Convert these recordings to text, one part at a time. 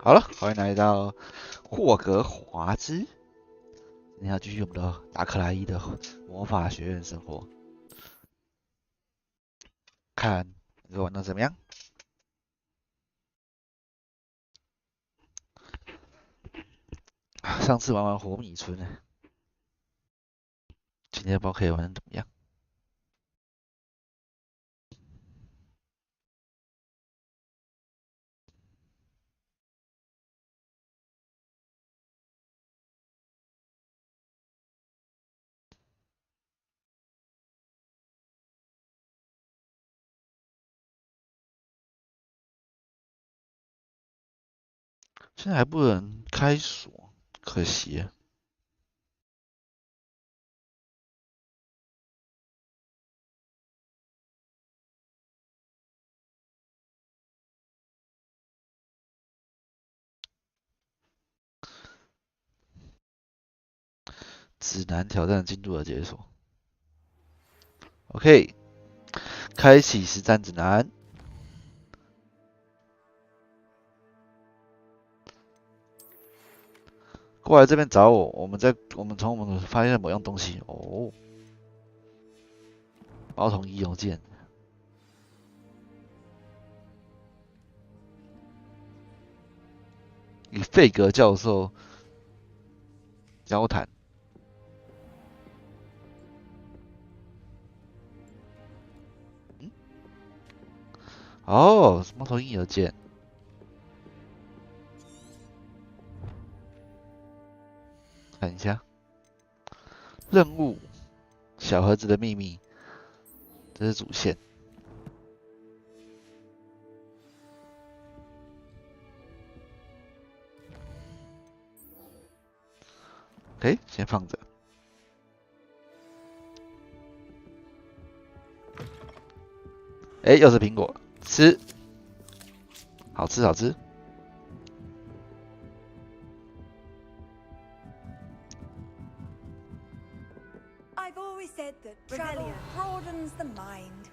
好了，欢迎来到霍格华兹。今天要继续我们的达克莱伊的魔法学院生活，看你玩的怎么样？上次玩完火米村，今天不知道可以玩的怎么样。现在还不能开锁，可惜了。指南挑战进度的解锁。OK， 开启实战指南。过来这边找我，我们从我们发现某样东西哦，猫头鹰邮件。与费格教授交谈。哦，猫头鹰邮件。看一下任务，小盒子的秘密，这是主线。OK， 先放着。又是苹果，吃，好吃好吃。I've always said that travel broadens the mind.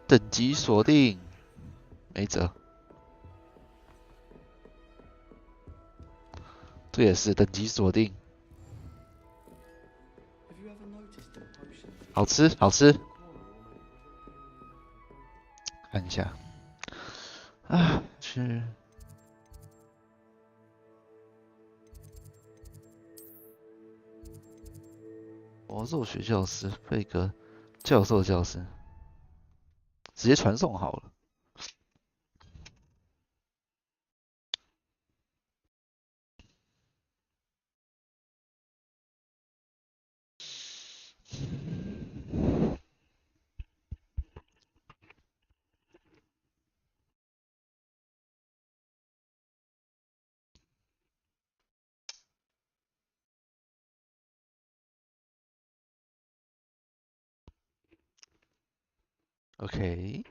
等级锁定，没辙。这也是等级锁定，好吃好吃。看一下，啊，去。魔兽学教师，费格教授教师，直接传送好了。OK，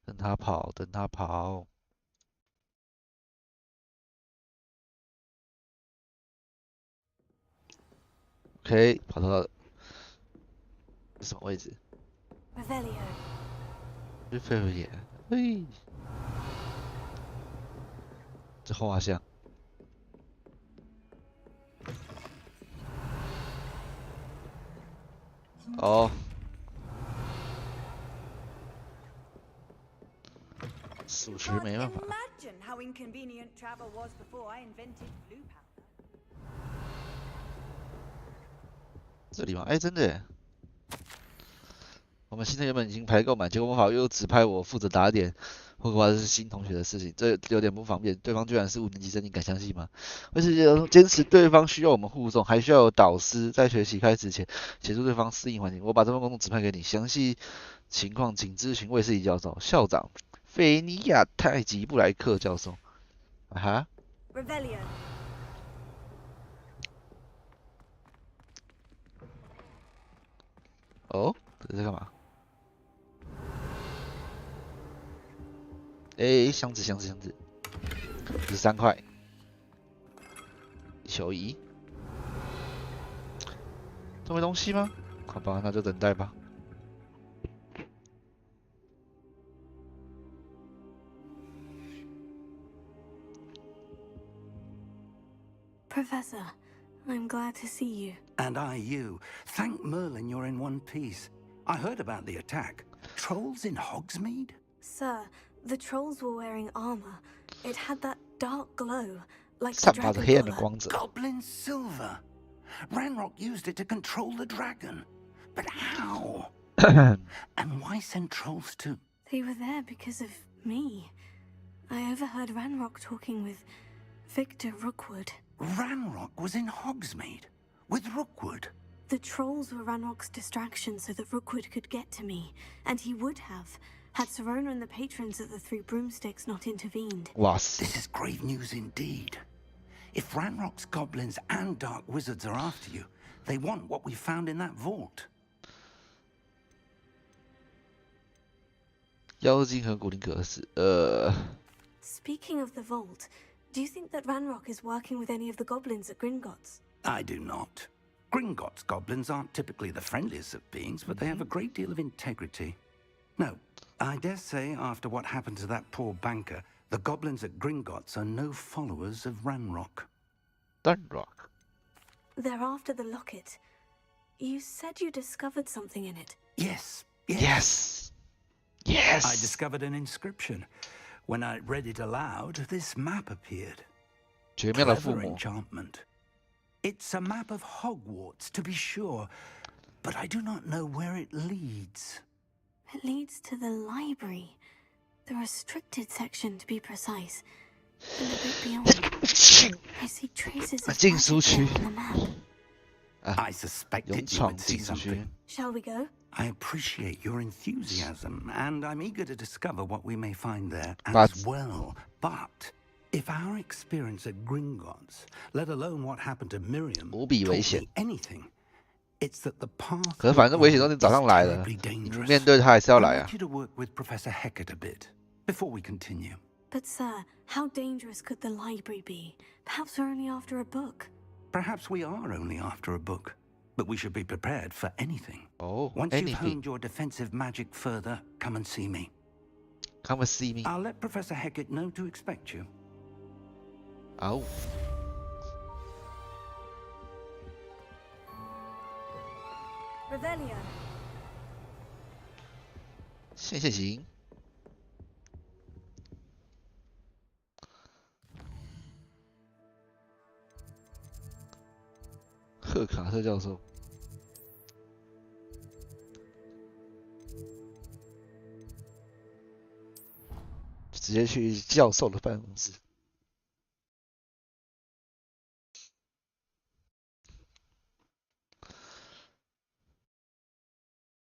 等他跑，等他跑。OK， 跑到什么位置？ Revelio. 是费尔耶，嘿，这画像。哦，属实没办法。 Imagine how inconvenient travel was before I invented blue powder. 这里吗？真的耶。我们行程原本已经排够满，结果魔法又指派我负责打点霍格华兹是新同学的事情，这有点不方便。对方居然是5年级生，你敢相信吗？而且坚持对方需要我们护送，还需要有导师在学期开始前协助对方适应环境。我把这份工作指派给你，详细情况请咨询卫斯理教授、校长菲尼亚泰吉布莱克教授。啊哈。Revelio. 哦，这是干嘛？哎，箱子，13块，球衣，都没东西吗？好吧，那就等待吧。Professor, I'm glad to see you. And I you. Thank Merlin you're in one piece. I heard about the attack. Trolls in Hogsmeade? Sir, the trolls were wearing armor. It had that dark glow, like the 散发着 dragon 黑暗的 collar. 光泽。 Goblin silver. Ranrock used it to control the dragon. But how? And why send trolls to... They were there because of me. I overheard Ranrock talking with Victor Rookwood. Ranrock was in Hogsmeade? With Rookwood? The trolls were Ranrock's distraction so that Rookwood could get to me, and he would have, had Serona and the patrons at the Three Broomsticks not intervened. 哇塞， This is grave news indeed. If Ranrock's goblins and dark wizards are after you, they want what we found in that vault. 妖精和古灵阁是Speaking of the vault, do you think that Ranrock is working with any of the goblins at Gringotts? I do not. Gringotts goblins aren't typically the friendliest of beings, but they have a great deal of integrity. No, I dare say after what happened to that poor banker, the goblins at Gringotts are no followers of Ranrock. Ranrock。 They're after the locket. You said you discovered something in it. Yes. I discovered an inscription. When I read it aloud, this map appeared. 绝妙的父 Clever 母， enchantment. It's a map of Hogwarts, to be sure, but I do not know where it leads. It leads to the library. The restricted section, to be precise. And a bit beyond, I see traces of 禁 magic 书区 there on the map. I suspected 勇 you 闯 would see 禁书区 something.。 Shall we go? I appreciate your enthusiasm, and I'm eager to discover what we may find there But- as well. But if our experience at Gringotts, let alone what happened to Miriam, 无比危 taught 险 me。anything, it's that the path 可是反正危险都 we're 已经早上 on 来 is 了， terribly 你 dangerous. 面对他还是要 I 来啊 want。you to work with Professor Hecat a bit before we continue. But sir, how dangerous could the library be? Perhaps we're only after a book. Perhaps we are only after a book, but we should be prepared for anything. 哦 Once you've ，anything， honed your defensive magic further, come and see me. come and see me。 I'll let Professor Hecat know to expect you. 哦， Revelio. 现行。赫卡特教授，直接去教授的办公室。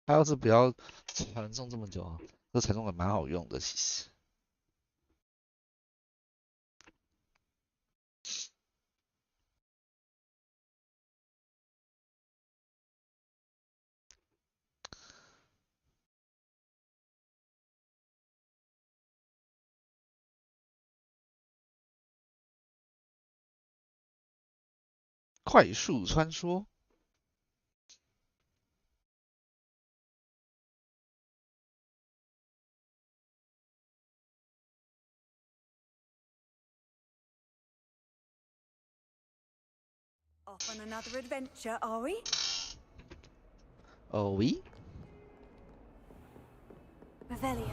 他要是不要传送这么久啊，这传送也蛮好用的，其实。快速穿梭。Off on another adventure, are we? Oh oui， Revelio.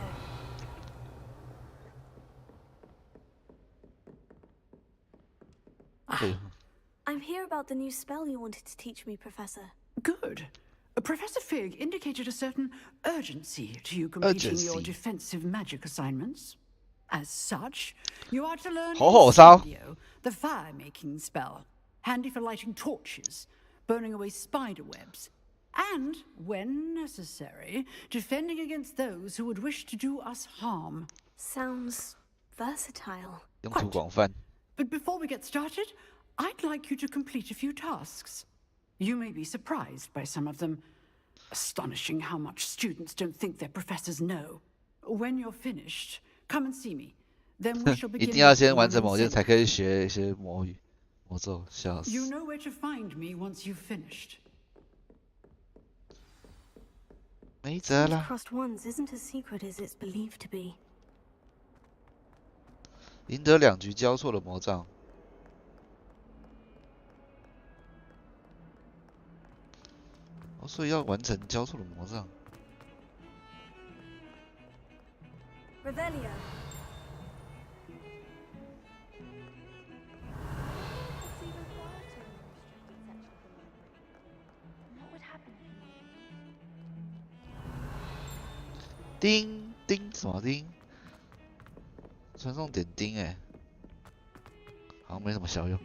I'm here about the new spell you wanted to teach me, Professor. Good. Professor Fig indicated a certain urgency to you completing your Urgency. defensive magic assignments. As such, you are to learn 好好烧。 Incendio, the fire-making spell, handy for lighting torches, burning away spider webs, and, when necessary, defending against those who would wish to do us harm. Sounds versatile. 用途广泛。 But before we get started, I'd like you to complete a few tasks. You may be surprised by some of them. Astonishing how much students don't think their professors know. When you're finished, Come and see me. Then we shall 一 begin. 定要先 with 完成 Ornament 某件 Center. 才可以学一些魔语、魔咒，笑死 You。know where to find me once you've finished. 没辙 Seems 啦， Crossed Ones isn't as secret as it's believed to be. 赢得2局交错的魔杖。哦，所以要完成交错的魔杖。 Revelio. What would happen if you 叮叮什么叮？传送点叮哎、好像没什么效用。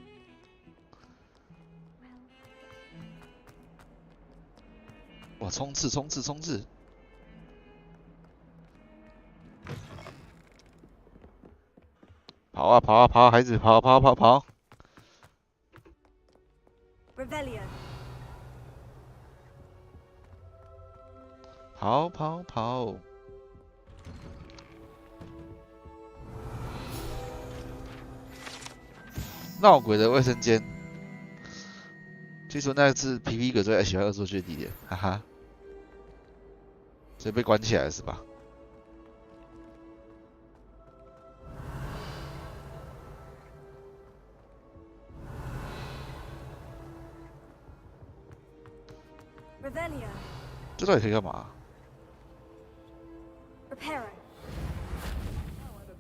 哇，冲刺冲刺冲刺！跑啊跑啊跑啊，孩子跑跑跑跑！ Revelio. 跑跑跑！闹鬼的卫生间，据说那是皮皮鬼最喜欢恶作剧的地点，哈哈。所以被关起来了是吧？ Revelio. 这到底可以干嘛？ Reparo.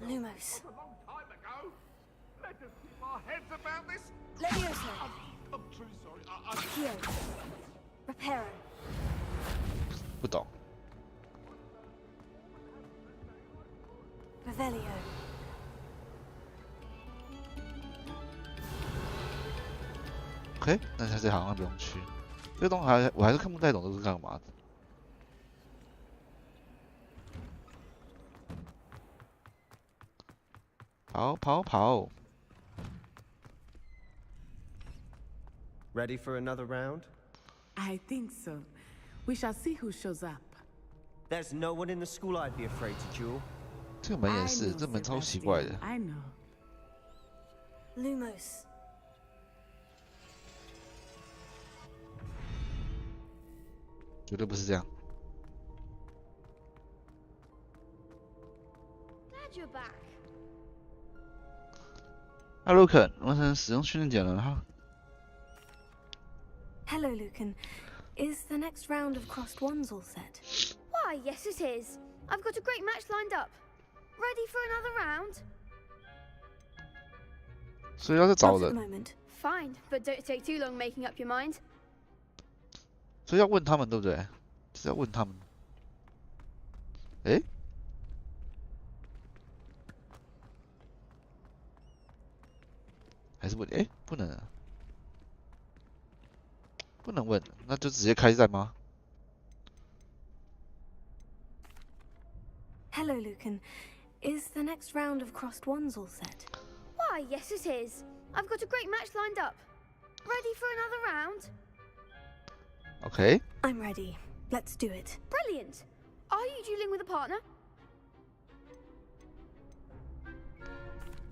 Lumos. Let us keep our heads about this. Levioso. I'm too sorry. Hero. Reparo. 不懂。 Revelio. OK， 那他这好像不用去。这个东西我还是看不太懂这是干嘛的。跑跑跑！ Ready for another round? I think so. We shall see who shows up. There's no one in the school I'd be afraid to duel. 这个门 I 也是， know, 这门超奇怪的。 Sebastian, I know. Lumos. 绝对不是这样。 Glad you're back. 哈鲁肯完成使用训练点了哈。 Hello, Lucan. Is the next round of Crossed Ones all set? Why, yes it is. I've got a great match lined up. Ready for another round? 所以要是找 Not at the 人， moment. Fine, but don't take too long making up your mind. 所以要问他们对不对？是要问他们。诶？还是问？诶，不能啊，不能问，那就直接开战吗？ Hello, Lucan. Is the next round of Crossed Ones all set? Why, yes it is. I've got a great match lined up. Ready for another round? OK， I'm ready. Let's do it. Brilliant. Are you dueling with a partner?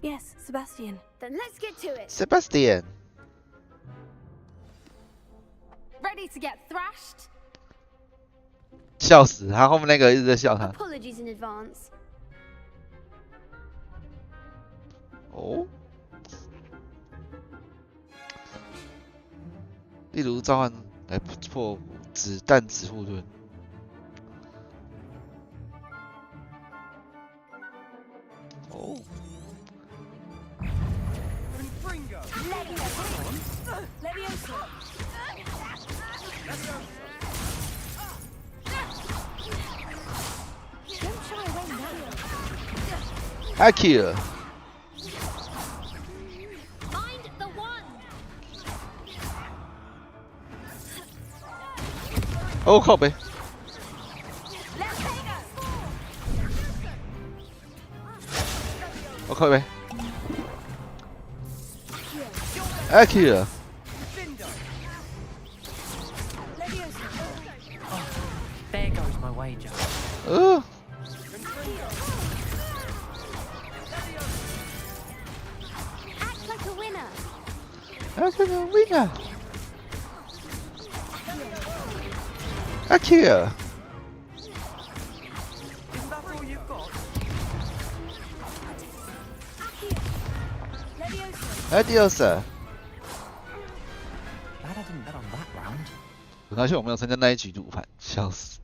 Yes, Sebastian. Then let's get to it. Sebastian， Ready to get thrashed? 笑死，他后面那个一直在笑他。 Apologies in advance. 哦，例如召唤来破子弹指护盾。哦， Levioso. Don't shy away now. Akira， Mind the one. 哦靠北， 我靠北，Akira， Levioso. There goes my wager. That's a winner. A kill. Isn't that all you've got? Leviosa. Glad I didn't bet on that round. 很高兴我没有参加那一局赌盘，笑死。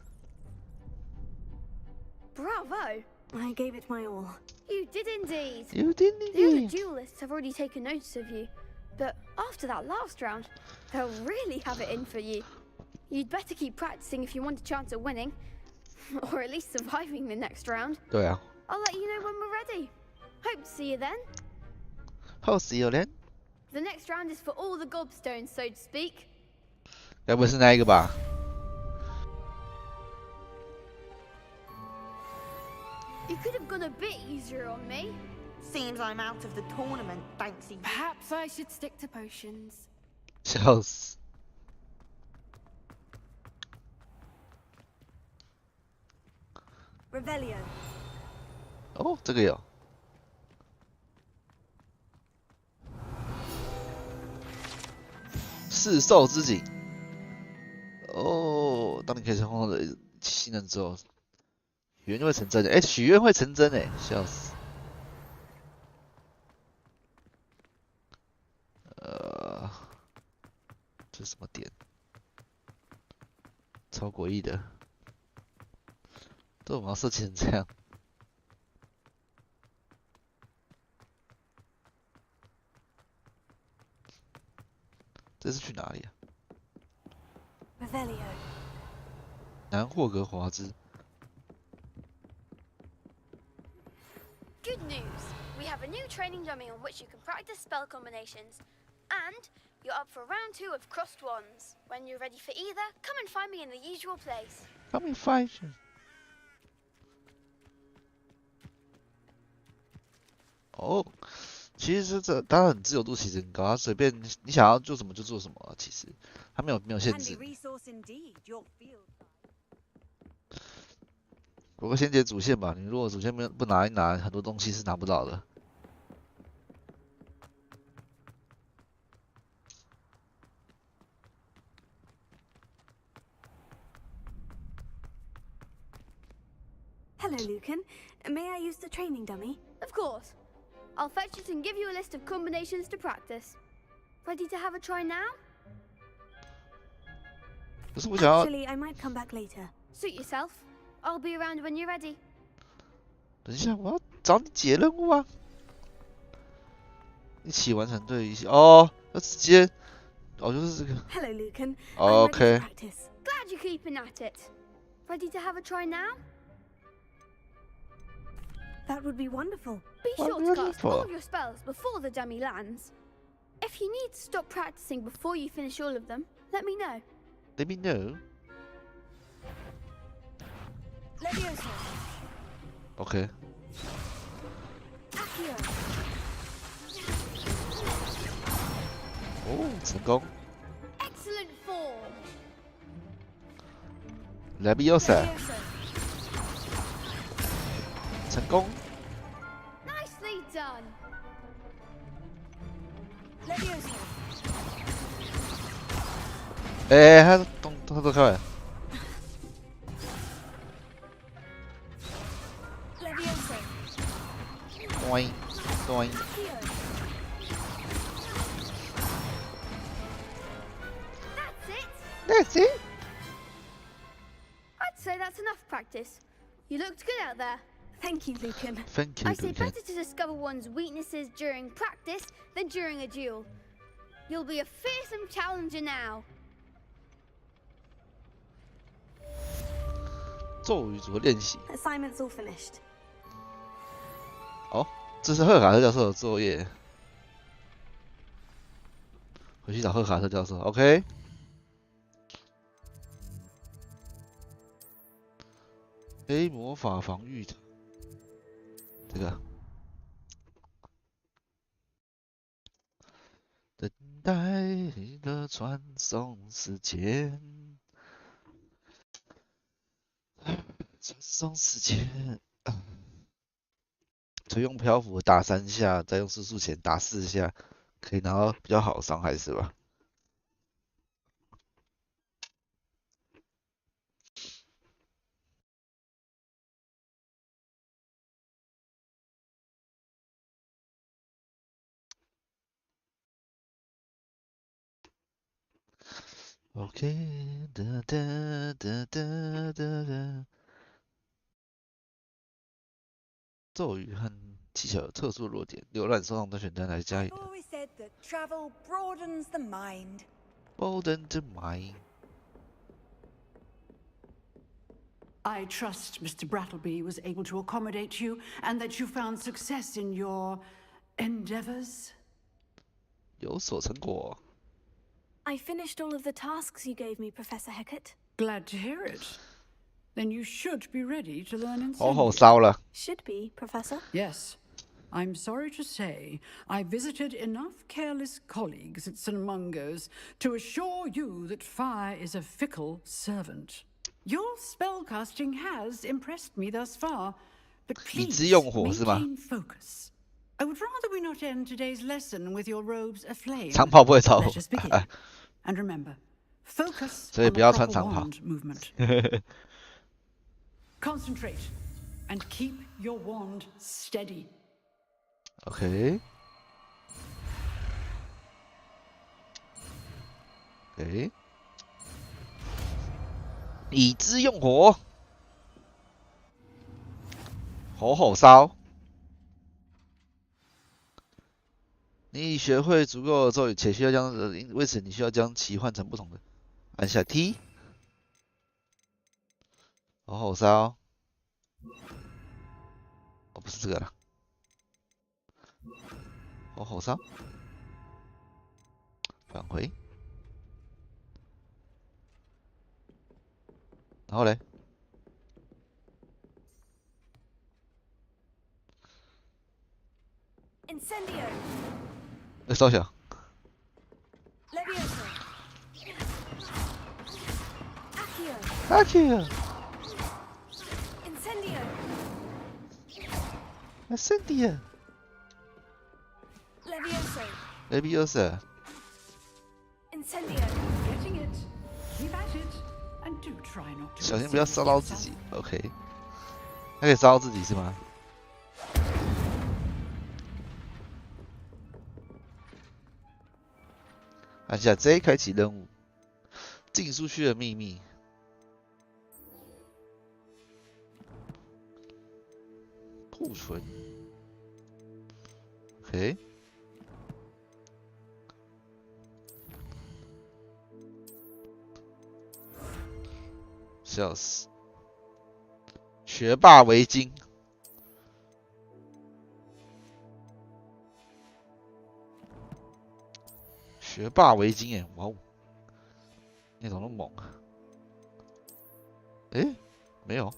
Bravo! I gave it my all. You did indeed. You did The other indeed. duelists have already taken notice of you, but after that last round, they'll really have it in for you. You'd better keep practicing if you want a chance at winning, or at least surviving the next round. 对啊。 I'll let you know when we're ready. Hope to see you then. Hope see you then. The next round is for all the gobstones, so to speak. 该不会是那一个吧？ You could have gone a bit easier on me. Seems I'm out of the tournament, thanks. Perhaps I should stick to potions. 笑死。 Revelio. 哦，这个有。噬兽之井。哦，当你可以成功的新人之后，许愿就会成真的。哎，许愿会成真哎，笑死。这是什么点？超诡异的，这我们要设计成这样。 这是去哪里啊？ Revelio. 南霍格华兹。 Good news! We have a new training dummy on which you can practice spell combinations. And you're up for round 2 of Crossed Wands. When you're ready for either, come and find me in the usual place. Come and find you. 哦，其实这当然很自由度其实很高，他随便你想要做什么就做什么，其实他没有限 Handy 制。 resource indeed. Your field. 不过先解主线吧，你如果主线不拿一拿，很多东西是拿不到的。 Hello, Lucan. May I use the training dummy? Of course. I'll fetch it and give you a list of combinations to practice. Ready to have a try now? 可是我想要， Actually, I might come back later. Suit yourself. I'll be around when you're ready. 等一下，我要找你解任务啊！一起完成对一起哦，要直接哦，就是这个。 Hello, Lucan. Okay. I'm ready to practice. Glad you're keeping at it. Ready to have a try now? That would be wonderful. Be sure to cast Wonderful. all your spells before the dummy lands. If you need to stop practicing before you finish all of them, let me know. Let me know. Leviosa. OK。 Accio. 哦，成功。 Excellent form. Leviosa， Leviosa. 成功。 Nicely done. Leviosa. 哎，他都开了。 Leviosa. 咚咚。 Accio. That's it. That's it. I'd say that's enough practice. You looked good out there. Thank you, Lucan. Thank you, I say Lucan. better to discover one's weaknesses during practice than during a duel. You'll be a fearsome challenger now. 咒语组合练习。 Assignment's all finished. 哦，这是赫卡特教授的作业。回去找赫卡特教授。OK。黑魔法防御的，这个。等待你的传送时间，传送时间。所以用漂浮打3下，再用速速潜打4下，可以拿到比较好的伤害是吧？ OK， 哒哒哒哒哒哒。咒语和技巧有特殊的弱点，浏览收藏的选单来加以 I've always said that travel broadens the mind. broaden the mind。 I trust Mr. Brattleby was able to accommodate you and that you found success in your endeavors. 有所成果。 I finished all of the tasks you gave me, Professor Hecat. Glad to hear it. Then you should be ready to learn 好好 incendiary. 烧了。 Should be, Professor. Yes. I'm sorry to say, I visited enough careless colleagues at St. Mungo's to assure you that fire is a fickle servant. Your spellcasting has impressed me thus far, but 已 please 知用火是吗？ maintain focus. I would rather we not end today's lesson with your robes aflame. 长袍不会着火 Let us begin. And remember, focus 所以 on 不 the 要穿 proper 长袍。 wand movement. Concentrate and keep your wand steady. OK。OK。已知用火，火吼烧。你已学会足够的咒语，且需要将为此你需要将其换成不同的。按下 T。火吼烧。哦，不是这个了。火吼烧。返回。 然后嘞， Incendio. 稍小。 Levioso. Accio. 阿 Q， Incendio. 阿圣地啊， Levioso. 雷比欧斯， Incendio. Getting it. Keep at it. And do try not to 小心不要 exceed 烧到自己。OK， 他可以烧到自己是吗？按下 J 开启任务，禁书区的秘密。库存。OK。 笑死！学霸围巾，学霸围巾耶！哇哦，你怎么那么猛啊？诶，没有。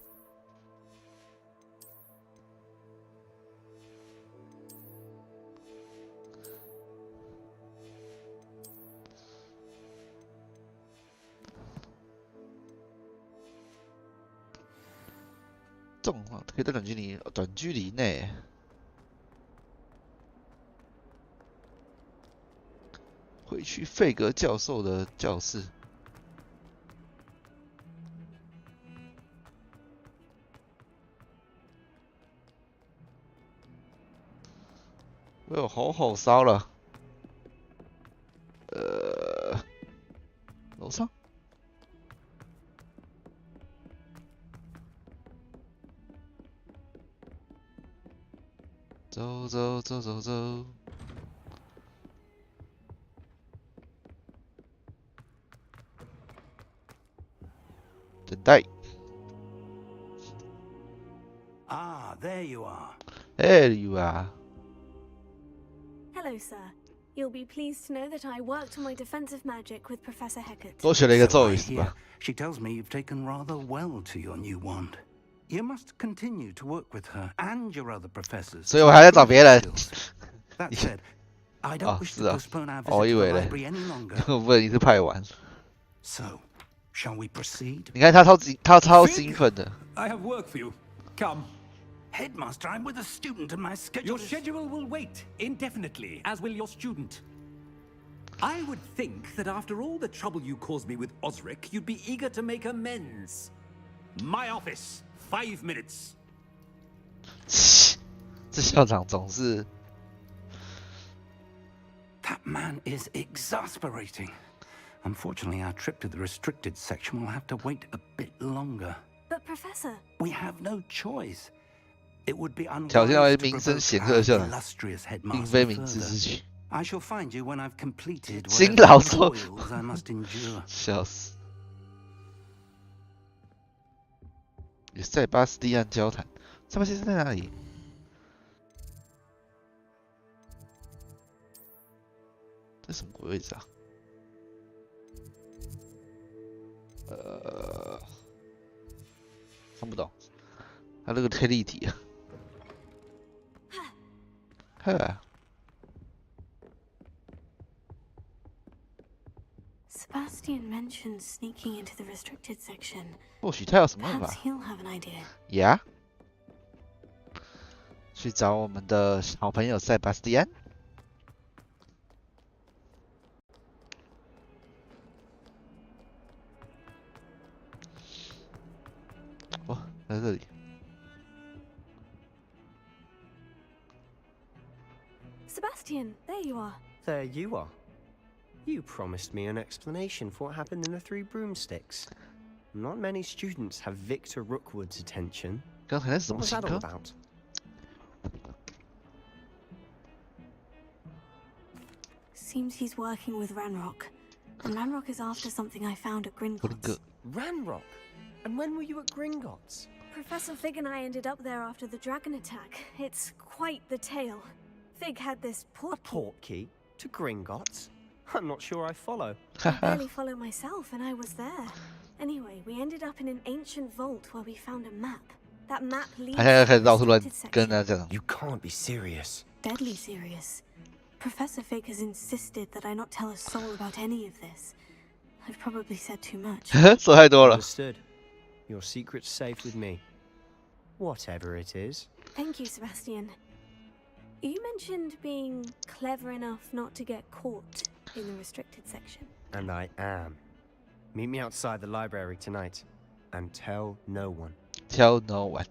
重可以在短距离内。回去费格教授的教室。我有好好烧了。楼上。 走走走走走，等待。Ah, there you are. There you are. Hello, sir. You'll be pleased to know that I worked on my defensive magic with Professor Hecat. 多学了一个 So 咒 I 语是 hear. 吧？ She tells me you've taken rather well to your new wand. You must continue to work with her and your other professors. 所以我还在找别人。 That said, I don't wish 是 to 啊， postpone our 我 visit 以 to 为 the 嘞， library any longer. 我不能一次派完。 So, shall we proceed? 你看他超兴奋的。 I have work for you. Come. Headmaster, I'm with a student and my schedule Your is... schedule will wait indefinitely, as will your student. I would think that after all the trouble you caused me with Osric, you'd be eager to make amends. My office, 5 minutes. 这校长总是 That man is exasperating. Unfortunately, our trip to the restricted section will have to wait a bit longer. But Professor, We have no choice. It would be 挑战 unwise 为 to 名声 provoke 显赫 our 的校长， illustrious 并非 headmaster 明智 further. 之举。 I shall find you when I've completed 辛 whatever 劳做 toils I must endure. 笑死！与塞巴斯蒂安交谈，塞巴斯蒂安在哪里？这什么鬼位置啊？看不懂，他那个太立体啊。呵。 Sebastian mentioned sneaking into the restricted section. 或许他有什么办 Perhaps 法 he'll have an idea. 呀？去找我们的好朋友塞巴斯蒂安。哦，在这里。 Sebastian, there you are. There you are. You promised me an explanation for what happened in the Three Broomsticks. Not many students have Victor Rookwood's attention. 刚才那是什 What 么 was 情 that all 歌？ about? Seems he's working with Ranrock. And Ranrock is after something I found at Gringotts. Ranrock? And when were you at Gringotts? Professor Fig and I ended up there after the dragon attack. It's quite the tale. Fig had this A portkey. portkey? To Gringotts? I'm not sure I follow. I barely follow myself, and I was there. Anyway, we ended up in an ancient vault where we found a map. That map leads 他现在 to 开始 the 到处乱 restricted 跟 section. 他讲， You can't be serious. Deadly serious. Professor Fig has insisted that I not tell a soul about any of this. I've probably said too much. 说太多了。 Understood. Your secret's safe with me. Whatever it is. Thank you, Sebastian. You mentioned being clever enough not to get caught in the restricted section. And I am. Meet me outside the library tonight. And tell no one. Tell no one.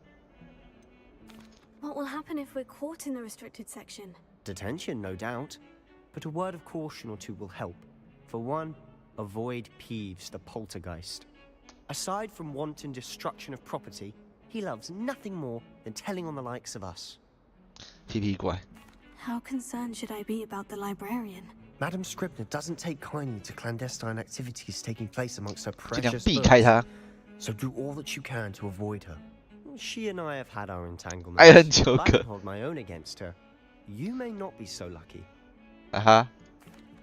What will happen if we're caught in the restricted section? Detention, no doubt. But a word of caution or two will help. For one, avoid Peeves, the poltergeist. Aside from wanton destruction of property, he loves nothing more than telling on the likes of us. 屁屁怪。 How concerned should I be about the librarian? Madam Scribner doesn't take kindly to clandestine activities taking place amongst her 尽量 precious 避开 books. 他。 So do all that you can to avoid her. She and I have had our 爱 entanglements, 恨纠 but I 葛 can。hold my own against her. You may not be so lucky. 啊哈，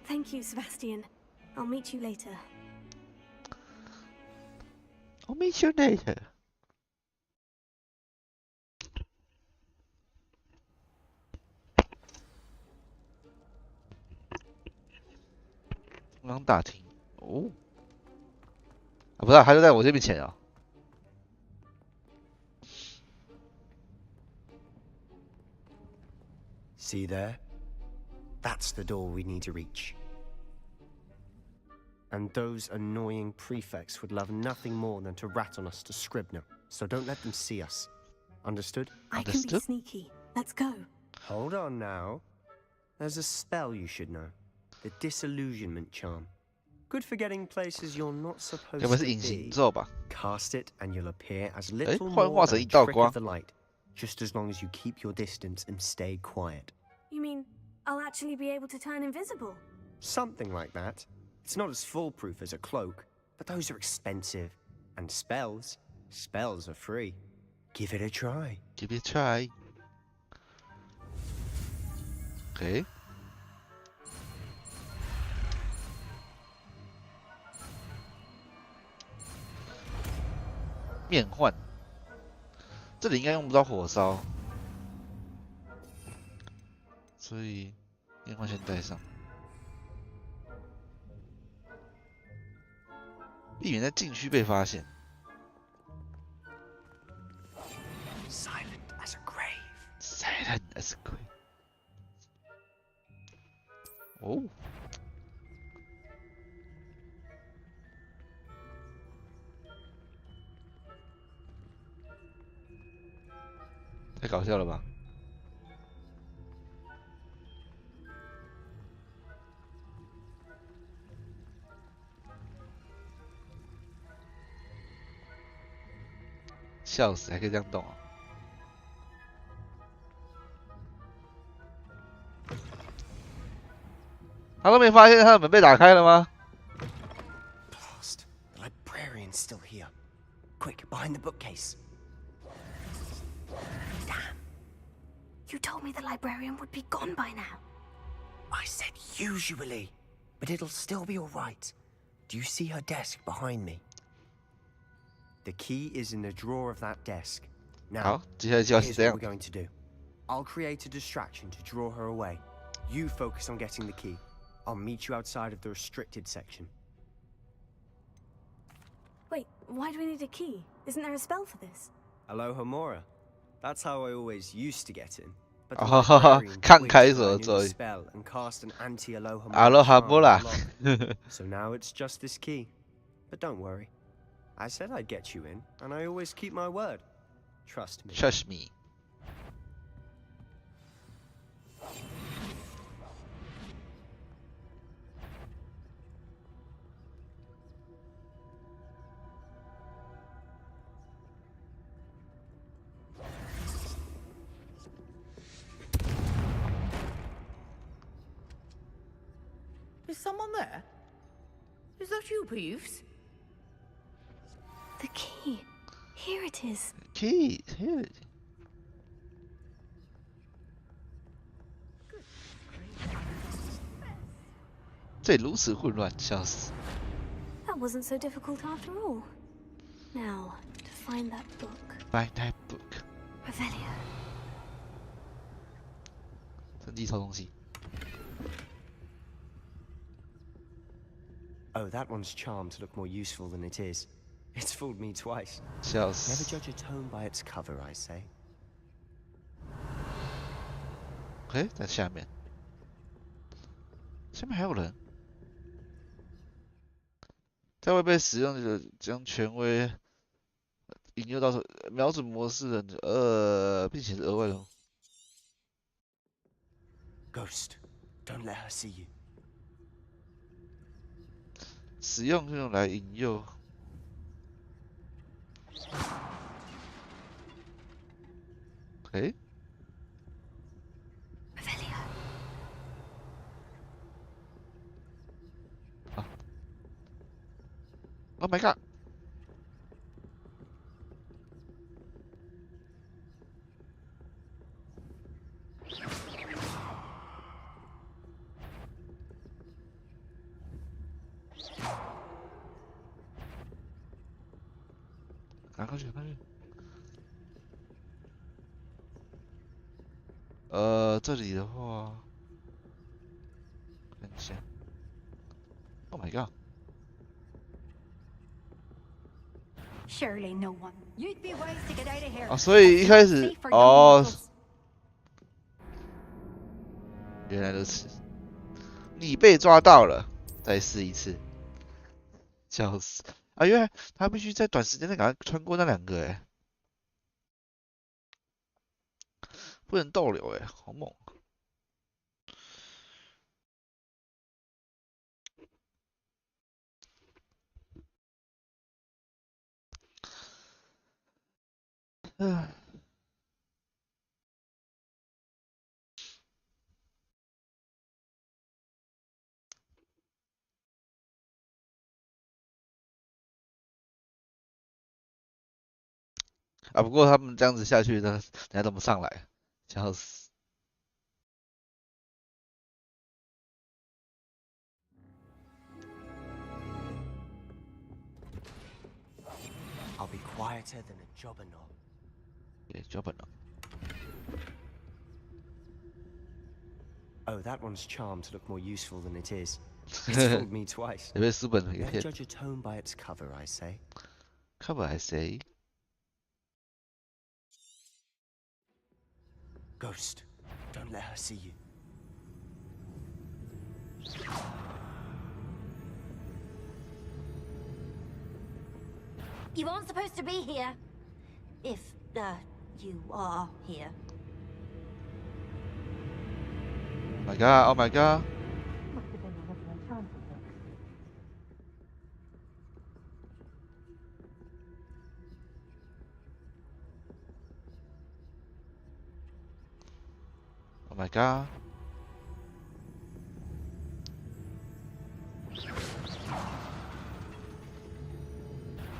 Thank you, Sebastian. I'll meet you later. I'll meet you later。中央大厅。哦。啊，不是、啊，他就在我这边前啊。 See there? That's the door we need to reach. And those annoying prefects would love nothing more than to rat on us to Scribner. So don't let them see us. Understood? I can be Understood. sneaky. Let's go. Hold on now. There's a spell you should know. The Disillusionment Charm. Good for getting places you're not supposed 该不会 to 是隐形 be. 咒吧？ Cast it and you'll appear as 哎， little 幻化 more 成 than 一 a 道 trick 光 of。the light. Just as long as you keep your distance and stay quiet. You mean I'll actually be able to turn invisible? Something like that. It's not as foolproof as a cloak, but those are expensive. And spells are free. Give it a try. Give it a try. OK。面换，这里应该用不到火烧，所以面换先带上，避免在禁区被发现。 Silent as a grave. Silent as a grave. 哦，太搞笑了吧！笑死，还可以这样动啊！他都没发现他的门被打开了吗？ Blast! The librarian's still here. Quick, behind the bookcase. Damn. You told me the librarian would be gone by now. I said usually, but it'll still be all right. Do you see her desk behind me? The key is in the drawer of that desk. 好， Now, 接下来就要是 here's 这 what 样 we're。going to do. I'll create a distraction to draw her away. You focus on getting the key. I'll meet you outside of the restricted section. Wait, why do we need a key? Isn't there a spell for this? Aloha Mora. That's how I always used to get in. But the Oh, librarian 看 quit 开 when I 手 knew the 作业 spell and cast an anti-Aloha Mora Aloha charm on Mora the lock. So now it's just this key. But don't worry. I said I'd get you in, and I always keep my word. Trust me. Trust me。Is someone there? Is that you, Peeves? The key. Here it is. Key here。这里如此混乱，笑死！ That wasn't so difficult after all. Now, to find that book. Find that book。 Revelio. 趁机偷东西。 Oh, that one's charmed to look more useful than it is. It's fooled me twice. 笑 Never 死！ judge a tome by its cover, I say. 哎，在下面，下面还有人。在未被使用者将权威引诱到瞄准模式的并且是额外的。 Ghost, don't let her see you. 使用这种来引诱。哎， Revelio. 啊 ！Oh my god！ 赶快去，赶快去！这里的话，看一下。Oh my god！ Surely no one. You'd be wise to get out of here. 啊，所以一开始 Safe for young 哦， mortals. 原来如此，你被抓到了，再试一次，笑死！啊，原来他必须在短时间内赶快穿过那两个，哎，不能逗留，哎，好猛！唉。啊，不过他们这样子下去，人家怎么上来？笑死！ I'll be quieter than a jobberknoll. 也脚本了。 Oh, that one's charmed to look more useful than it is. It's fooled me twice. 也被书本给 Never 骗。 judge a tome by its cover, I say. Cover I say。 Ghost, don't let her see you. You aren't supposed to be here. If, you are here. My God! Oh my God! Oh my God!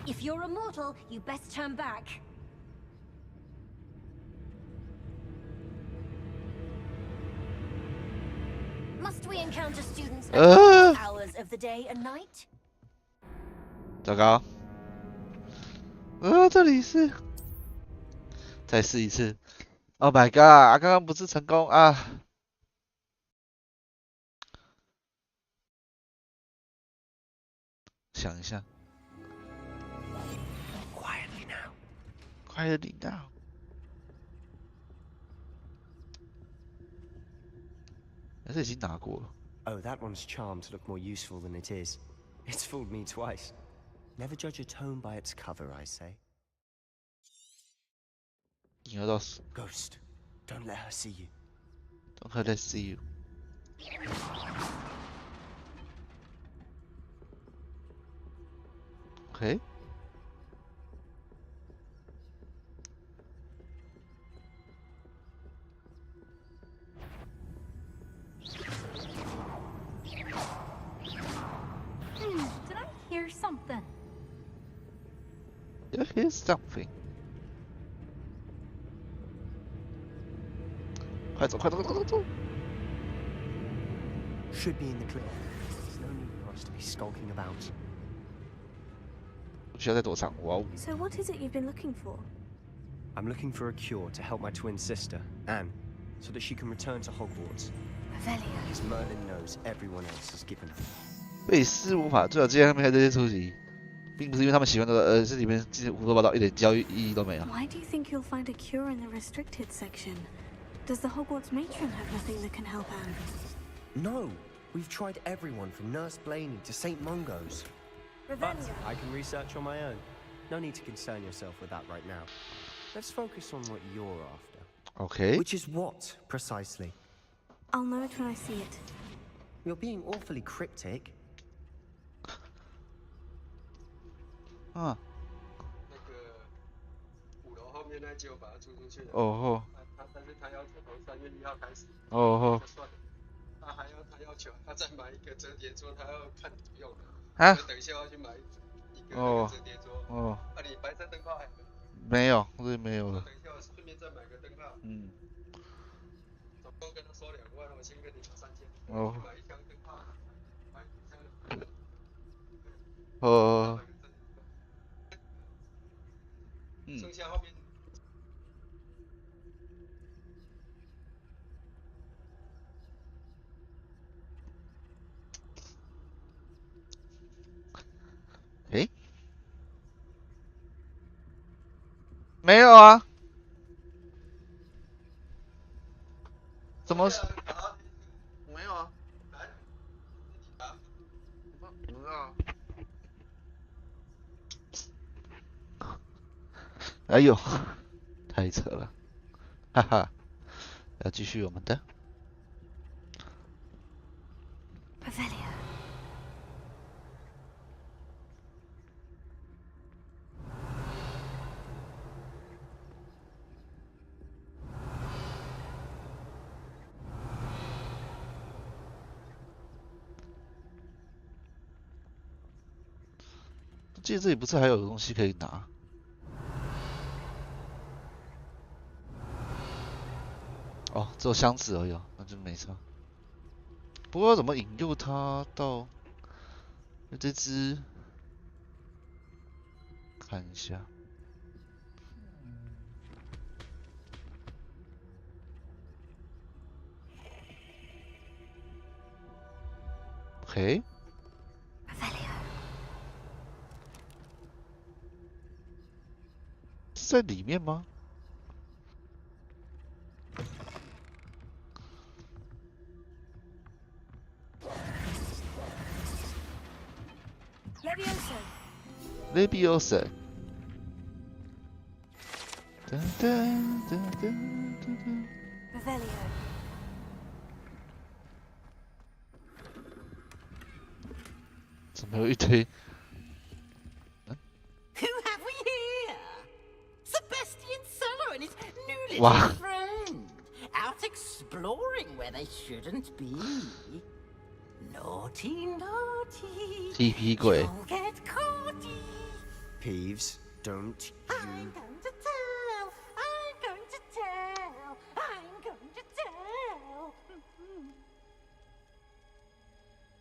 If you're a mortal, you best turn back. Must we encounter students at all hours of the day and night? 糟糕！这里是，再试一次。Oh my God！ 刚刚不是成功啊！想一下。Quietly now. Quietly now. 这已经拿过了。Oh, that one's charmed to look more useful than it is. It's fooled me twice. Never judge a tome by its cover, I say. 引诱到死。Ghost, don't let her see you. Don't let her see you. Okay. Did I hear something? There is something. 快走，快走，快走，快走！ Should be in the clear. There's no need for us to be skulking about. 不需要再躲藏，哇哦！ So what is it you've been looking for? I'm looking for a cure to help my twin sister, Anne, so that she can return to Hogwarts. Revelio. As Merlin knows everyone else has given her. 被施魔法，最好今天他们开这些出席，并不是因为他们喜欢的，是里面这些胡说八道，一点教育意义都没有。 Why do you think you'll find a cure in the restricted section? Does the Hogwarts matron have nothing that can help Anne? No, we've tried everyone from Nurse Blaney to St. Mungo's. But I can research on my own. No need to concern yourself with that right now. Let's focus on what you're after. Okay. Which is what, precisely? I'll know it when I see it. You're being awfully cryptic. 啊。那个5楼后面那间我把它租出去了。哦吼。但是他要求从3月1号开始。哦吼。就算了。他要求他再买一个折叠桌，他要看怎么用的。啊。等一下要去买一个折叠桌。哦。啊，你白色灯泡还有没有，这里没有了。等一下我顺便再买个灯泡。嗯。总共跟他说2万，我先跟你拿3000。哦。买一箱灯泡，买一箱。哦。剩下后面。诶？没有啊？怎么？没有啊？不知道。哎呦，太扯了，哈哈！要继续我们的。Revelio.我记得这里不是还有东西可以拿？哦，只有箱子而已哦，那就没差。不过要怎么引诱他到这只？看一下。OK。是在里面吗？ Leviosa. Leviosa. Revelio. 怎么有一堆？ Who have we here? Sebastian Cello and his new little Wow. friend. Out exploring where they shouldn't be. Naughty, naughty. TP 鬼。 Don't get caughty. Peeves, don't I'm you... going to tell. I'm going to tell. I'm going to tell.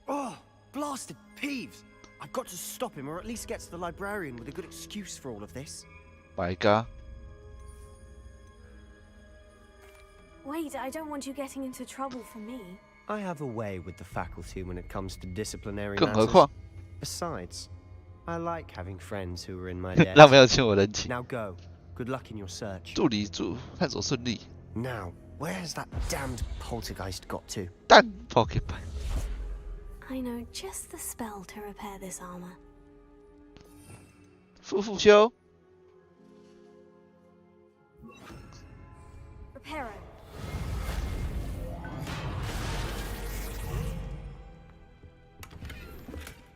Oh, blasted Peeves! I've got to stop him, or at least get to the librarian with a good excuse for all of this. My God. Wait, I don't want you getting into trouble for me. I have a way with the faculty when it comes to disciplinary 更何 matters. 况 Besides, I like having friends who are in my debt. 让没有欠我人情。 Now go. Good luck in your search. 助理祝探索顺利。 Now, where has that damned poltergeist got to? 蛋 Pokemon。 I know just the spell to repair this armor. 复修。 Reparo.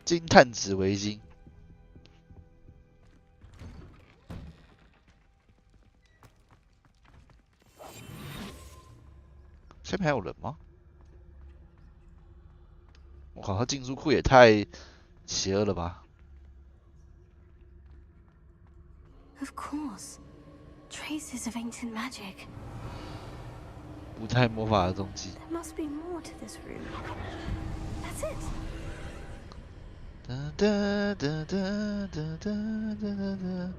金碳紫围巾。下面还有人吗？我靠，他进出库也太邪恶了吧！ Of course. Traces of ancient magic. 不太魔法的踪迹。 There must be more to this room. That's it. 哒哒哒哒哒哒哒哒。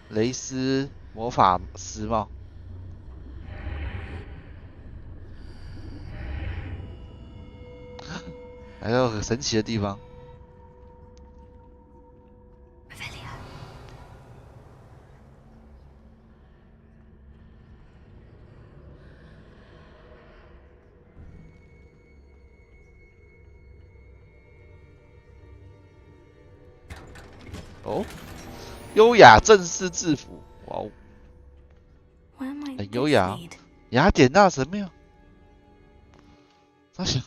蕾丝魔法丝帽。还有很神奇的地方。 哦，优雅正式制服，哇哦， Where might 很 this 优雅。 lead? 雅典娜神庙，发现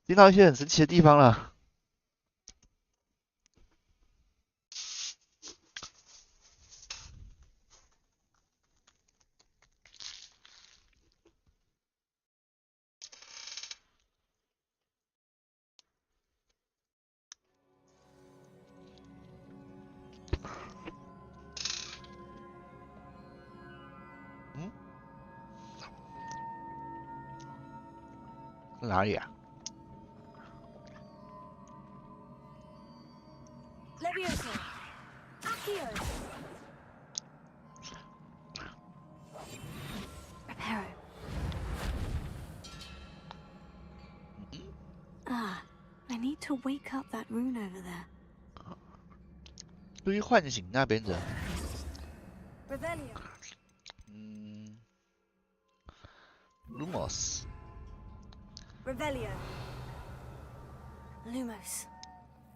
听到一些很神奇的地方了。哪里啊？ Levioso. Accio. Reparo. Ah, I need to wake up that rune over there. 注意唤醒那边人。 Revelio. Lumos。 Revelio. Lumos.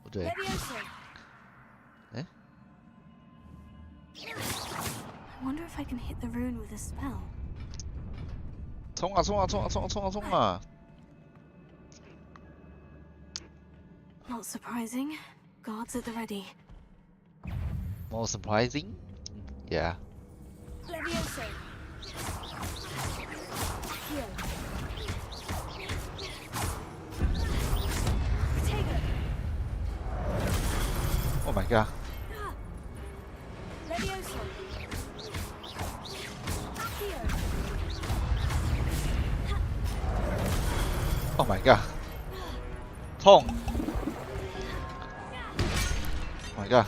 不对。 Levioso. 哎， I wonder if I can hit the rune with a spell. 冲啊冲啊冲啊冲啊冲啊冲啊！ Not surprising. Guards at the ready. More surprising? Yeah. Levioso. Accio. Oh my god. Levioso. Accio. Oh my god. 痛。Oh my god.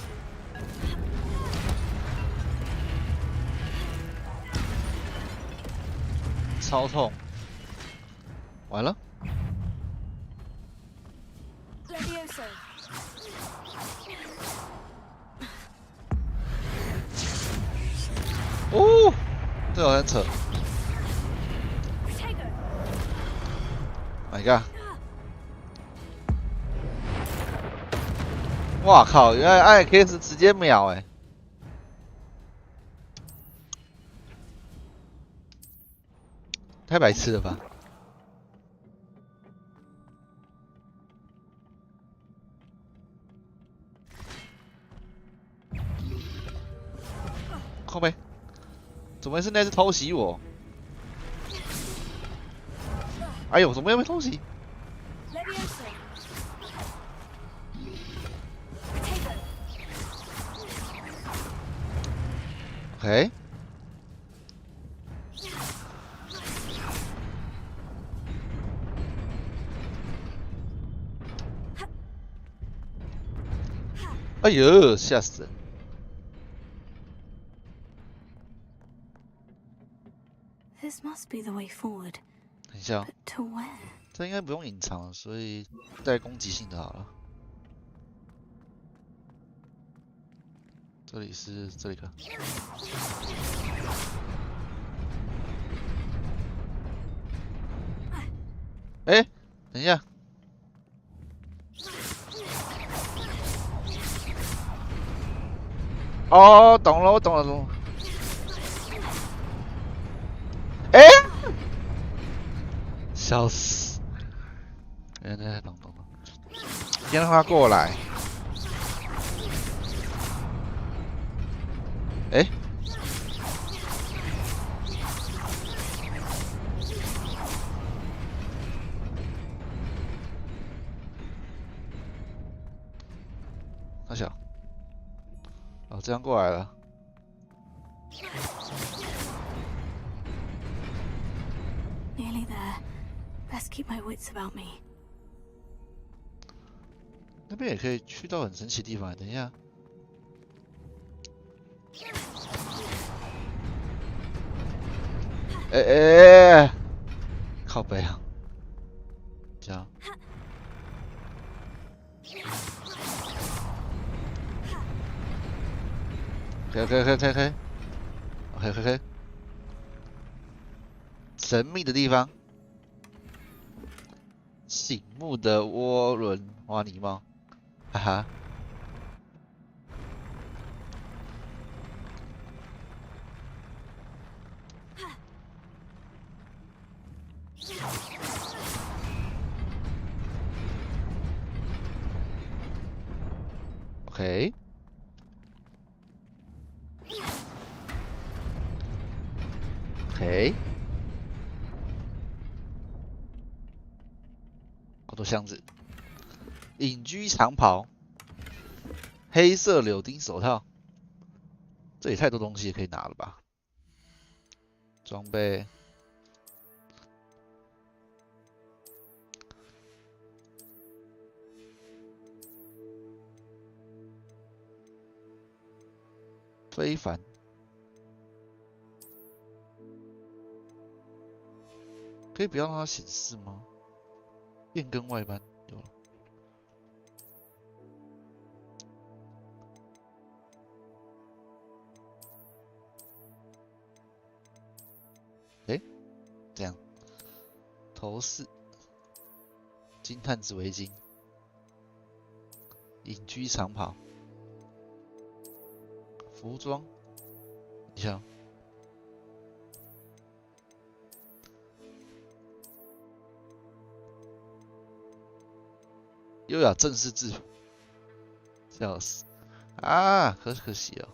超痛。完了。 Levioso. 哦，这有很扯。My god！ 哇靠，原来 IX 直接秒哎！太白痴了吧！靠背，怎么会是那只偷袭我？哎呦，怎么又被偷袭？ OK， 哎呦，吓死人！ This must be the way forward. 等一下、哦， But to where? 这应该不用隐藏，所以带攻击性的好了。这里是这里个。哎，等一下。哦，懂了，我懂了，懂了。哎！笑死！懂。先让他过来。哎！大小。哦，这样过来了。 Nearly there. Best keep my wits about me. 那边也可以去到很神奇的地方。等一下，靠北啊！这样。可以。神秘的地方，醒目的涡轮花泥猫，哈哈。OK。 OK， 好多箱子，隐居长袍，黑色柳钉手套，这也太多东西可以拿了吧？装备，非凡。 可以不要让它显示吗？变更外班有了。这样。头饰、金探子围巾、隐居长袍、服装，你看。 又要正式制服，笑死啊！可惜哦。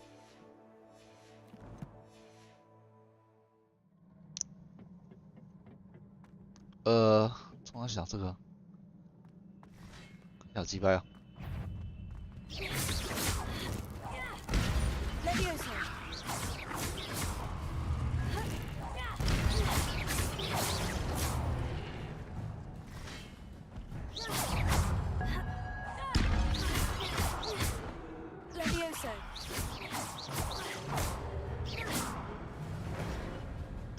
从哪想这个？小鸡掰啊！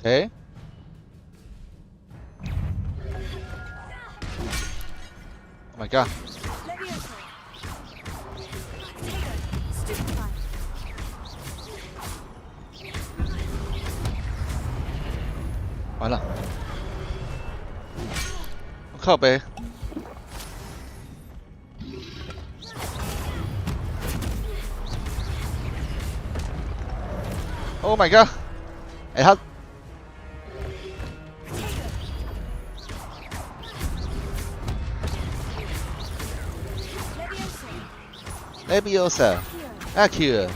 哎 ！Oh my god！ 完了！我靠北！ Oh my god！ 哎，他 Leviosa Accurate。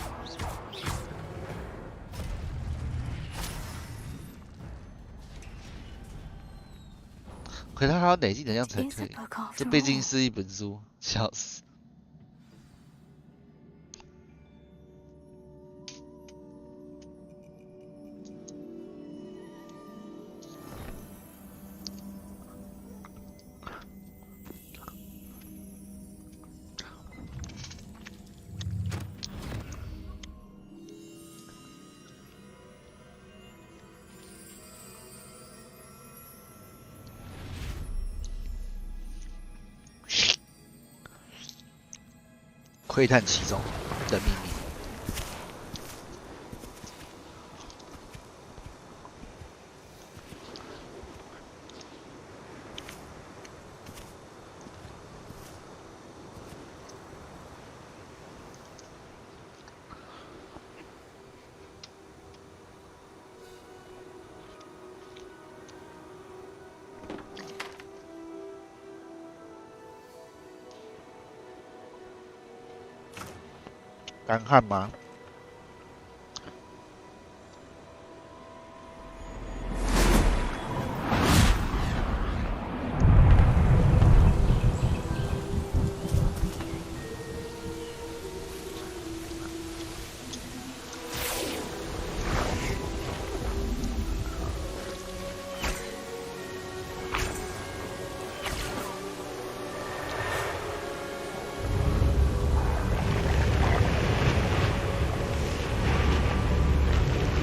可是他还要累积能量才可以，这毕竟是一本书，笑死。窥探其中的秘密。干旱吗？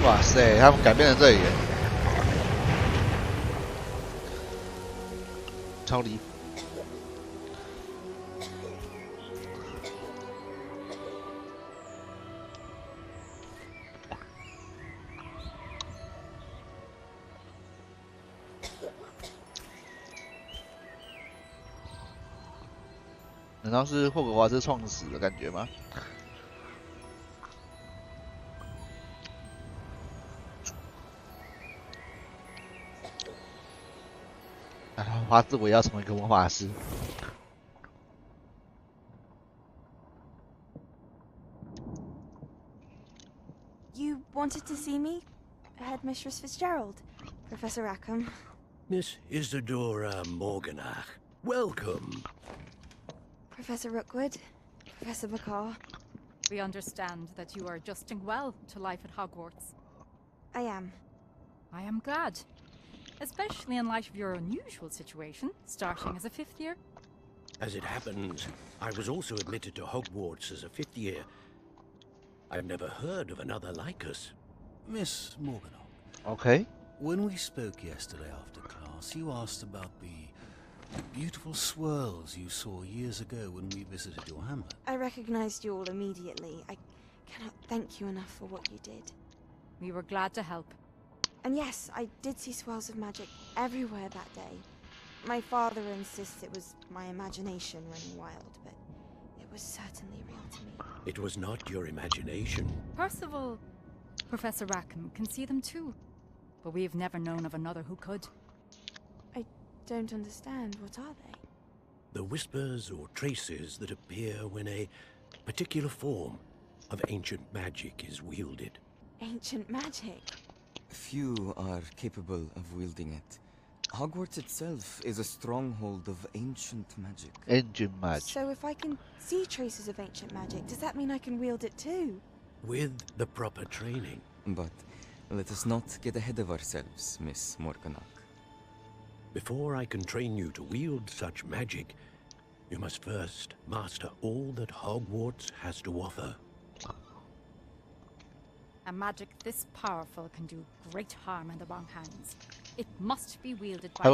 哇塞，他们改变了这里，超离谱。难道是霍格华兹创始的感觉吗？ 华兹我要成为一个魔法师。You wanted to see me? Headmistress Fitzgerald, Professor Rackham. Miss Isadora Morganach, welcome. Professor Rookwood, Professor McCaw. We understand that you are adjusting well to life at Hogwarts. I am. I am glad. Especially in light of your unusual situation, starting as a 5th year. As it happens, I was also admitted to Hogwarts as a 5th year. I've never heard of another like us. Miss Morganach. Okay. When we spoke yesterday after class, you asked about the beautiful swirls you saw years ago when we visited your hamlet. I recognized you all immediately. I cannot thank you enough for what you did. We were glad to help. And yes, I did see swirls of magic everywhere that day. My father insists it was my imagination running wild, but it was certainly real to me. It was not your imagination. Percival, Professor Rackham can see them too. But we've never known of another who could. I don't understand. What are they? The whispers or traces that appear when a particular form of ancient magic is wielded. Ancient magic? Few are capable of wielding it. Hogwarts itself is a stronghold of ancient magic. Ancient magic. So if I can see traces of ancient magic, does that mean I can wield it too? With the proper training. But let us not get ahead of ourselves, Miss Morganach. Before I can train you to wield such magic, you must first master all that Hogwarts has to offer. A magic this powerful can do great harm in the wrong hands. It must be wielded by a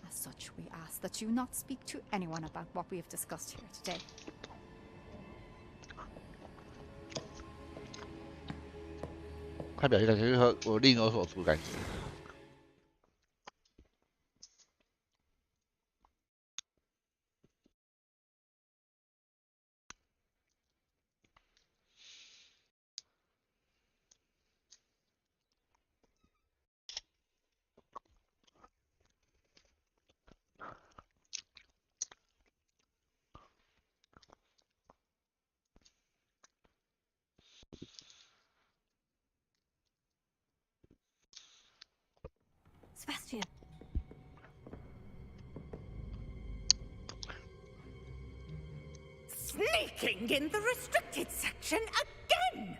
As such, we ask that you not speak to anyone about what we have discussed here today. 他表现感觉就是和我另有所图感觉。Sebastian. Sneaking in the restricted section again!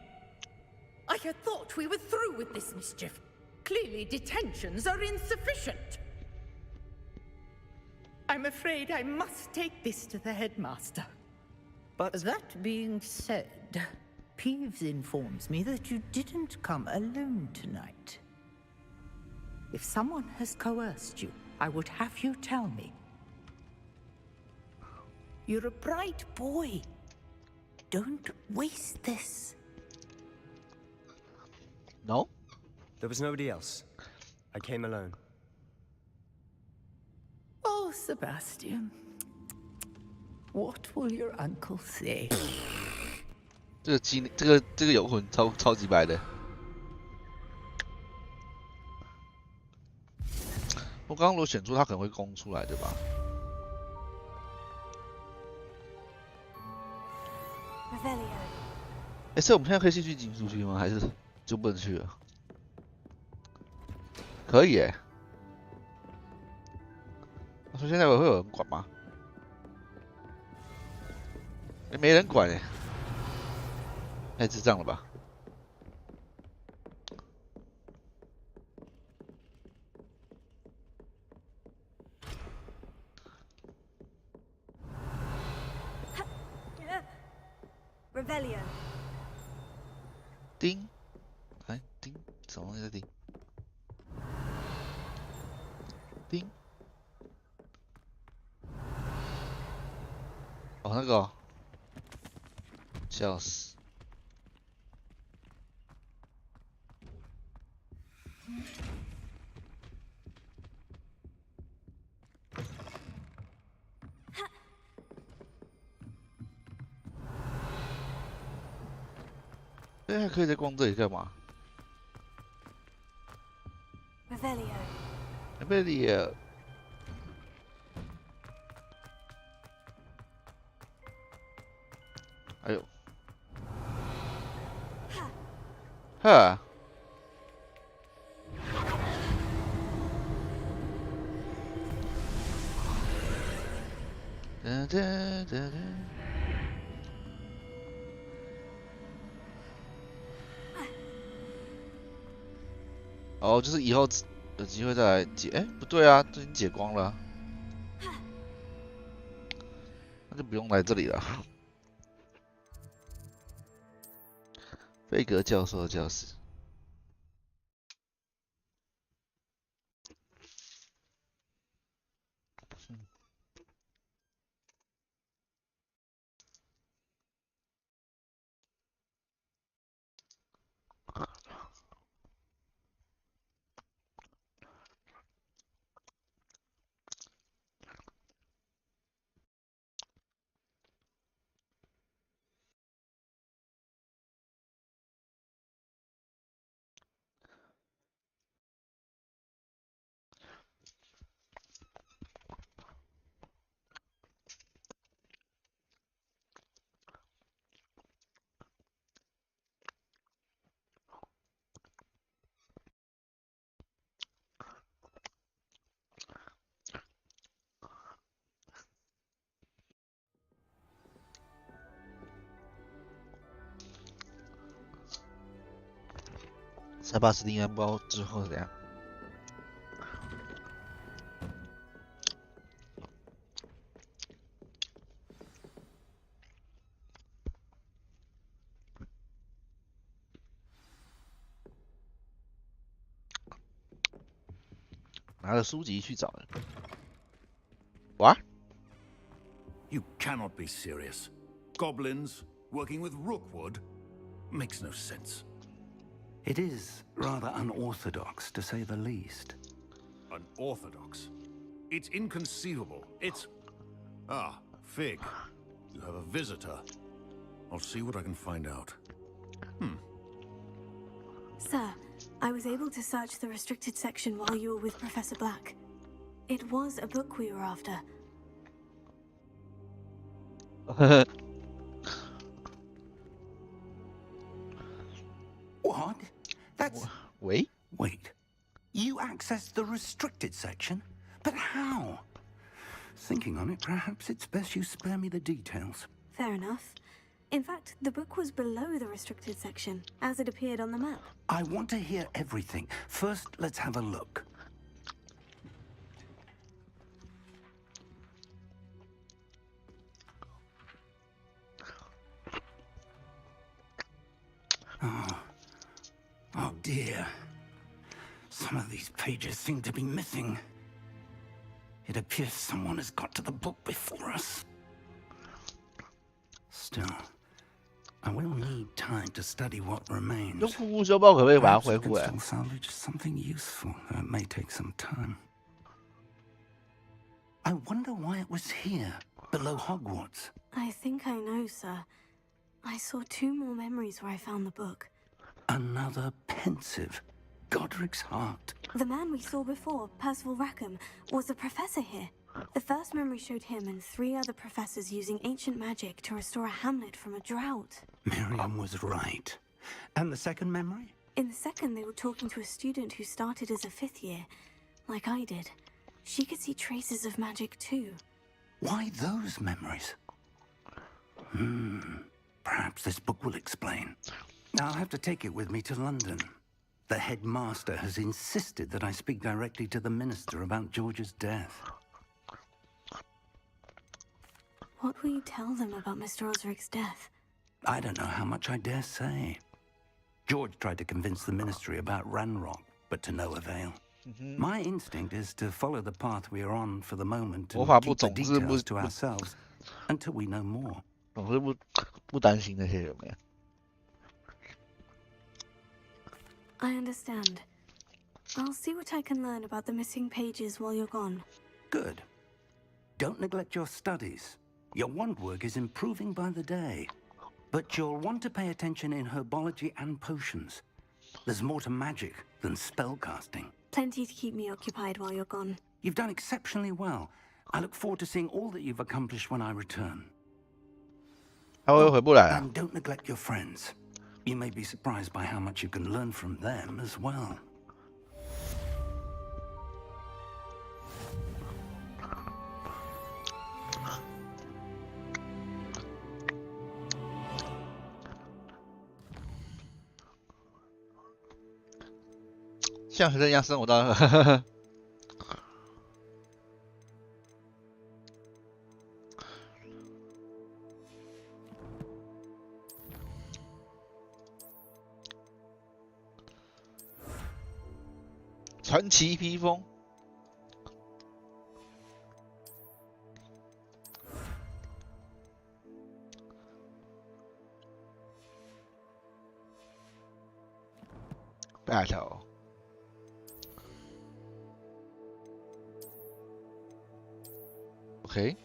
I had thought we were through with this mischief. Clearly detentions are insufficient. I'm afraid I must take this to the headmaster. But that being said, Peeves informs me that you didn't come alone tonight. If someone has coerced you, I would have you tell me. You're a bright boy. Don't waste this. No? There was nobody else. I came alone. Oh, Sebastian. What will your uncle say? 这个游魂超级白的。我刚刚如果选出他可能会攻出来，对吧？哎，所以我们现在可以继续进出去吗？还是就不能去了？可以哎。他说现在会有人管吗？哎，没人管哎。太智障了吧！Revelio. 叮，哎叮，什么东西在叮？叮。哦，那个、哦，笑死。哎，还可以在逛这里干嘛 ？Revelio。哎呦，哈。哒哒哒哒。哦，就是以后有机会再来解。哎，不对啊，都已经解光了，那就不用来这里了。贝格教授的教室。塞巴斯汀安不知道之后怎样。拿着书籍去找人。What? You cannot be serious. Goblins working with Rookwood makes no sense. It is rather unorthodox, to say the least. Unorthodox? It's inconceivable. It's... Ah, Fig. You have a visitor. I'll see what I can find out. Sir, I was able to search the restricted section while you were with Professor Black. It was a book we were after. What? That's... Wait? Wait. You accessed the restricted section? But how? Thinking on it, perhaps it's best you spare me the details. Fair enough. In fact, the book was below the restricted section, as it appeared on the map. I want to hear everything. First, let's have a look. Oh dear. Some of these pages seem to be missing. It appears someone has got to the book before us. Still, I will need time to study what remains. 用复古修报可不可以把它恢复？ Perhaps we can still salvage something useful, though it may take some time. I wonder why it was here, below Hogwarts. I think I know, sir. I saw 2 more memories where I found the book. Another pensive. Godric's heart. The man we saw before, Percival Rackham, was a professor here. The first memory showed him and 3 other professors using ancient magic to restore a hamlet from a drought. Miriam was right. And the second memory? In the second, they were talking to a student who started as a 5th year, like I did. She could see traces of magic too. Why those memories? Perhaps this book will explain. I'll have to take it with me to London. The headmaster has insisted that I speak directly to the minister about George's death. What will you tell them about Mr. Osric's death? I don't know how much I dare say. George tried to convince the ministry about Ranrock, but to no avail. My instinct is to follow the path we are on for the moment and keep the details to ourselves until we know more. 总是不担心那些有没有？ I understand. I'll see what I can learn about the missing pages while you're gone. Good. Don't neglect your studies. Your wand work is improving by the day. But you'll want to pay attention in herbology and potions. There's more to magic than spellcasting. Plenty to keep me occupied while you're gone. You've done exceptionally well. I look forward to seeing all that you've accomplished when I return. 他会回不来啊？ And don't neglect your friends. You may be surprised by how much you can learn from them as well. "像学生一样生活到传奇披风，battle。OK。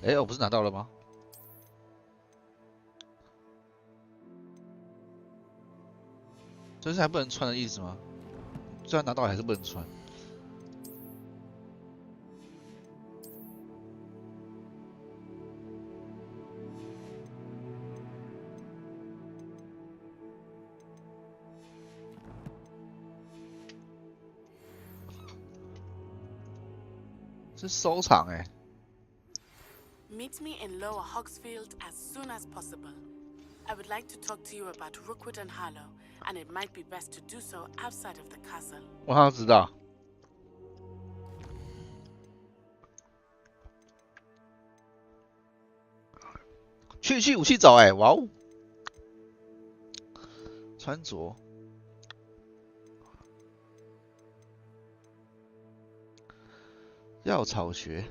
哎，我不是拿到了吗？这是还不能穿的意思吗？虽然拿到还是不能穿。是收藏哎。 Meet me in Lower Hogsfield as soon as possible. I would like to talk to you about Rookwood and Harlow, and it might be best to do so outside of the castle. 我好像知道。去武器走哎，哇哦！穿着。药草学。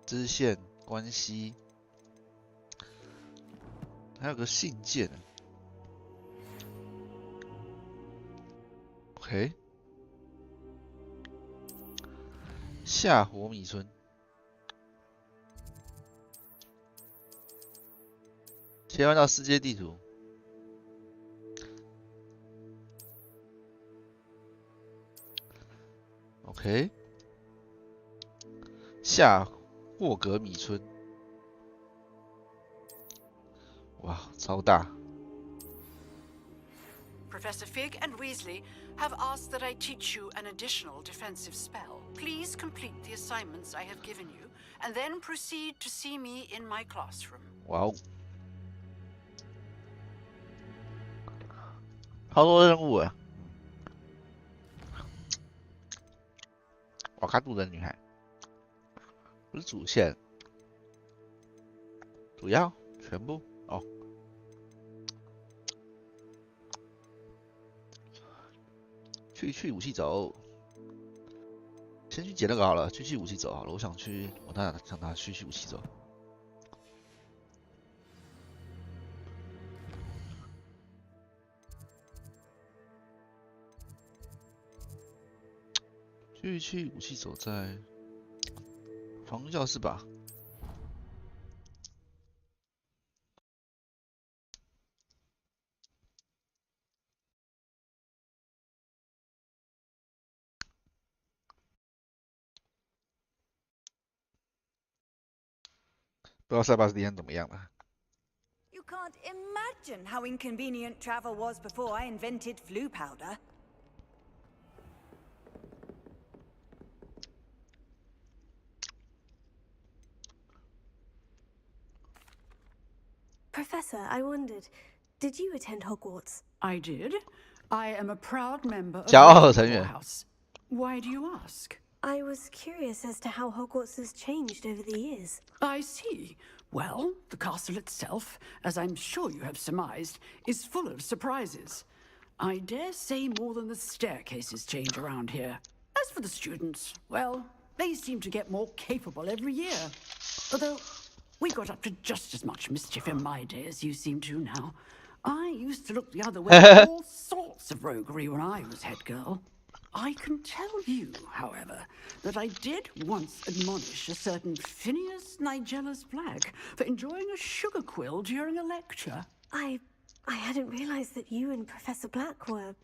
支线关系，还有个信件。OK， 夏火米村，切换到世界地图。OK， 下霍格米村，哇，超大。 Professor Fig and Weasley have asked that I teach you an additional defensive spell. Please complete the assignments I have given you, and then proceed to see me in my classroom. 哇哦，好多任务啊！瓦卡杜的女孩，不是主线，主要全部哦。 去武器走，先去捡那个好了。去武器走好了，我想去，我想拿去武器走。去武器走在防御教室吧。 不知道塞巴斯蒂安怎么样了。 You can't imagine how inconvenient travel was before I invented flu powder. Professor, I wondered, did you attend Hogwarts? I did. I am a proud member of 骄傲成员。 House. Why do you ask? I was curious as to how Hogwarts has changed over the years. I see. Well, the castle itself, as I'm sure you have surmised, is full of surprises. I dare say more than the staircases change around here. As for the students, well, they seem to get more capable every year. Although, we got up to just as much mischief in my day as you seem to now. I used to look the other way at all sorts of roguery when I was head girl. I can tell you, however, that I did once admonish a certain Phineas Nigellus Black for enjoying a sugar quill during a lecture. I hadn't realized that you and Professor Black were,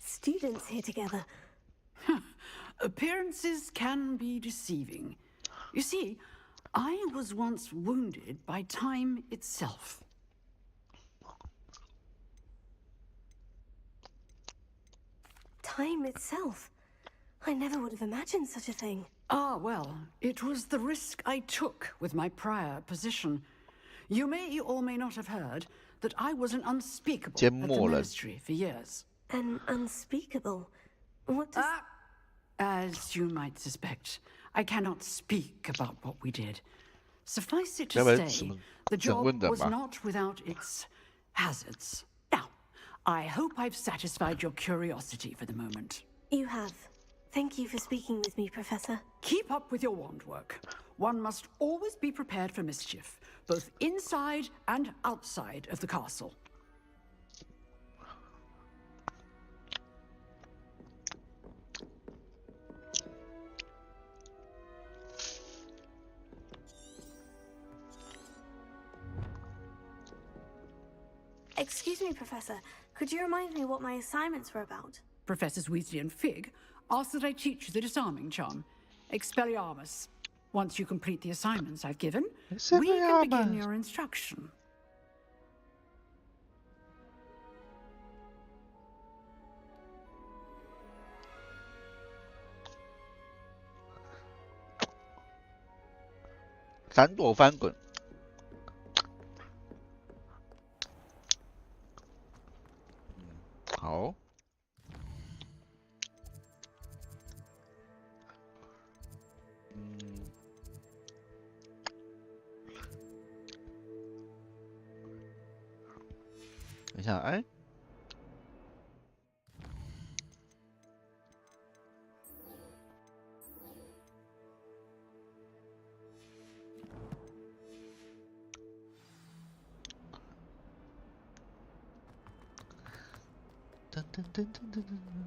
students here together. Appearances can be deceiving. You see, I was once wounded by time itself. Time itself? I never would have imagined such a thing. Ah, well, it was the risk I took with my prior position. You may or may not have heard that I was an unspeakable at the ministry for years. An unspeakable? What does... As you might suspect, I cannot speak about what we did. Suffice it to say, the job was not without its hazards. Now, I hope I've satisfied your curiosity for the moment. You have. Thank you for speaking with me, Professor. Keep up with your wand work. One must always be prepared for mischief, both inside and outside of the castle. Excuse me, Professor. Could you remind me what my assignments were about? Professors Weasley and Fig asked that I teach you the disarming charm, Expelliarmus. Once you complete the assignments I've given, we can begin your instruction. Hảo. Để sao ấy? Dun, dun, dun, dun, dun, dun.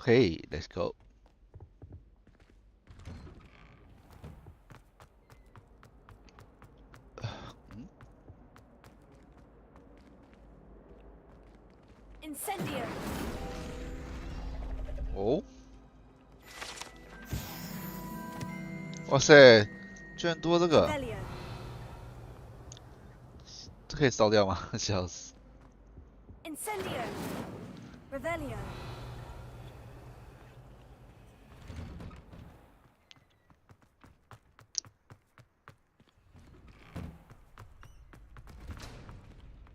OK，let's go。Incendio. 哦，哇塞，居然多这个， Revelio. 这可以烧掉吗？笑死。 Incendio. Revelio.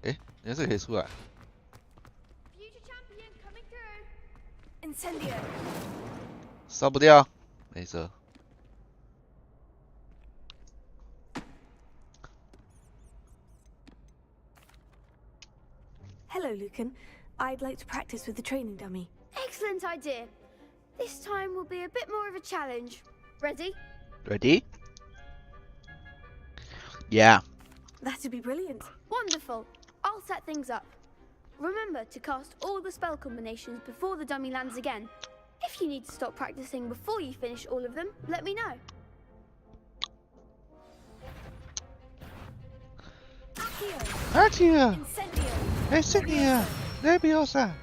哎，原来这个可以出来。 Incendio. 烧不掉，没辙。 Hello, Lucan. I'd like to practice with the training dummy. Excellent idea. This time will be a bit more of a challenge. Ready? Ready? Yeah. That'd be brilliant. Wonderful. I'll set things up. Remember to cast all the spell combinations before the dummy lands again. If you need to stop practicing before you finish all of them, let me know. Accio. Incendio. Leviosa.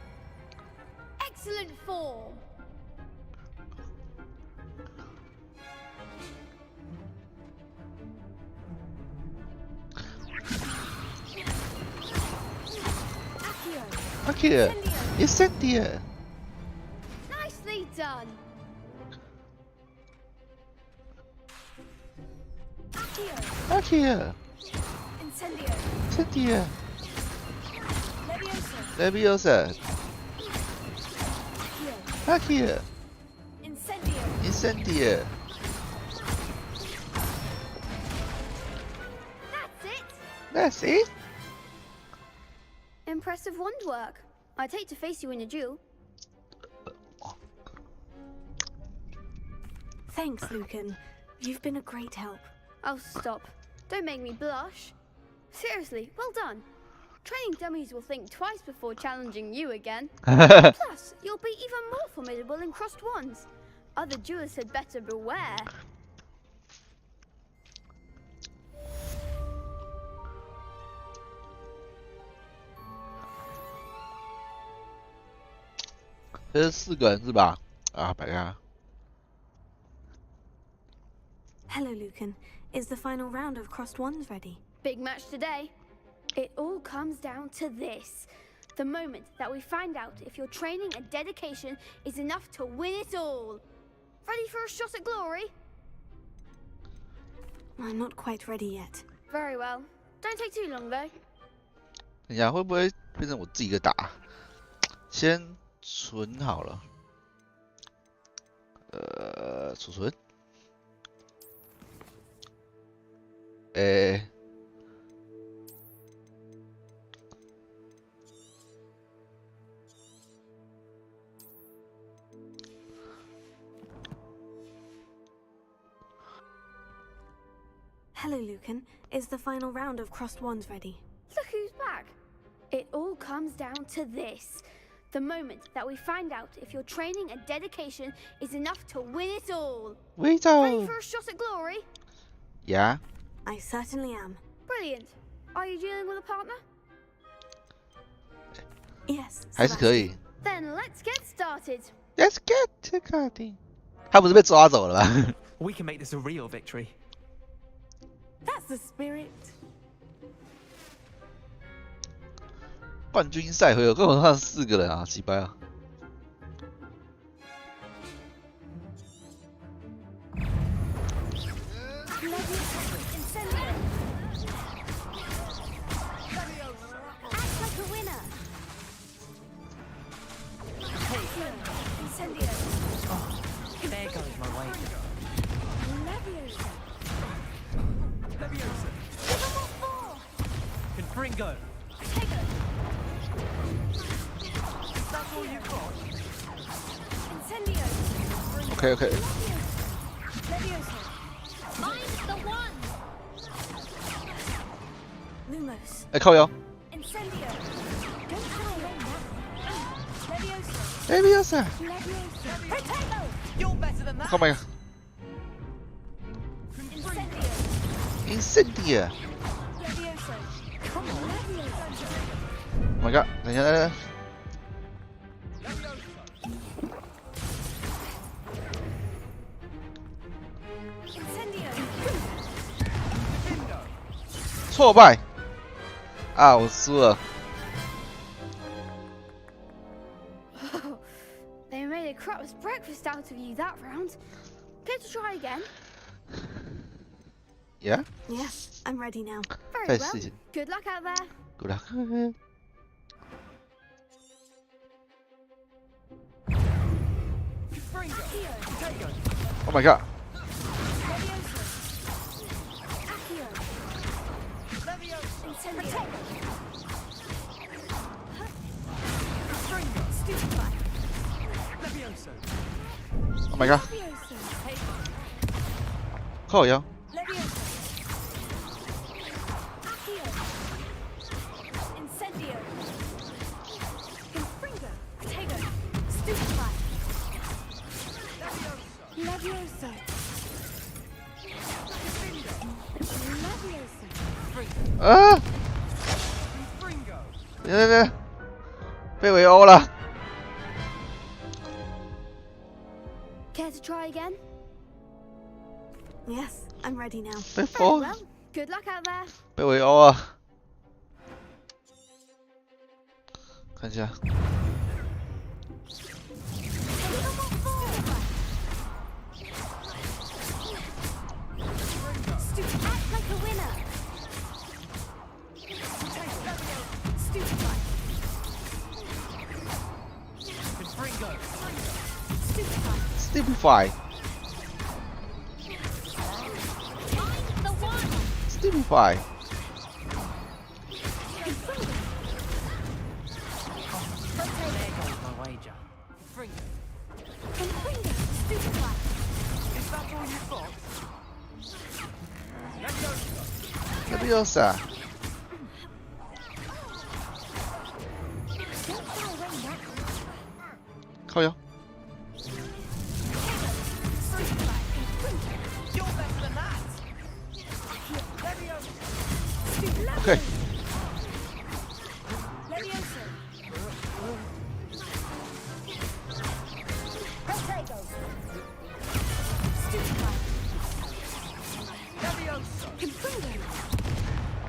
Excellent form. Accio. Incendio. Nicely done. Accio. Incendio. Leviosa. Accio. Incendio. That's it? Impressive wand work. I'd hate to face you in a duel. Thanks, Lucan. You've been a great help. Oh, stop. Don't make me blush. Seriously, well done. Training dummies will think twice before challenging you again. Plus, you'll be even more formidable in crossed wands. Other duelists had better beware. 这是4个人是吧？啊，摆开。 Hello, Lucan. Is the final round of crossed wands ready? Big match today. It all comes down to this. The moment that we find out if your training and dedication is enough to win it all. Ready for a shot at glory? I'm not quite ready yet. Very well. Don't take too long, though. 等一下会不会变成我自己一个打？先存好了。储存。Hello, Lucan. Is the final round of crossed wands ready? Look who's back. It all comes down to this. The moment that we find out if your training and dedication is enough to win it all. Ready for a shot at glory? Yeah. I certainly am. Brilliant. Are you dealing with a partner? Yes. 还是可以。 Then let's get started. Let's get started. 他不是被抓走了吗？ We can make this a real victory. That's the spirit. 冠军赛回合，根本上4个人啊，几掰啊！There goes my wager. Confringo. That's all you got? Okay, okay. Find the one. Lumos. 哎，靠腰。 Incendio. Don't try right now. Leviosa. Leviosa. Leviosa. 干嘛呀 ？Incendiary。Oh my god！ 等一下，等一下。挫败。啊，我输了。 They made a crap's breakfast out of you that round. Care to try again? Yeah? Yes, I'm ready now. Very well. Good luck out there. Good luck. Oh my god. Oh my god. 靠腰。啊！别，被围殴了。 Care to try again? Yes, I'm ready now. Very well. Good luck out there. 被围殴啊！看一下。Act like a winner. Stupefy. Stupefy. Leviosa. 靠腰。 Okay.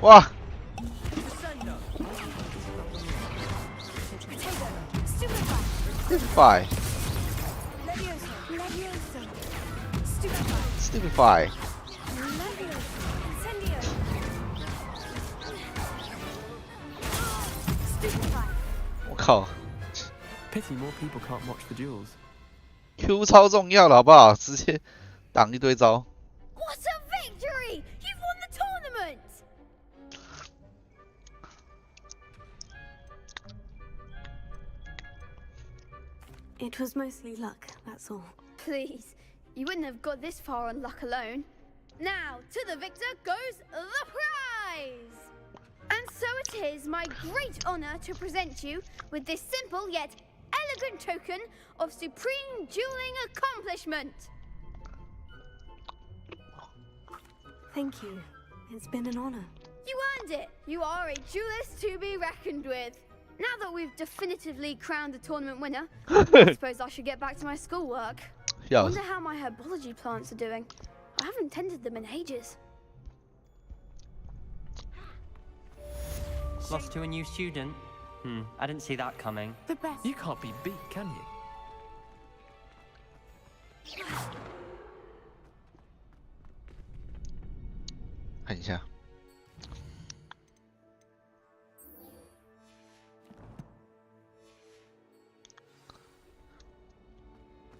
Wow. Stupefy. Stupefy. 我靠 Pity more people can't watch the duels.！Q 超重要的好不好？直接挡一堆招。 What a victory! You've won the tournament! It was mostly luck, that's all. Please, you wouldn't have got this far on luck alone. Now, to the victor goes the prize! And so it is my great honor to present you with this simple yet elegant token of supreme dueling accomplishment. Thank you. It's been an honor. You earned it. You are a duelist to be reckoned with. Now that we've definitively crowned the tournament winner, I suppose I should get back to my schoolwork. Yeah. Wonder how my herbology plants are doing. I haven't tended them in ages. Lost to a new student? I didn't see that coming. The best. You can't be beat, can you? 看一下。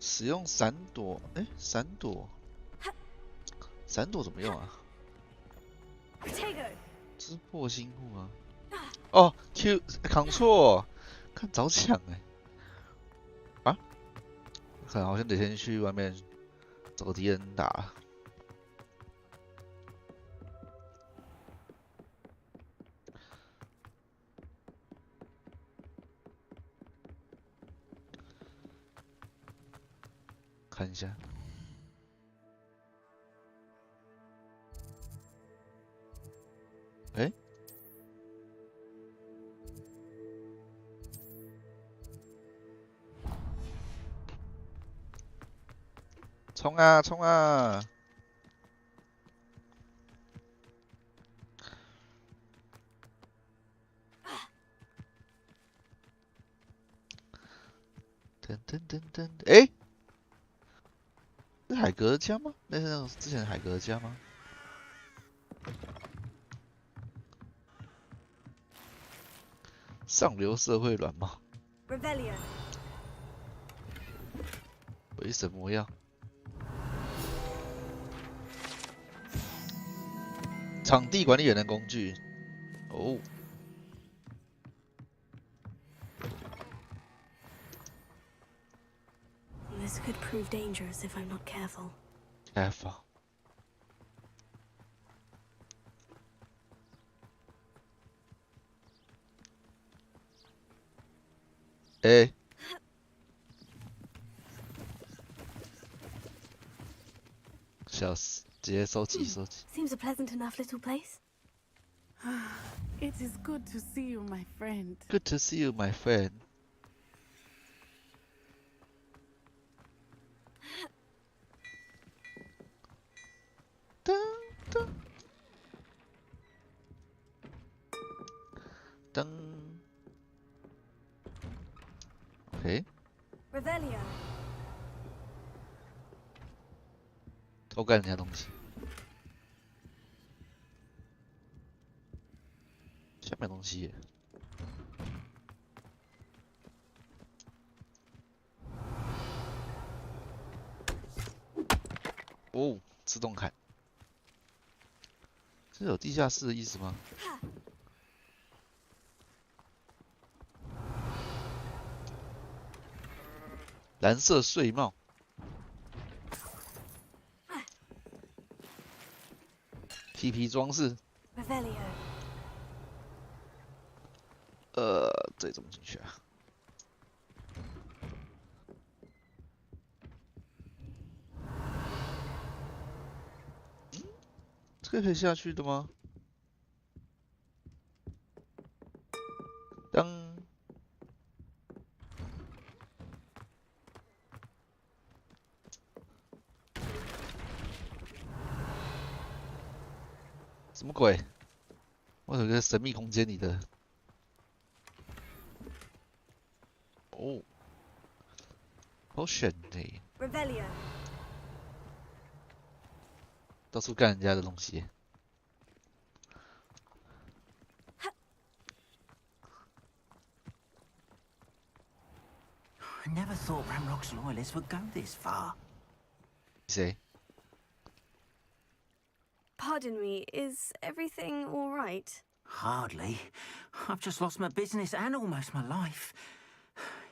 使用闪躲，哎，闪躲怎么用啊？这是破心户啊。哦 ，Q Ctrl， 看早抢哎。啊？看好像得先去外面找个敌人打。 看一下，哎，冲啊冲啊！噔噔噔噔，哎，是海格家吗？那是那种之前的海格家吗？上流社会软帽， Revelio. 为什么要？场地管理员的工具，哦。 This could prove dangerous if I'm not careful. Careful. 哎，笑死！直接收集收集。 Seems a pleasant enough little place. It is good to see you, my friend. Good to see you, my friend. 噔噔噔。OK。 Revelio. 偷干人家东西。下面有东西耶。哦，自动砍。这有地下室的意思吗？蓝色睡帽。 TP 装饰。这里怎么进去啊？这个可以下去的吗？当。什么鬼？我有个神秘空间里的。哦 ，potion 呢？到处干人家的东西。I never thought Ramrock's loyalists would go this far. 谁？ Pardon me, is everything all right? Hardly. I've just lost my business and almost my life.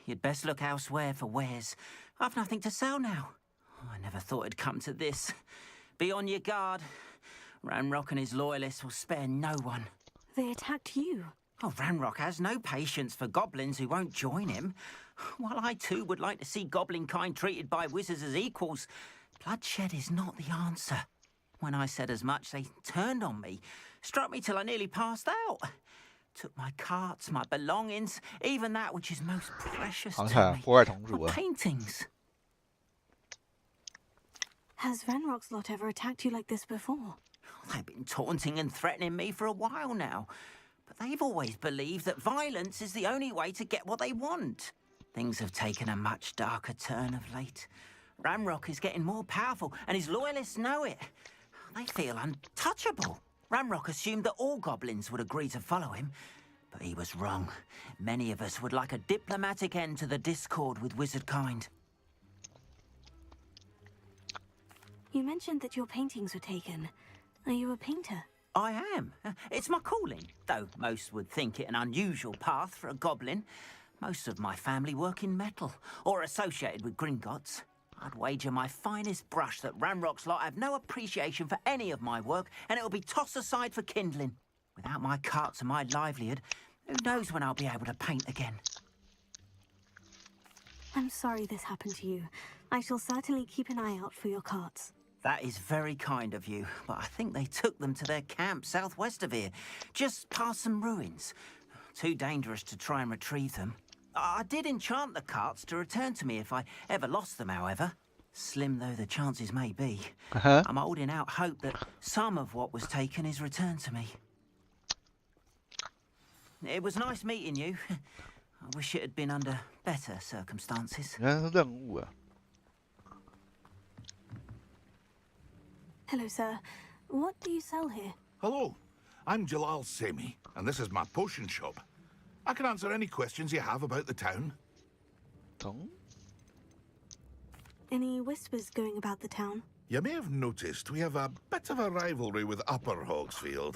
You'd best look elsewhere for wares. I've nothing to sell now. I never thought it'd come to this. Be on your guard. Ranrock and his loyalists will spare no one. They attacked you. Oh, Ranrock has no patience for goblins who won't join him. While I too would like to see goblin kind treated by wizards as equals, bloodshed is not the answer. When I said as much, they turned on me, struck me till I nearly passed out. Took my carts, my belongings, even that which is most precious to me. My paintings. Has Ranrock's lot ever attacked you like this before? They've been taunting and threatening me for a while now. But they've always believed that violence is the only way to get what they want. Things have taken a much darker turn of late. Ranrock is getting more powerful, and his loyalists know it. They feel untouchable. Ranrock assumed that all goblins would agree to follow him, but he was wrong. Many of us would like a diplomatic end to the discord with wizard kind. You mentioned that your paintings were taken. Are you a painter? I am. It's my calling, though most would think it an unusual path for a goblin. Most of my family work in metal, or associated with Gringotts. I'd wager my finest brush that Ranrock's lot have no appreciation for any of my work, and it'll be tossed aside for kindling. Without my carts and my livelihood, who knows when I'll be able to paint again? I'm sorry this happened to you. I shall certainly keep an eye out for your carts. That is very kind of you, but I think they took them to their camp southwest of here, just past some ruins. Too dangerous to try and retrieve them. I did enchant the carts to return to me if I ever lost them, however. Slim though the chances may be, I'm holding out hope that some of what was taken is returned to me. It was nice meeting you. I wish it had been under better circumstances. 原来是任务啊！ Hello, sir. What do you sell here? Hello, I'm Jalal Semi, and this is my potion shop. I can answer any questions you have about the town. Any whispers going about the town? You may have noticed we have a bit of a rivalry with Upper Hogsfield.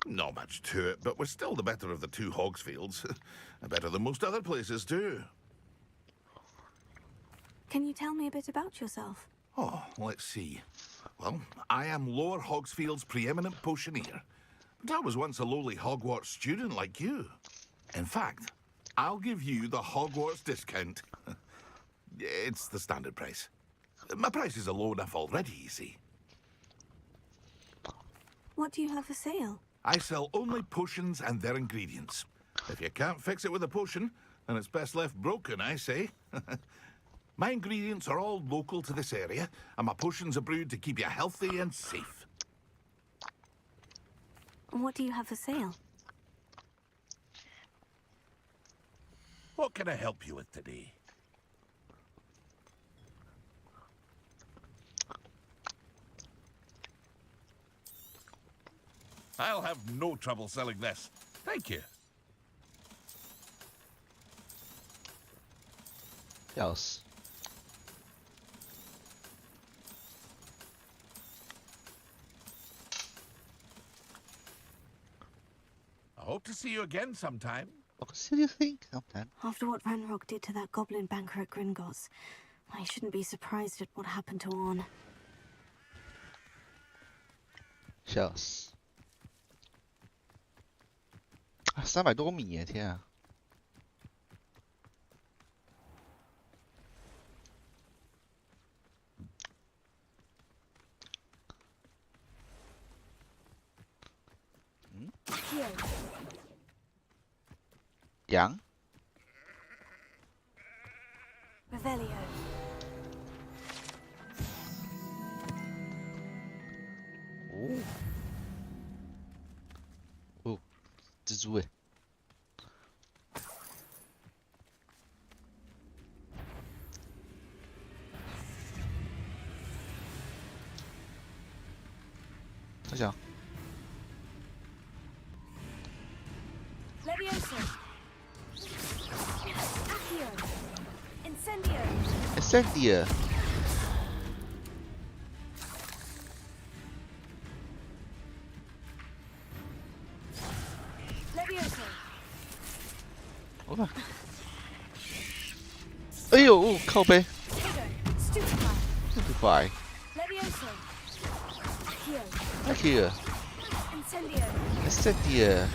Not much to it, but we're still the better of the two Hogsfields. Better than most other places, too. Can you tell me a bit about yourself? Oh, let's see. Well, I am Lower Hogsfield's preeminent potioneer, but I was once a lowly Hogwarts student like you. In fact, I'll give you the Hogwarts discount. It's the standard price. My prices are low enough already, you see. What do you have for sale? I sell only potions and their ingredients. If you can't fix it with a potion, then it's best left broken, I say. My ingredients are all local to this area, and my potions are brewed to keep you healthy and safe. What do you have for sale? What can I help you with today? I'll have no trouble selling this. Thank you. Yes. I hope to see you again sometime. After what Ranrock did to that goblin banker at Gringotts, I shouldn't be surprised at what happened to Orn. Yes. 300多米耶！天啊！羊。Revelio. 哦，蜘蛛诶。他想。Levioso. Accio. Incendio. Incendio. Levioso. 我吧。哎呦，靠背。Stupefy. Levioso. Accio. Accio. Incendio. Incendio.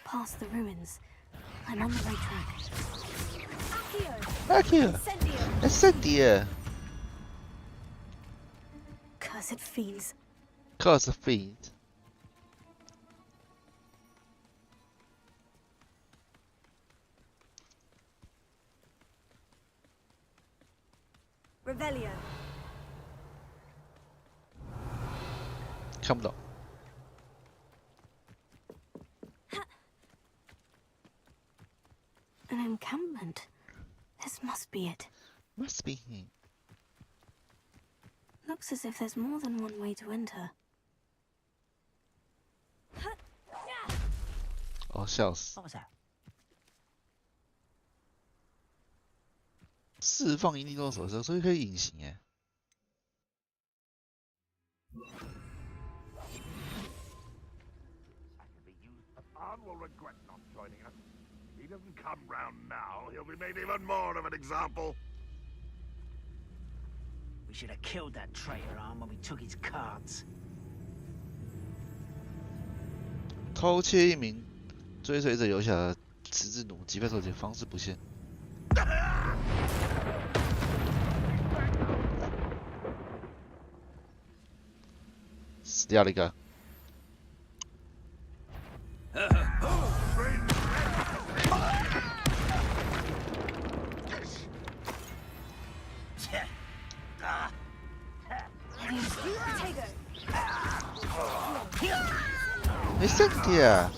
Past the ruins. I'm on the right track. Accio. Incendio. Cursed fiends. Cursed fiends. Revelio. 看不到。An encampment. This must be it. Must be. Looks as if there's more than one way to enter. 哦，笑死！ What was that? 释放引力动手手，所以可以隐形哎。Arn will regret not joining us. If he doesn't come round now, he'll be made even more of an example. We should have killed that traitor Arn when we took his cards. 偷窃一名追随者游侠的十字弩击败手解方式不限。死掉了一个。没剩的。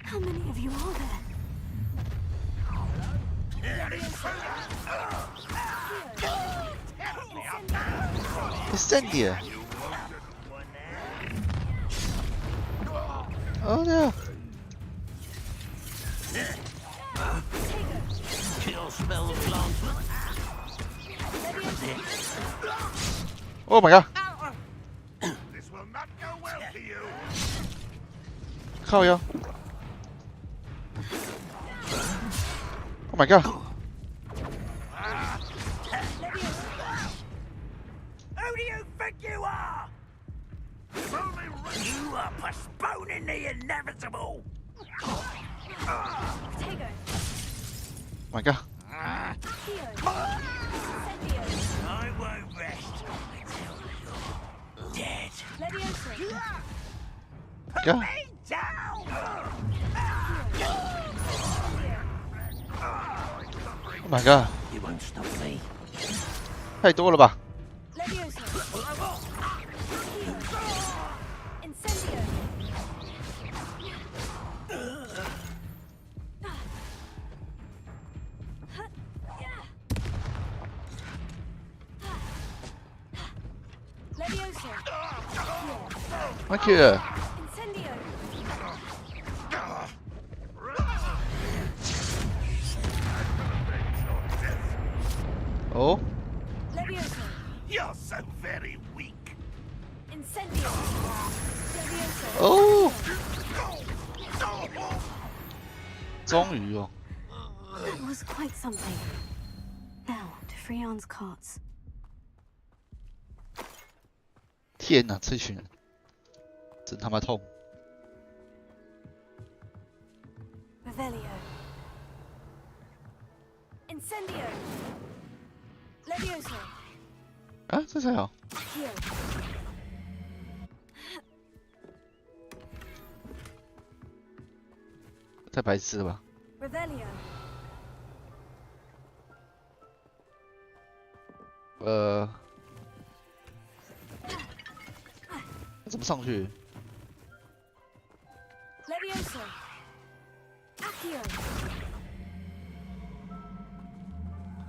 How many of you are there? Incendia! Oh no! Oh my god! 靠腰 ！Oh my god! Who do you think you are? You are postponing the inevitable. Oh my god! I won't rest until you're dead. God. Put me down. Oh my god! You won't stop me. 太多了吧 ？Thank you. 哦 You're so very weak. 哦，终于哦。 That was quite something. Now to Freon's carts. 天哪，这群人真他妈痛！ Revelio. Incendio. Levioso. 啊，这才好。 Heal. 太白痴了吧？ Revelio. 怎么上去？ Levioso. Accio.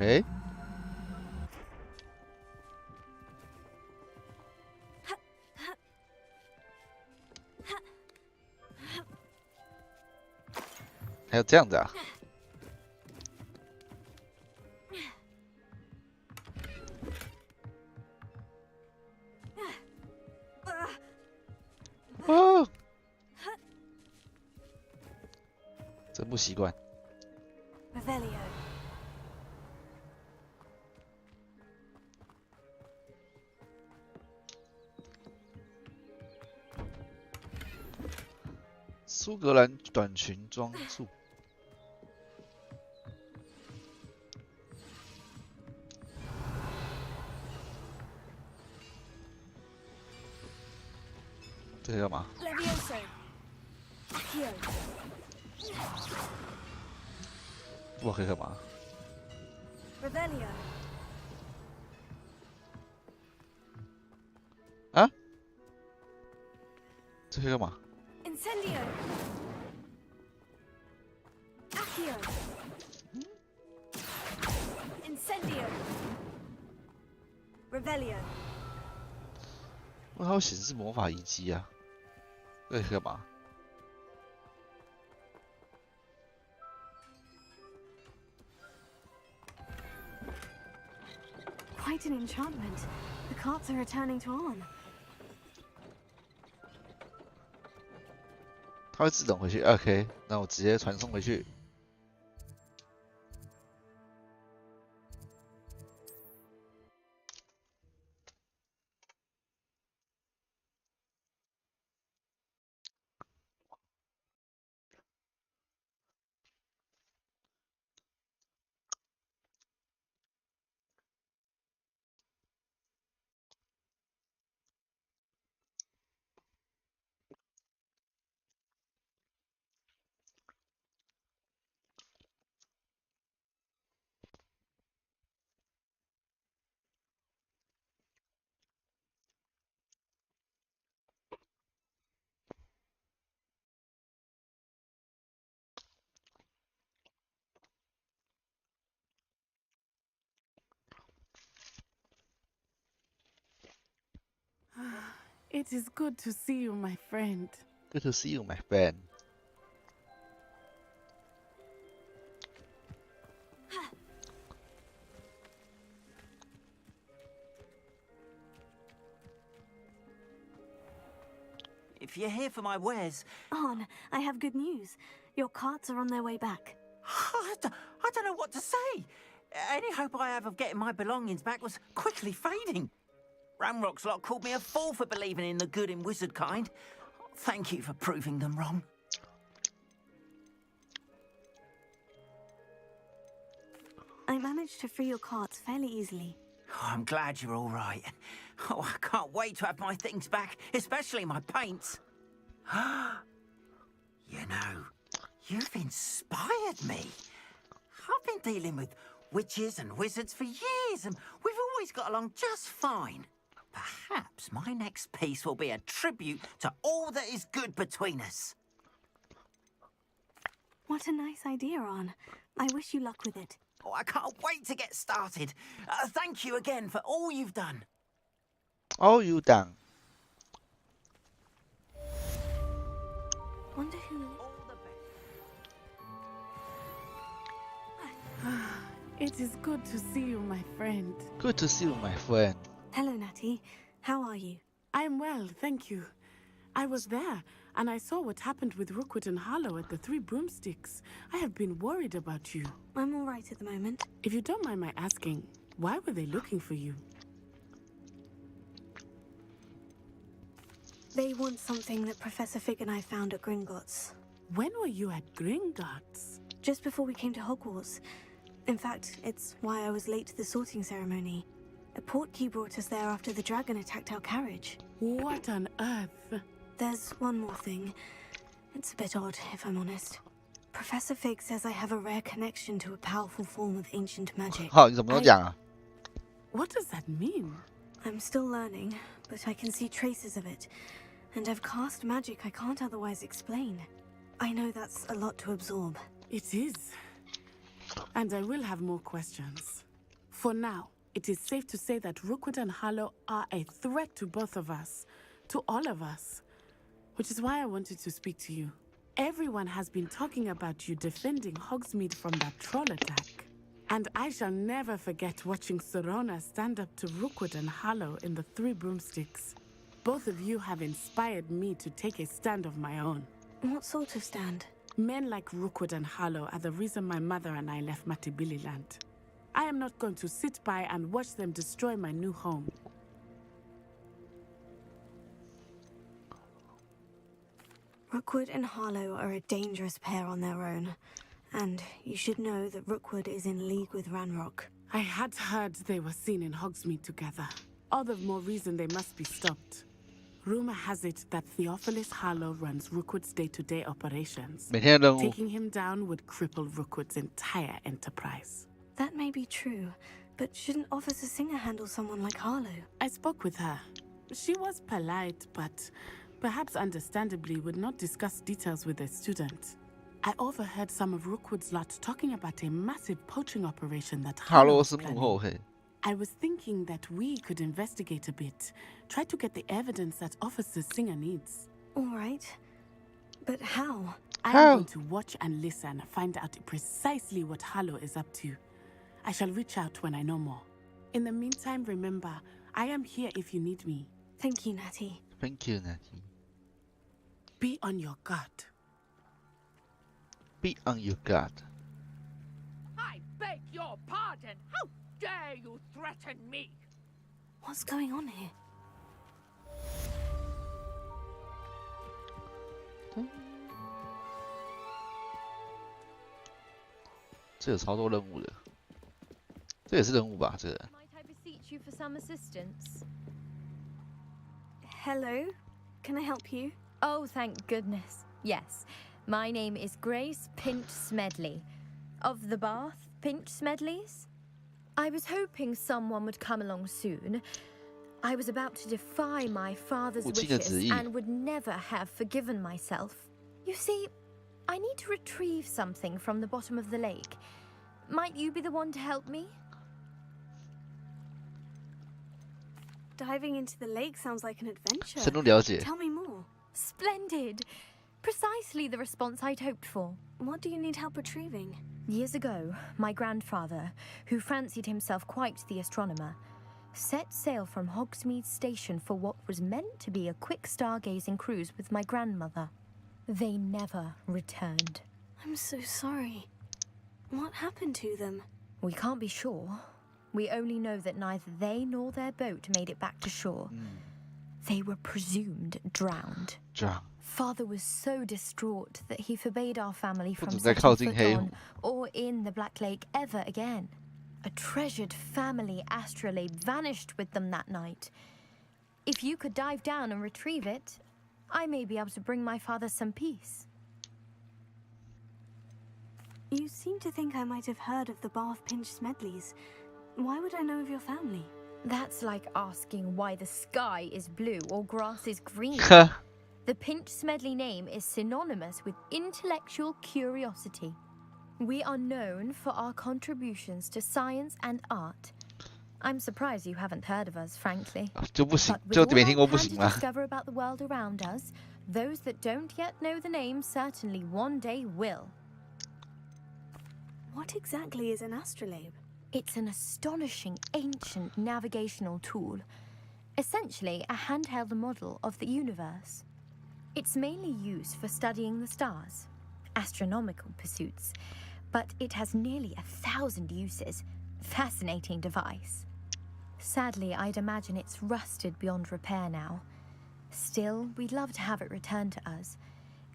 诶，还有这样子啊？哦，真不习惯。 Revelio. 苏格兰短裙装束，这个干嘛？ Levioso. Accio. 我可以干嘛？ Revelio. 啊？这个干嘛？ Incendio. Accio. Incendio. Revelio. 我还有显示魔法遗迹啊，这个干嘛？ Quite an enchantment. The carts are returning to on. 它会自动回去。OK， 那我直接传送回去。It is good to see you, my friend. Good to see you, my friend. If you're here for my wares... Arn, I have good news. Your carts are on their way back. I don't know what to say. Any hope I have of getting my belongings back was quickly fading. Ramrock's lot called me a fool for believing in the good in wizard kind. Thank you for proving them wrong. I managed to free your carts fairly easily. Oh, I'm glad you're all right. Oh, I can't wait to have my things back, especially my paints. You know, you've inspired me. I've been dealing with witches and wizards for years, and we've always got along just fine. Perhaps my next piece will be a tribute to all that is good between us. What a nice idea, Arn. I wish you luck with it. Oh, I can't wait to get started. Thank you again for all you've done. All you done. Wonder who... It is good to see you, my friend. Good to see you, my friend. Hello, Natty. How are you? I'm well, thank you. I was there, and I saw what happened with Rookwood and Harlow at the Three Broomsticks. I have been worried about you. I'm all right at the moment. If you don't mind my asking, why were they looking for you? They want something that Professor Fig and I found at Gringotts. When were you at Gringotts? Just before we came to Hogwarts. In fact, it's why I was late to the sorting ceremony. A portkey brought us there after the dragon attacked our carriage. What on earth? There's one more thing. It's a bit odd, if I'm honest. Professor Fig says I have a rare connection to a powerful form of ancient magic. 好，你怎么都讲啊？ What does that mean? I'm still learning, but I can see traces of it. And I've cast magic I can't otherwise explain. I know that's a lot to absorb. It is. And I will have more questions. For now, it is safe to say that Rookwood and Harlow are a threat to both of us. To all of us. Which is why I wanted to speak to you. Everyone has been talking about you defending Hogsmeade from that troll attack. And I shall never forget watching Serona stand up to Rookwood and Harlow in the Three Broomsticks. Both of you have inspired me to take a stand of my own. What sort of stand? Men like Rookwood and Harlow are the reason my mother and I left Matibili Land. I am not going to sit by and watch them destroy my new home. Rookwood and Harlow are a dangerous pair on their own. And you should know that Rookwood is in league with Ranrock. I had heard they were seen in Hogsmeade together. All the more reason they must be stopped. Rumor has it that Theophilus Harlow runs Rookwood's day-to-day operations. Taking him down would cripple Rookwood's entire enterprise. That may be true, but shouldn't Officer Singer handle someone like Harlow? I spoke with her. She was polite, but perhaps understandably would not discuss details with a student. I overheard some of Rookwood's lot talking about a massive poaching operation that Harlow was planning. I was thinking that we could investigate a bit, try to get the evidence that Officer Singer needs. All right, but how? I'm going to watch and listen, find out precisely what Harlow is up to. I shall reach out when I know more. In the meantime, remember, I am here if you need me. Thank you, Natty. Thank you, Natty. Be on your guard. Be on your guard. I beg your pardon. How dare you threaten me? What's going on here? 这有超多任务的，这也是任务吧？这个。 Might I beseech you for some assistance? Hello, can I help you? Oh, thank goodness. Yes, my name is Grace Pinch Smedley, of the Bath Pinch Smedleys. I was hoping someone would come along soon. I was about to defy my father's wishes and would never have forgiven myself. You see, I need to retrieve something from the bottom of the lake. Might you be the one to help me? Diving into the lake sounds like an adventure. 深入了解。 Tell me more. Splendid! Precisely the response I'd hoped for. What do you need help retrieving? Years ago, my grandfather, who fancied himself quite the astronomer, set sail from Hogsmeade Station for what was meant to be a quick stargazing cruise with my grandmother. They never returned. I'm so sorry. What happened to them? We can't be sure. We only know that neither they nor their boat made it back to shore. They were presumed drowned. Father was so distraught that he forbade our family from setting foot on or in the Black Lake ever again. A treasured family astrolabe vanished with them that night. If you could dive down and retrieve it, I may be able to bring my father some peace. You seem to think I might have heard of the Bath Pinch Smedleys. Why would I know of your family? That's like asking why the sky is blue or grass is green. The Pinch Smedley name is synonymous with intellectual curiosity. We are known for our contributions to science and art. I'm surprised you haven't heard of us, frankly. 就不行， But 就 with 没 all 听 I 过不 plan 行 to 吗？ discover about the world around us, those that don't yet know the name certainly one day will. What exactly is an astrolabe? It's an astonishing ancient navigational tool, essentially a handheld model of the universe. It's mainly used for studying the stars, astronomical pursuits, but it has nearly 1,000 uses. Fascinating device. Sadly, I'd imagine it's rusted beyond repair now. Still, we'd love to have it returned to us.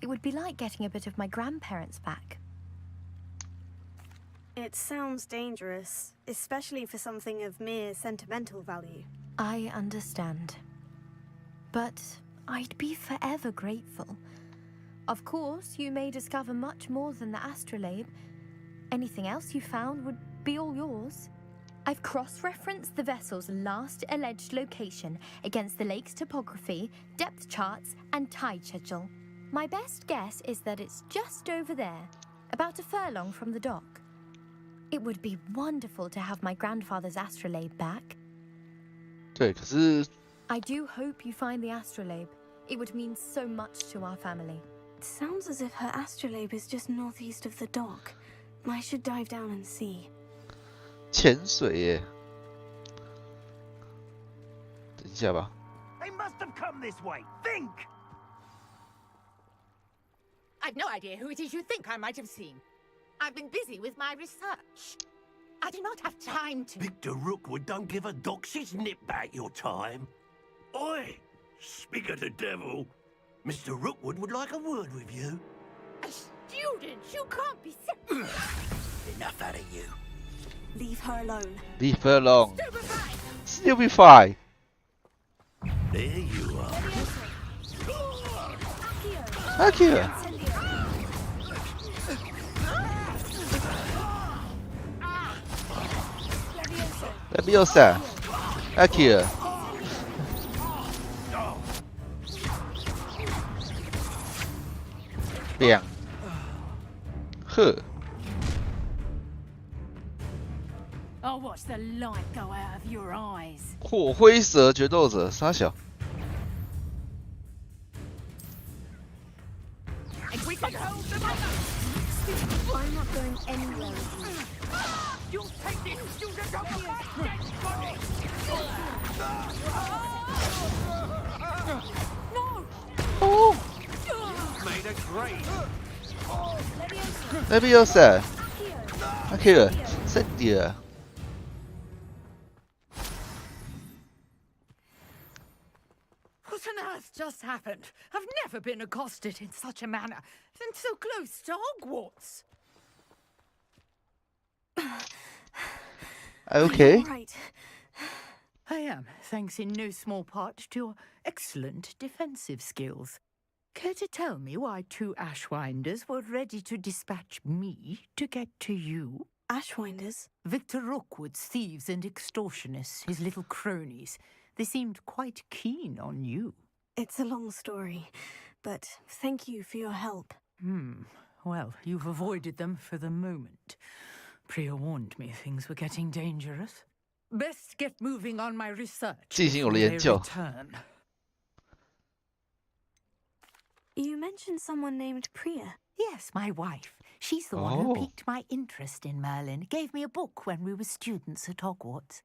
It would be like getting a bit of my grandparents back. It sounds dangerous, especially for something of mere sentimental value. I understand. But I'd be forever grateful. Of course, you may discover much more than the astrolabe. Anything else you found would be all yours. I've cross-referenced the vessel's last alleged location against the lake's topography, depth charts, and tide schedule. My best guess is that it's just over there, about a furlong from the dock. It would be wonderful to have my grandfather's astrolabe back. 对，可是 I do hope you find the astrolabe. It would mean so much to our family. It sounds as if her astrolabe is just northeast of the dock. I should dive down and see. 潜水耶。等一下吧。 They must have come this way. Think! I've no idea who it is you think I might have seen. I've been busy with my research. I do not have time to... Victor Rookwood don't give a doxy's nip back your time. Oi! Speak of the devil. Mr. Rookwood would like a word with you. A student? You can't be serious. Enough out of you. Leave her alone. Leave her alone. Still be fine. There you are. Akira. Leviosa. Akira. Bang. Huh. I'll watch the light go out of your eyes. 火灰蛇决斗者，傻小。 If we can hold them I'm not going anywhere with you. You'll take this student off my dead body! No! Oh. Made a great. Leviosa. Akira. Cynthia. What on earth just happened? I've never been accosted in such a manner, and so close to Hogwarts. Okay. Right. I am, thanks in no small part to your excellent defensive skills. Care to tell me why two Ashwinders were ready to dispatch me to get to you? Ashwinders? Victor Rookwood's thieves and extortionists, his little cronies. They seemed quite keen on you. It's a long story, but thank you for your help. Well, you've avoided them for the moment. Priya warned me things were getting dangerous. Best get moving on my research. 进行我的 before 研 they 究。 return. You mentioned someone named Priya. Yes, my wife. She's the one who piqued my interest in Merlin. Gave me a book when we were students at Hogwarts.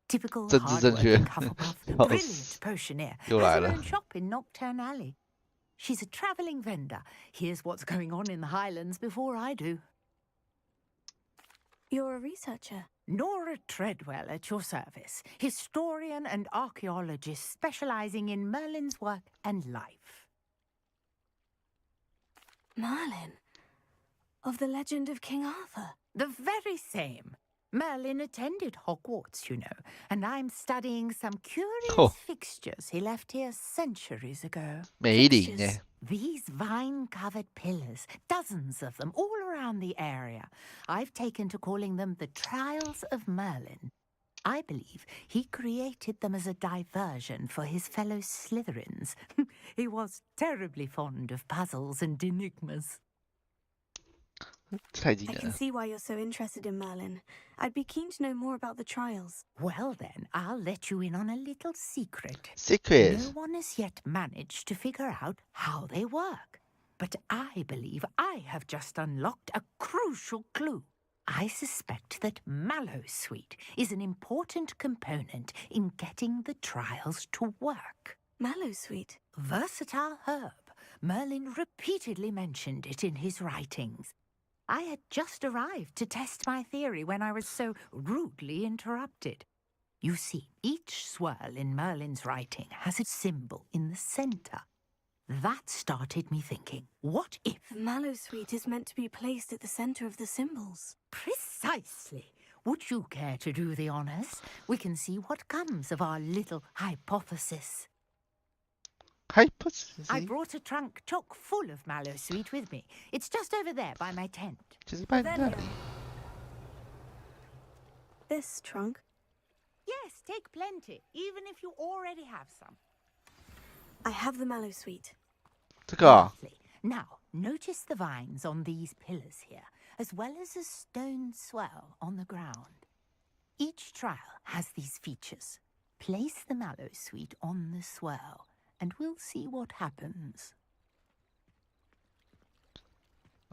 Typical 政治正确。 hard-working Hufflepuff, 笑 brilliant 死 potioneer. 又 Has 来 her 了 own shop in Knockturn Alley. She's a travelling vendor. Here's what's going on in the Highlands before I do. You're a researcher. Nora Treadwell at your service. Historian and archaeologist specialising in Merlin's work and life. Merlin? Of the legend of King Arthur? The very same. Merlin attended Hogwarts, you know, and I'm studying some curious fixtures he left here centuries ago. 梅林哎， These vine-covered pillars, dozens of them all around the area. I've taken to calling them the Trials of Merlin. I believe he created them as a diversion for his fellow Slytherins. He was terribly fond of puzzles and enigmas. 太惊 I 人 can 了。 see why you're so interested in Merlin. I'd be keen to know more about the trials. Well then, I'll let you in on a little secret. Secret. No one has yet managed to figure out how they work. But I believe I have just unlocked a crucial clue. I suspect that Mallowsweet is an important component in getting the trials to work. Mallowsweet? Versatile herb. Merlin repeatedly mentioned it in his writings. I had just arrived to test my theory when I was so rudely interrupted. You see, each swirl in Merlin's writing has a symbol in the centre. That started me thinking, what if... The Mallowsweet is meant to be placed at the centre of the symbols. Precisely. Would you care to do the honours? We can see what comes of our little hypothesis. Hypothesis. I brought a trunk chock full of Mallowsweet with me. It's just over there by my tent. 就是办的。 This trunk? Yes, take plenty, even if you already have some. I have the Mallowsweet. 这个啊， Lovely. Now, notice the vines on these pillars here, as well as a stone swell on the ground. Each trial has these features. Place the Mallowsweet on the swell, and we'll see what happens.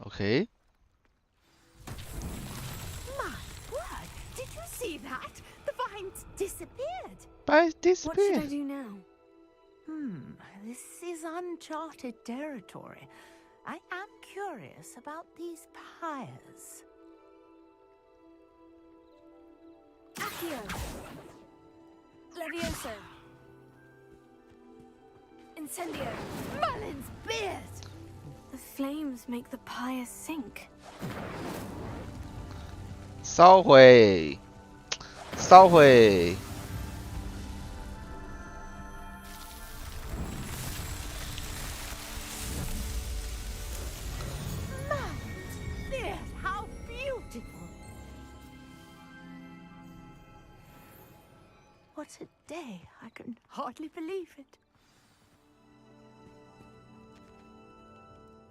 OK， My word! Did you see that? The vines disappeared. By What should I disappear。 do now? This is uncharted territory. I am curious about these pyres. Accio! Levioso! Incendio! Merlin's beard! The flames make the pyre sink. 烧毁，烧毁。 Beard, how beautiful! What a day! I can hardly believe it.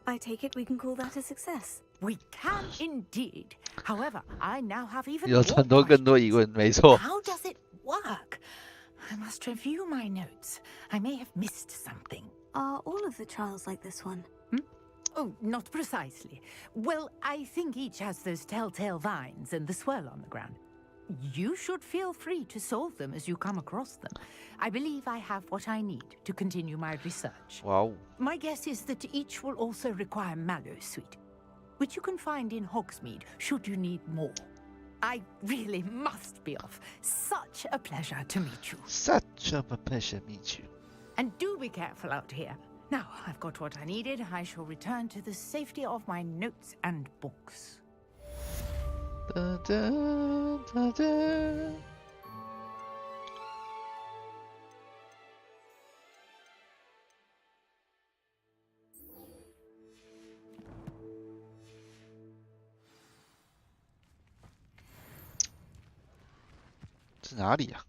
I take it we can call that a success. We can indeed. However, I now have even 有 more 很多更多疑问，没错。 How does it work? I must review my notes. I may have missed something. Are all of the trials like this one? Oh, not precisely. Well, I think each has those telltale vines and the swirl on the ground. You should feel free to solve them as you come across them. I believe I have what I need to continue my research. Wow. My guess is that each will also require Mallowsweet, which you can find in Hogsmeade should you need more. I really must be off. Such a pleasure to meet you. Such a pleasure to meet you. And do be careful out here. Now I've got what I needed. I shall return to the safety of my notes and books. 哒哒哒哒。是哪里啊？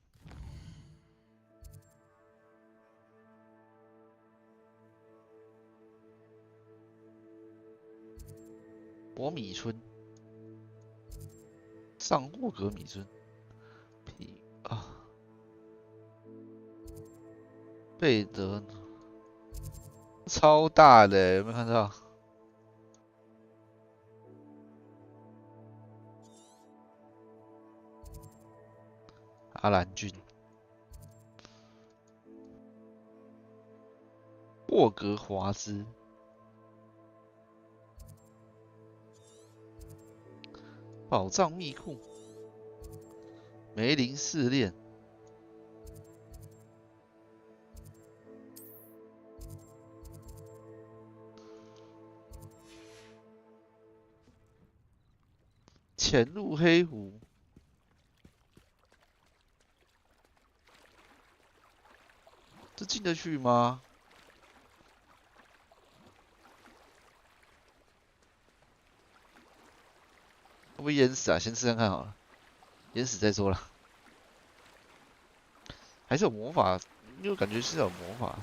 博米村，上霍格米村，贝德超大的，有没有看到？阿兰郡，霍格华兹，宝藏密库，梅林试炼。潜入黑湖，这进得去吗？会不会淹死啊？先试看看好了，淹死再说了。还是有魔法，因为我感觉是有魔法。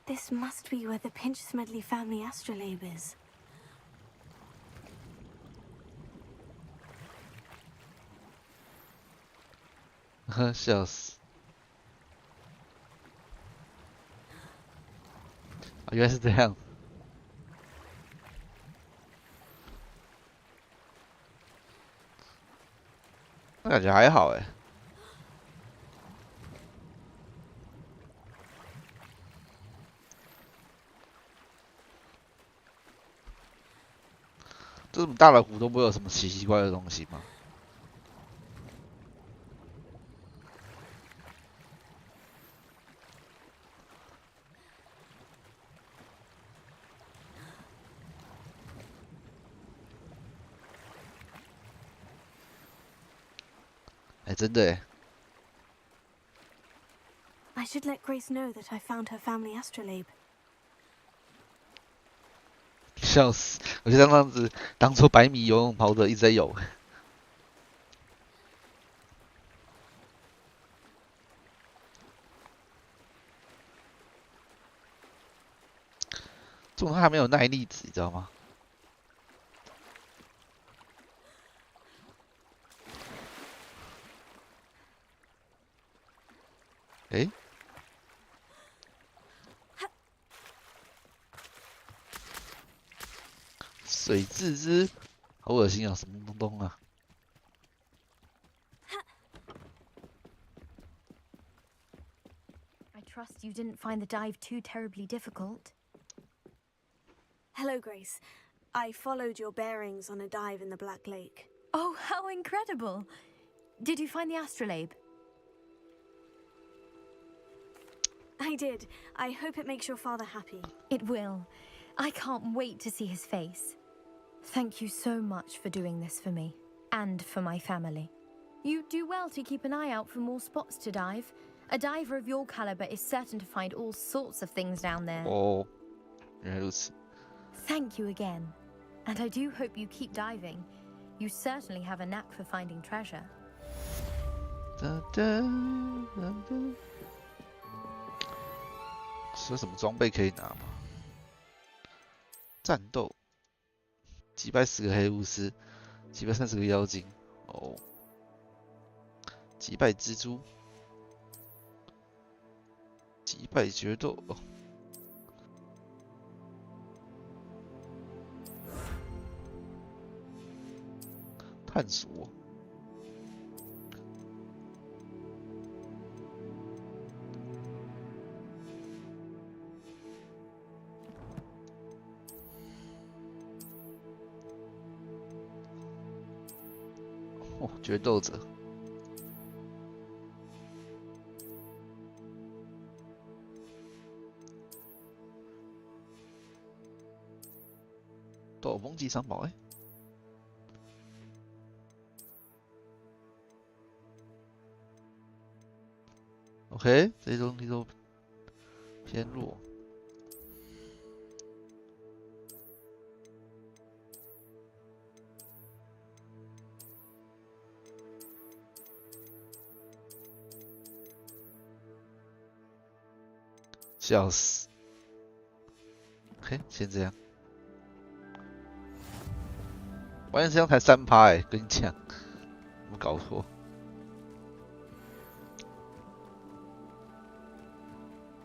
This must be where the Pinch Smedley family astrolabe is. 笑死！啊，原来是这样。那感觉还好哎。这么大的湖都不会有什么奇奇怪怪的东西吗？哎，真的哎。I should let Grace know that I found her family astrolabe. 笑死！我就这样子当做100米游泳跑者一直在游。这种它还没有耐力值，你知道吗？诶？水蛭之，好恶心啊！什么东东啊？ I trust you didn't find the dive too terribly difficult. Hello, Grace. I followed your bearings on a dive in the Black Lake. Oh, how incredible! Did you find the astrolabe? I did. I hope it makes your father happy. It will. I can't wait to see his face. Thank you so much for doing this for me, and for my family. You do well to keep an eye out for more spots to dive. A diver of your caliber is certain to find all sorts of things down there. Oh, yes. Thank you again. And I do hope you keep diving. You certainly have a knack for finding treasure. 是有什么装备可以拿吗？战斗，击败10个黑巫师，击败30个妖精。哦，击败蜘蛛，击败决斗。哦，探索。 哦，决斗者。斗篷级商宝，哎。OK， 这些东西都偏弱。 笑死！OK，先这样。完全才3%哎，跟你讲，我搞错。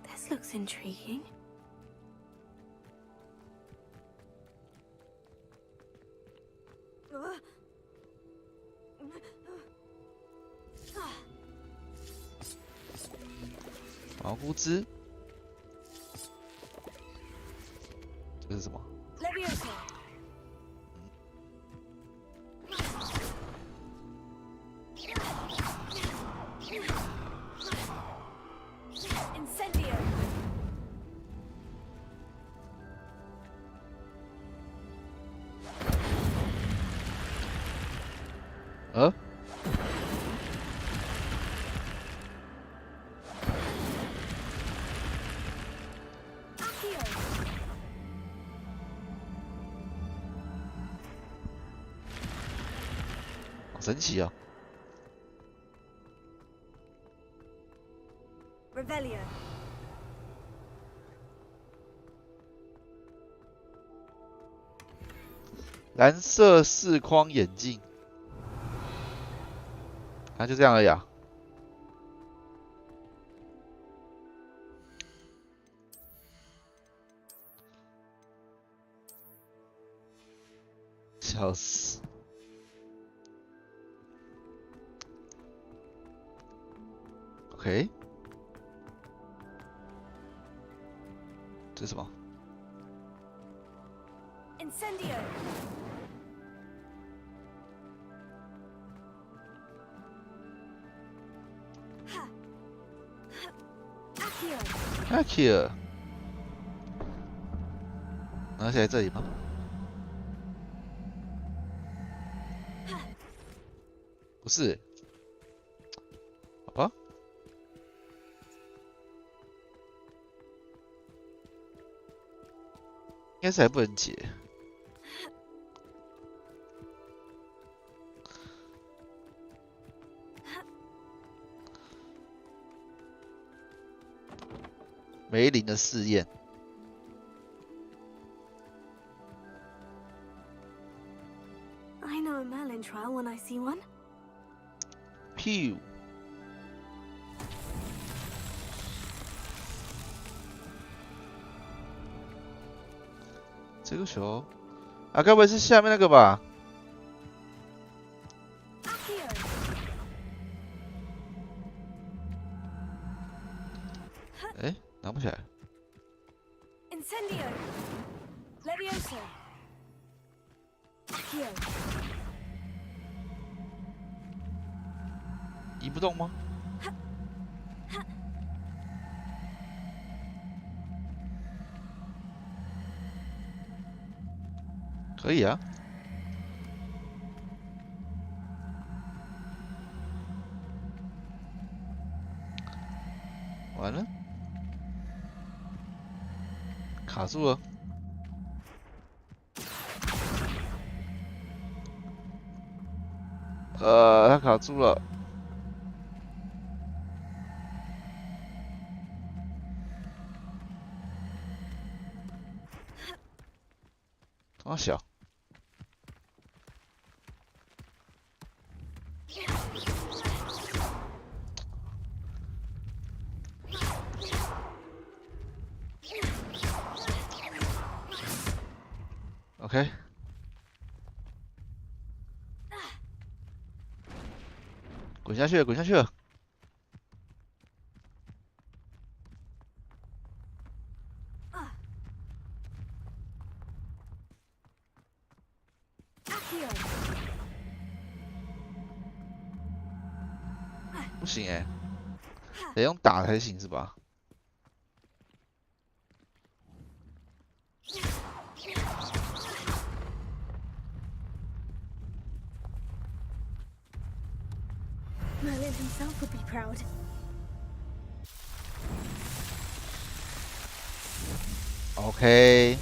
This looks intriguing. Ah. 蘑菇汁，这是什么？ Leviosa. Incendio. 好神奇哦！ Revelio. 蓝色视框眼镜，啊，就这样而已啊。笑死。 OK， 这是什么？ Incendio. Accio. Accio， 拿起来这里吗？不是，好吧。 应该是还不能解。梅林的试验。I know a Merlin trial when I see one. Pew。 这个球啊，该不会是下面那个吧？哎，拿不起来。Incendio. Leviosa. Accio. 移不动吗？可以啊。完了，卡住了。它卡住了。多小？ OK， 滚下去了，滚下去了。不行哎，得用打才行是吧？ Merlin himself would be proud. OK，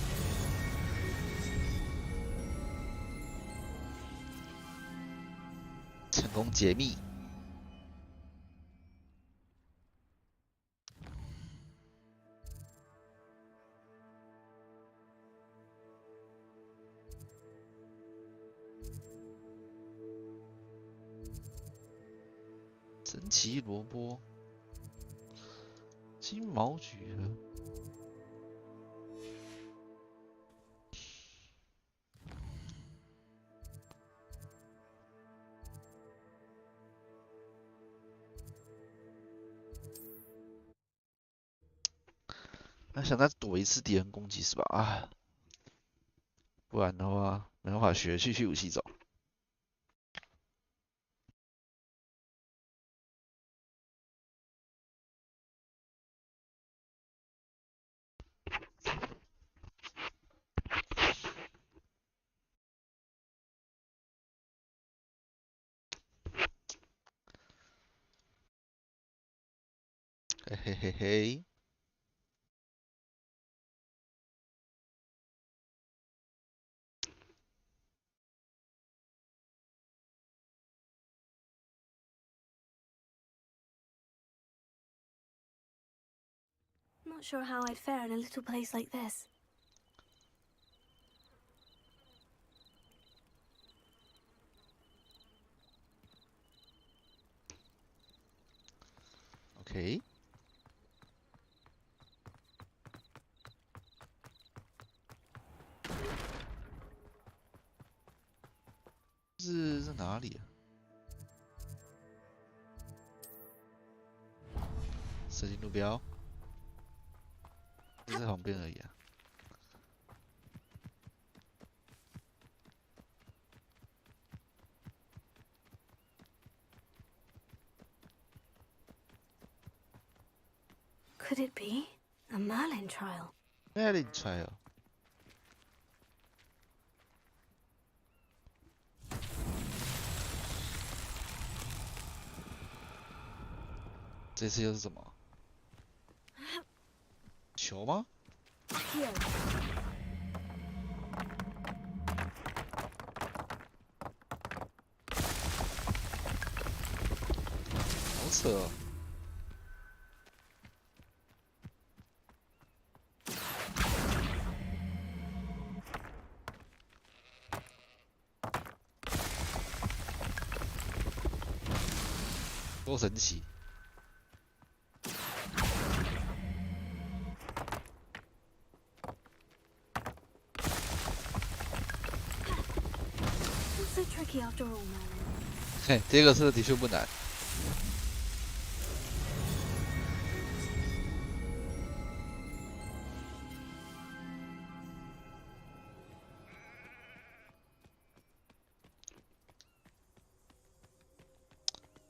成功解密。神奇萝卜，金毛菊盒。那想再躲一次敌人攻击是吧？啊，不然的话没办法学去武器走。嘿嘿嘿嘿。Not sure how I'd fare in a little place like this. OK。是在哪里啊？设定路标，就在旁边而已啊。Could it be a Merlin trial? Merlin trial。这次又是什么？球吗？好扯哦。多神奇！ So tricky after all, Merlin. 嘿，这个是的确不难。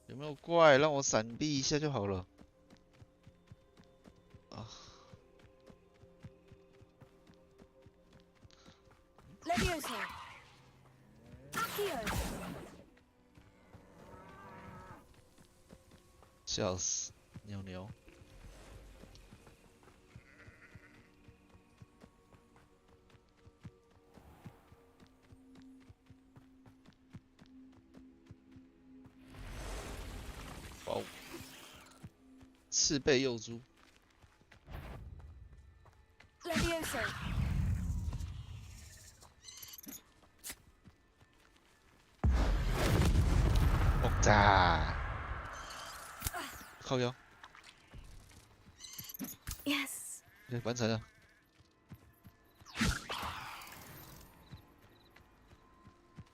有没有怪？让我闪避一下就好了。啊。 Levioso. Accio. 笑死，牛牛。哇哦！赤背幼猪。 Levioso. 爆炸！靠腰。 Yes. 对，完成了。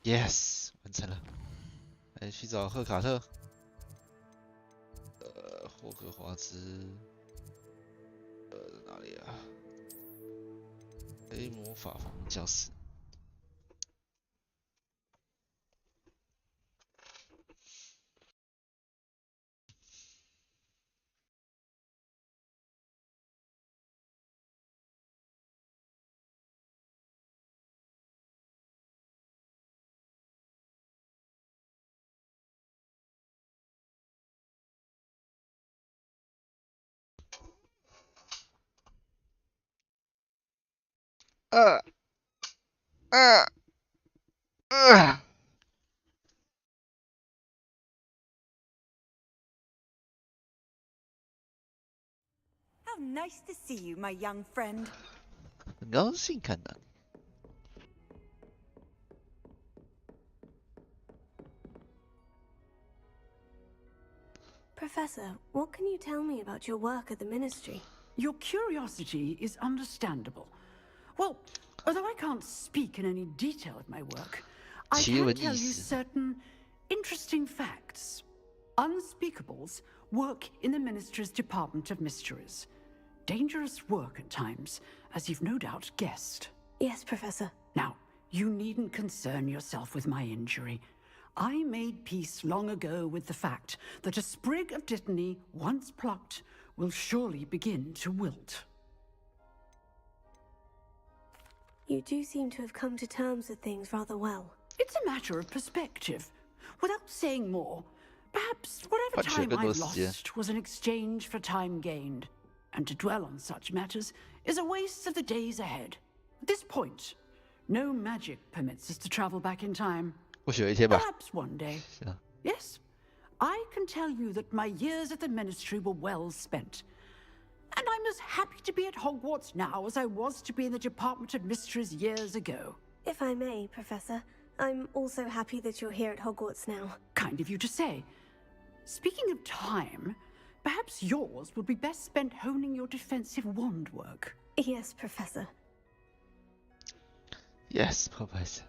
Yes， 完成了。来去找赫卡特。霍格华兹。哪里啊？魔法防御教室。How nice to see you, my young friend. 很高兴看到你。Professor, what can you tell me about your work at the Ministry? Your curiosity is understandable. Well, although I can't speak in any detail of my work, I can tell you certain interesting facts. Unspeakables work in the Ministry's Department of Mysteries. Dangerous work at times, as you've no doubt guessed. Yes, Professor. Now, you needn't concern yourself with my injury. I made peace long ago with the fact that a sprig of dittany, once plucked, will surely begin to wilt. You do seem to have come to terms with things rather well. It's a matter of perspective. Without saying more, perhaps whatever time I've lost was an exchange for time gained. And to dwell on such matters is a waste of the days ahead. At this point, no magic permits us to travel back in time. Perhaps one day. Yes, I can tell you that my years at the Ministry were well spent. And I'm as happy to be at Hogwarts now as I was to be in the Department of Mysteries years ago. If I may, Professor, I'm also happy that you're here at Hogwarts now. Kind of you to say. Speaking of time, perhaps yours would be best spent honing your defensive wand work. Yes, Professor. Yes, Professor.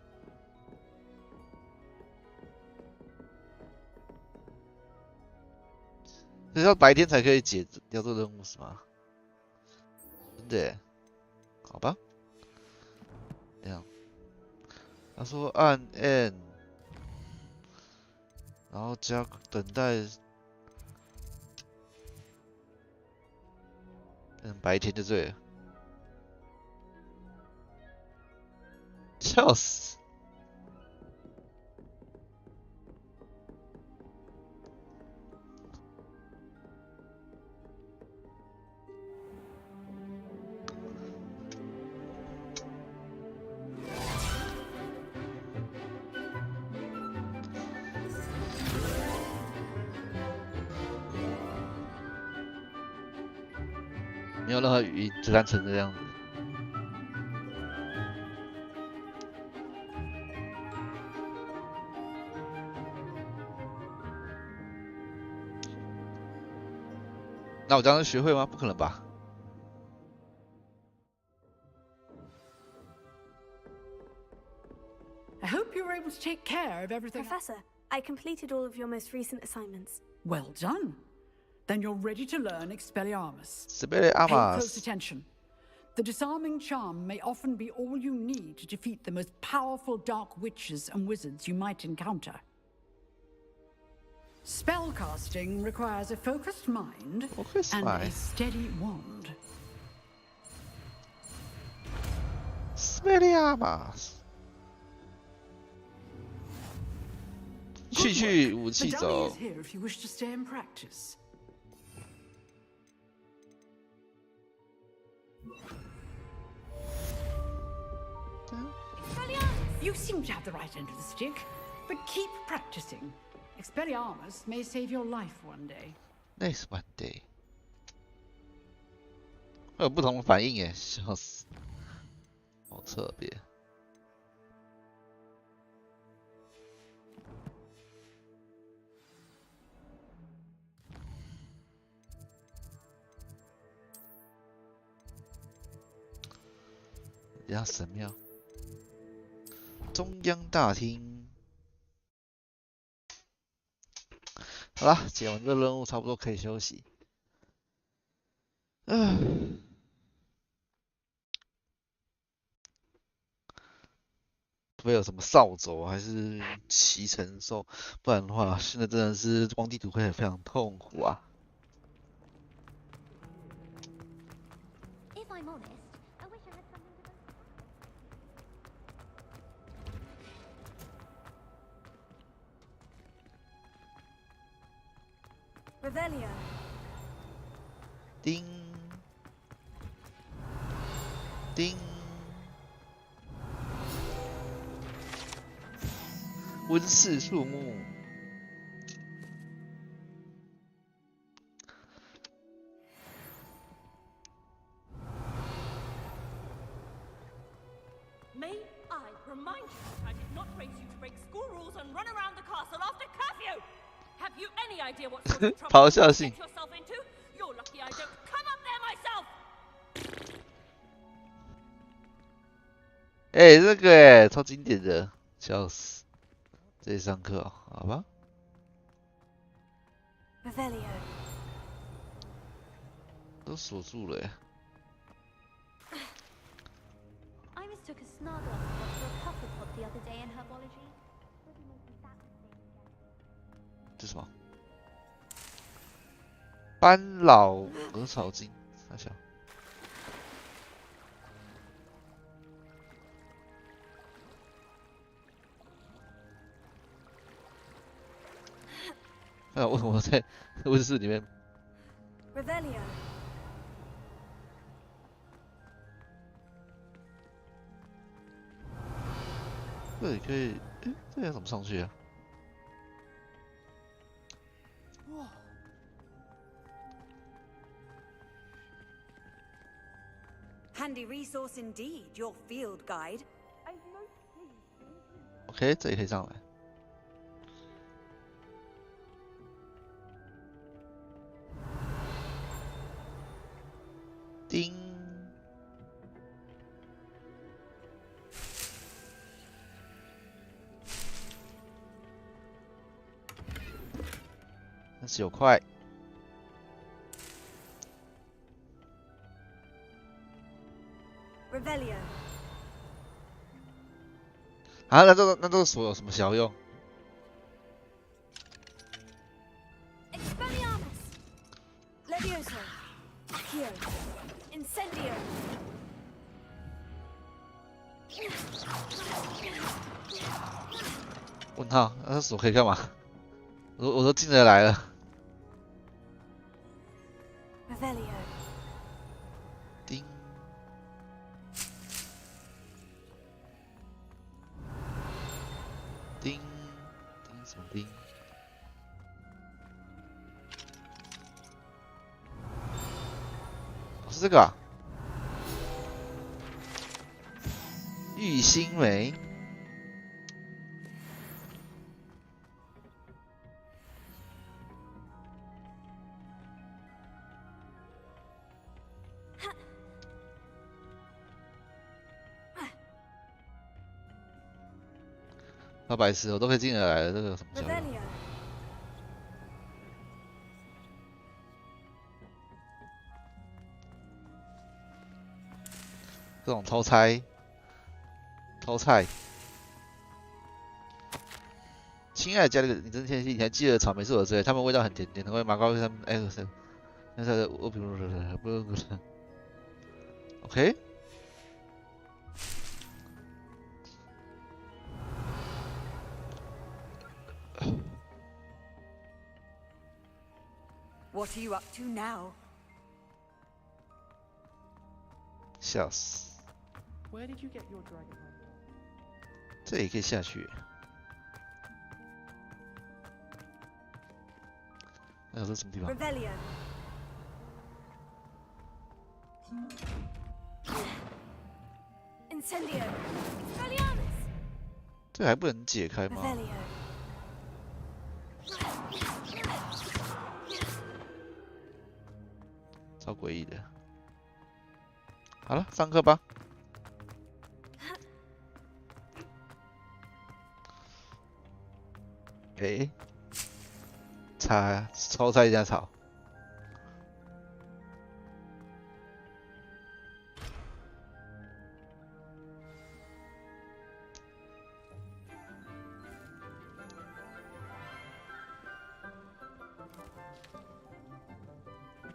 这要白天才可以解掉这个任务是吗？真的耶？好吧。这样，他说按 N， 然后加等待，白天就对了。笑死！没有任何语音，就单纯这样子。那我这样学会吗？不可能吧。I hope you were able to take care of everything. Professor, I completed all of your most recent assignments. Well done. Then you're ready to learn Expelliarmus. Expelliarmus. Pay close attention. The disarming charm may often be all you need to defeat the most powerful dark witches and wizards you might encounter. Spellcasting requires a focused mind and a steady wand. Expelliarmus. 去武器走。 The dummy is here if you wish to stay and practice. You seem to have the right end of the stick, but keep practicing. Expelliarmus may save your life one day. Next one day. 会有不同的反应耶，笑死，好特别。人家神庙。 中央大厅，好了，解完这任务差不多可以休息。会不会有什么扫帚还是骑乘兽？不然的话，现在真的是光地图会非常痛苦啊。 Revelio. 叮叮，温室树木。May I remind you that I did not raise you to break school rules and run around the castle after curfew? Have you any idea what sort of trouble 咆 you 哮 get 性。 yourself into? You're lucky I don't come up there myself. 哎，这个哎，超经典的，笑死！这里上课哦，好吧。 Revelio. 都锁住了哎。 I mistook a snargloss pot for a cufflepot the other day in herbology. 这什么？斑老鹅草精，大小。哎，为什么在温室里面？ Revelio. 这里可以，哎，这里要怎么上去啊？ Handy resource indeed, your field guide. OK， 这里可以上来。叮。39块。 Revelio. 啊，那这个锁有什么效用？ Expelliarmus. Levioso. Accio. Incendio. 问号，那锁可以干嘛？我都进得来了。 Revelio. 叮。 叮叮什么叮？哦，是这个啊！玉心梅。好白痴，我都可以进得来了，这个有什么效用？这种偷菜，亲爱的家里，你真天气，你还记得草莓是我的最爱，它们味道很甜甜，会麻膏他们那是我比如不，OK。 What are you up to now? 笑死！ Where did you get your dragon? 这也可以下去。还有这什么地方？ Revelio. Incendio. Expelliarmus. 这还不能解开吗？ Revelio. 超诡异的。好了，上课吧。哎，超菜加草。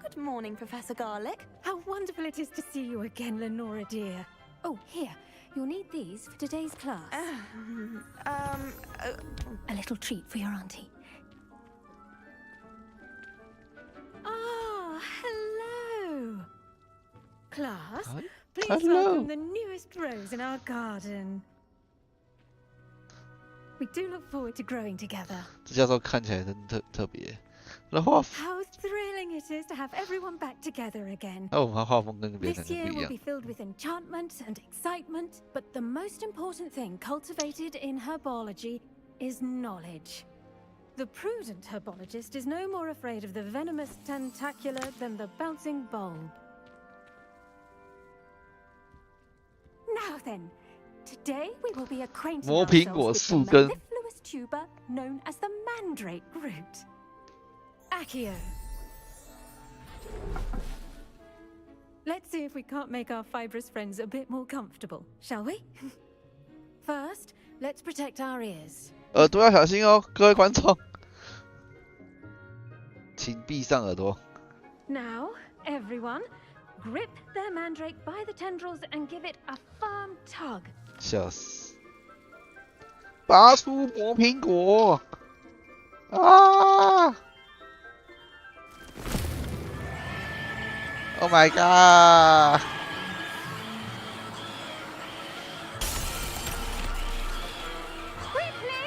Good morning, Professor Garlic. How wonderful it is to see you again, Lenora dear. Oh, here. You'll need these for today's class. A little treat for your auntie. Ah, hello. Class, please welcome the newest rose in our garden. We do look forward to growing together. 这教授看起来真特别。那画， How thrilling it is to have everyone back together again. 那我们画风跟别人 This 不 year 一 will 样 be。filled with enchantment and excitement, but the most important thing cultivated in herbology is knowledge. The prudent herbologist is no more afraid of the venomous tentacular than the bouncing bulb. Now then, today we will be acquainting 魔苹果 ourselves 树 with the 根 mellifluous tuber known as the mandrake root. Accio. Let's see if we can't make our fibrous friends a bit more comfortable, shall we? First, let's protect our ears. 耳朵要小心哦，各位观众，请闭上耳朵。 Now, everyone, grip their mandrake by the tendrils and give it a firm tug. 笑死！拔出魔苹果！啊 ！Oh my god！ Quickly,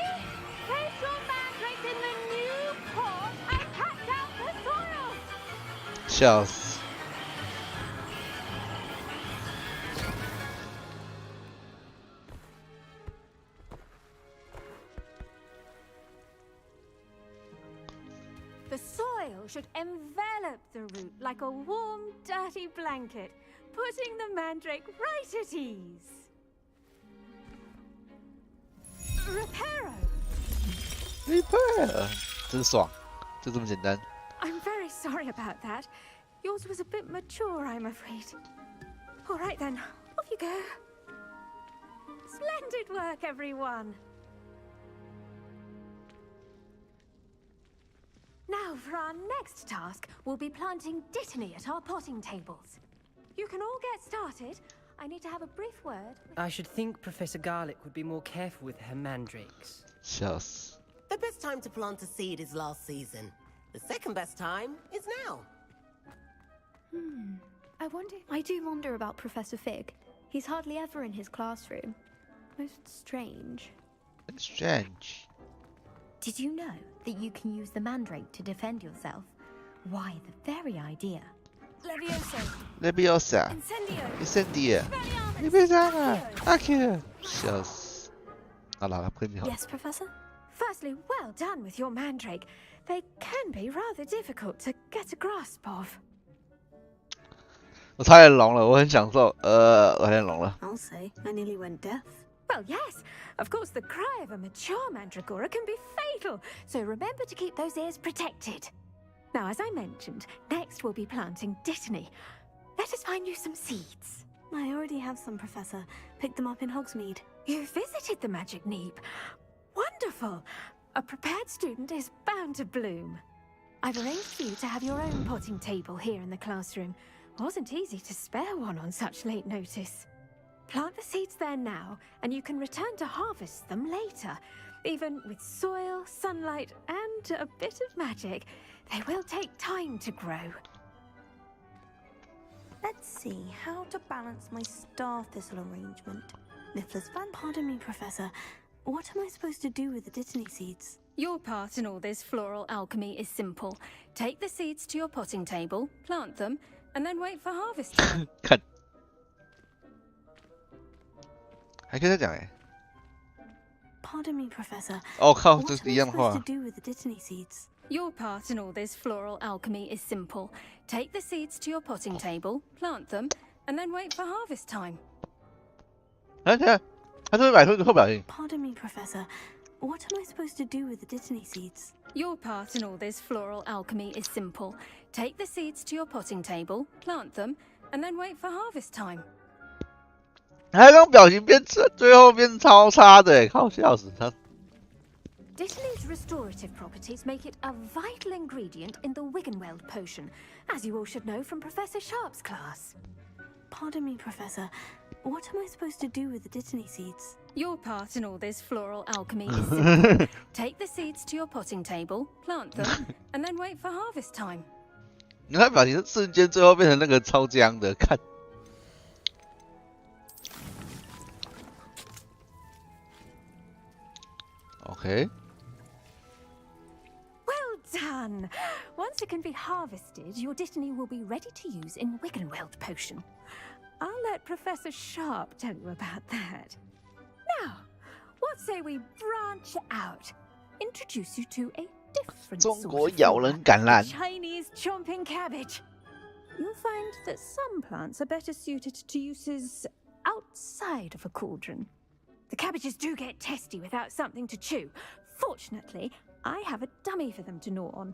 place your mandrake in the new pot and patch out the soil. 笑死！ The soil should envelop the root like a warm, dirty blanket, putting the mandrake right at ease. Reparo. Repair，真爽，就这么简单。 I'm very sorry about that. Yours was a bit mature, I'm afraid. All right then, off you go. Splendid work, everyone. Now, for our next task, we'll be planting dittany at our potting tables. You can all get started. I need to have a brief word. I should think Professor Garlick would be more careful with her mandrakes. 笑死！ The best time to plant a seed is last season. The second best time is now. I do wonder about Professor Fig. He's hardly ever in his classroom. Most strange. Strange. Did you know that you can use the mandrake to defend yourself? Why, the very idea. Leviosa. Incendio. Leviosa. Accio. 笑死！好了，不跟你好。 Yes, Professor? Firstly, well done with your mandrake. They can be rather difficult to get a grasp of. 我差点聋了，我很享受。我差点聋了。 I'll say, I nearly went deaf. Well, yes. Of course, the cry of a mature mandragora can be fatal, so remember to keep those ears protected. Now, as I mentioned, next we'll be planting dittany. Let us find you some seeds. I already have some, Professor. Picked them up in Hogsmeade. You visited the Magic Neep. Wonderful. A prepared student is bound to bloom. I've arranged for you to have your own potting table here in the classroom. Wasn't easy to spare one on such late notice. Plant the seeds there now, and you can return to harvest them later. Even with soil, sunlight, and a bit of magic, they will take time to grow. Let's see how to balance my star thistle arrangement. Niffler's fan. Pardon me, Professor. What am I supposed to do with the dittany seeds? Your part in all this floral alchemy is simple. Take the seeds to your potting table, plant them, and then wait for harvest time. 看，还可以再讲哎。 Pardon me, Professor. 哦靠， What 这 am 是一 I 样的 supposed 话 to。do with the dittany seeds? Your part in all this floral alchemy is simple. Take the seeds to your potting table, plant them, and then wait for harvest time. 哎，等下，他这边摆出一个后表情。 Pardon me, Professor. What am I supposed to do with the dittany seeds? Your part in all this floral alchemy is simple. Take the seeds to your potting table, plant them, and then wait for harvest time. 他刚表情变最后变超差的，靠，笑死他。 Dittany's restorative properties make it a vital ingredient in the Wiggenweld potion, as you all should know from Professor Sharp's class. Pardon me, Professor. What am I supposed to do with the dittany seeds? Your part in all this floral alchemy is simple. Take the seeds to your potting table, plant them, and then wait for harvest time. 你看表情瞬间最后变成那个超僵的，看。OK。 Well done! Once it can be harvested, your dittany will be ready to use in Wiggenweld potion. I'll let Professor Sharp tell you about that. Now, what say we branch out? Introduce you to a different 中 sort 国 of 咬 flora, 人橄榄 Chinese chomping cabbage. You'll find that some plants are better suited to uses outside of a cauldron. The cabbages do get testy without something to chew. Fortunately, I have a dummy for them to gnaw on.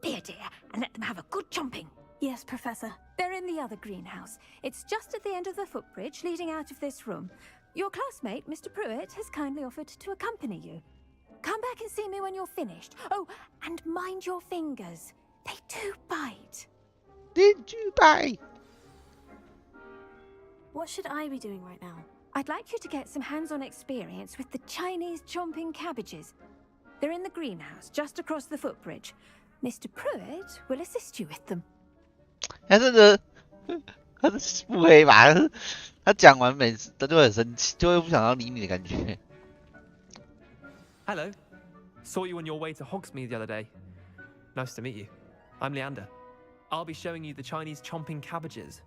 Be a dear and let them have a good chomping. Yes, Professor. They're in the other greenhouse. It's just at the end of the footbridge leading out of this room. Your classmate, Mr. Pruitt, has kindly offered to accompany you. Come back and see me when you're finished. Oh, and mind your fingers. They do bite. Did you bite? What should I be doing right now? I'd like you to get some hands-on experience with the Chinese chomping cabbages. They're in the greenhouse, just across the footbridge. Mr. Pruitt will assist you with them. 他真的，他是不黑吧？他讲完每次他就会很生气，就会不想要理你的感觉。Hello. Saw you on your way to Hogsmeade the other day. Nice to meet you. I'm Leander. I'll be showing you the Chinese chomping cabbages.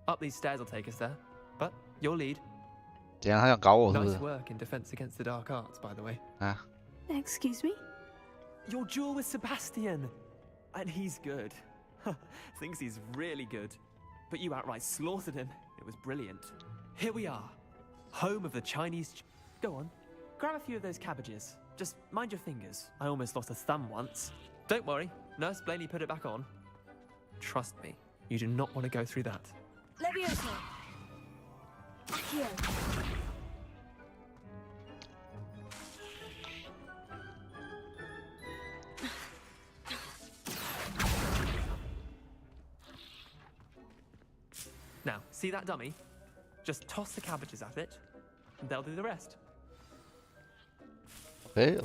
Up these stairs will take us there. But you'll lead. 怎样？他想搞我是不 Nice 是？ work in defense against the dark arts, by the way. 啊， Excuse me? Your duel with Sebastian. And he's good. Thinks he's really good. But you outright slaughtered him. It was brilliant. Here we are. Home of the Chinese... Go on. Grab a few of those cabbages. Just mind your fingers. I almost lost a thumb once. Don't worry. Nurse Blaney put it back on. Trust me. You do not want to go through that. Levioso. Here. Now, see that dummy? Just toss the cabbages at it, and they'll do the rest. OK。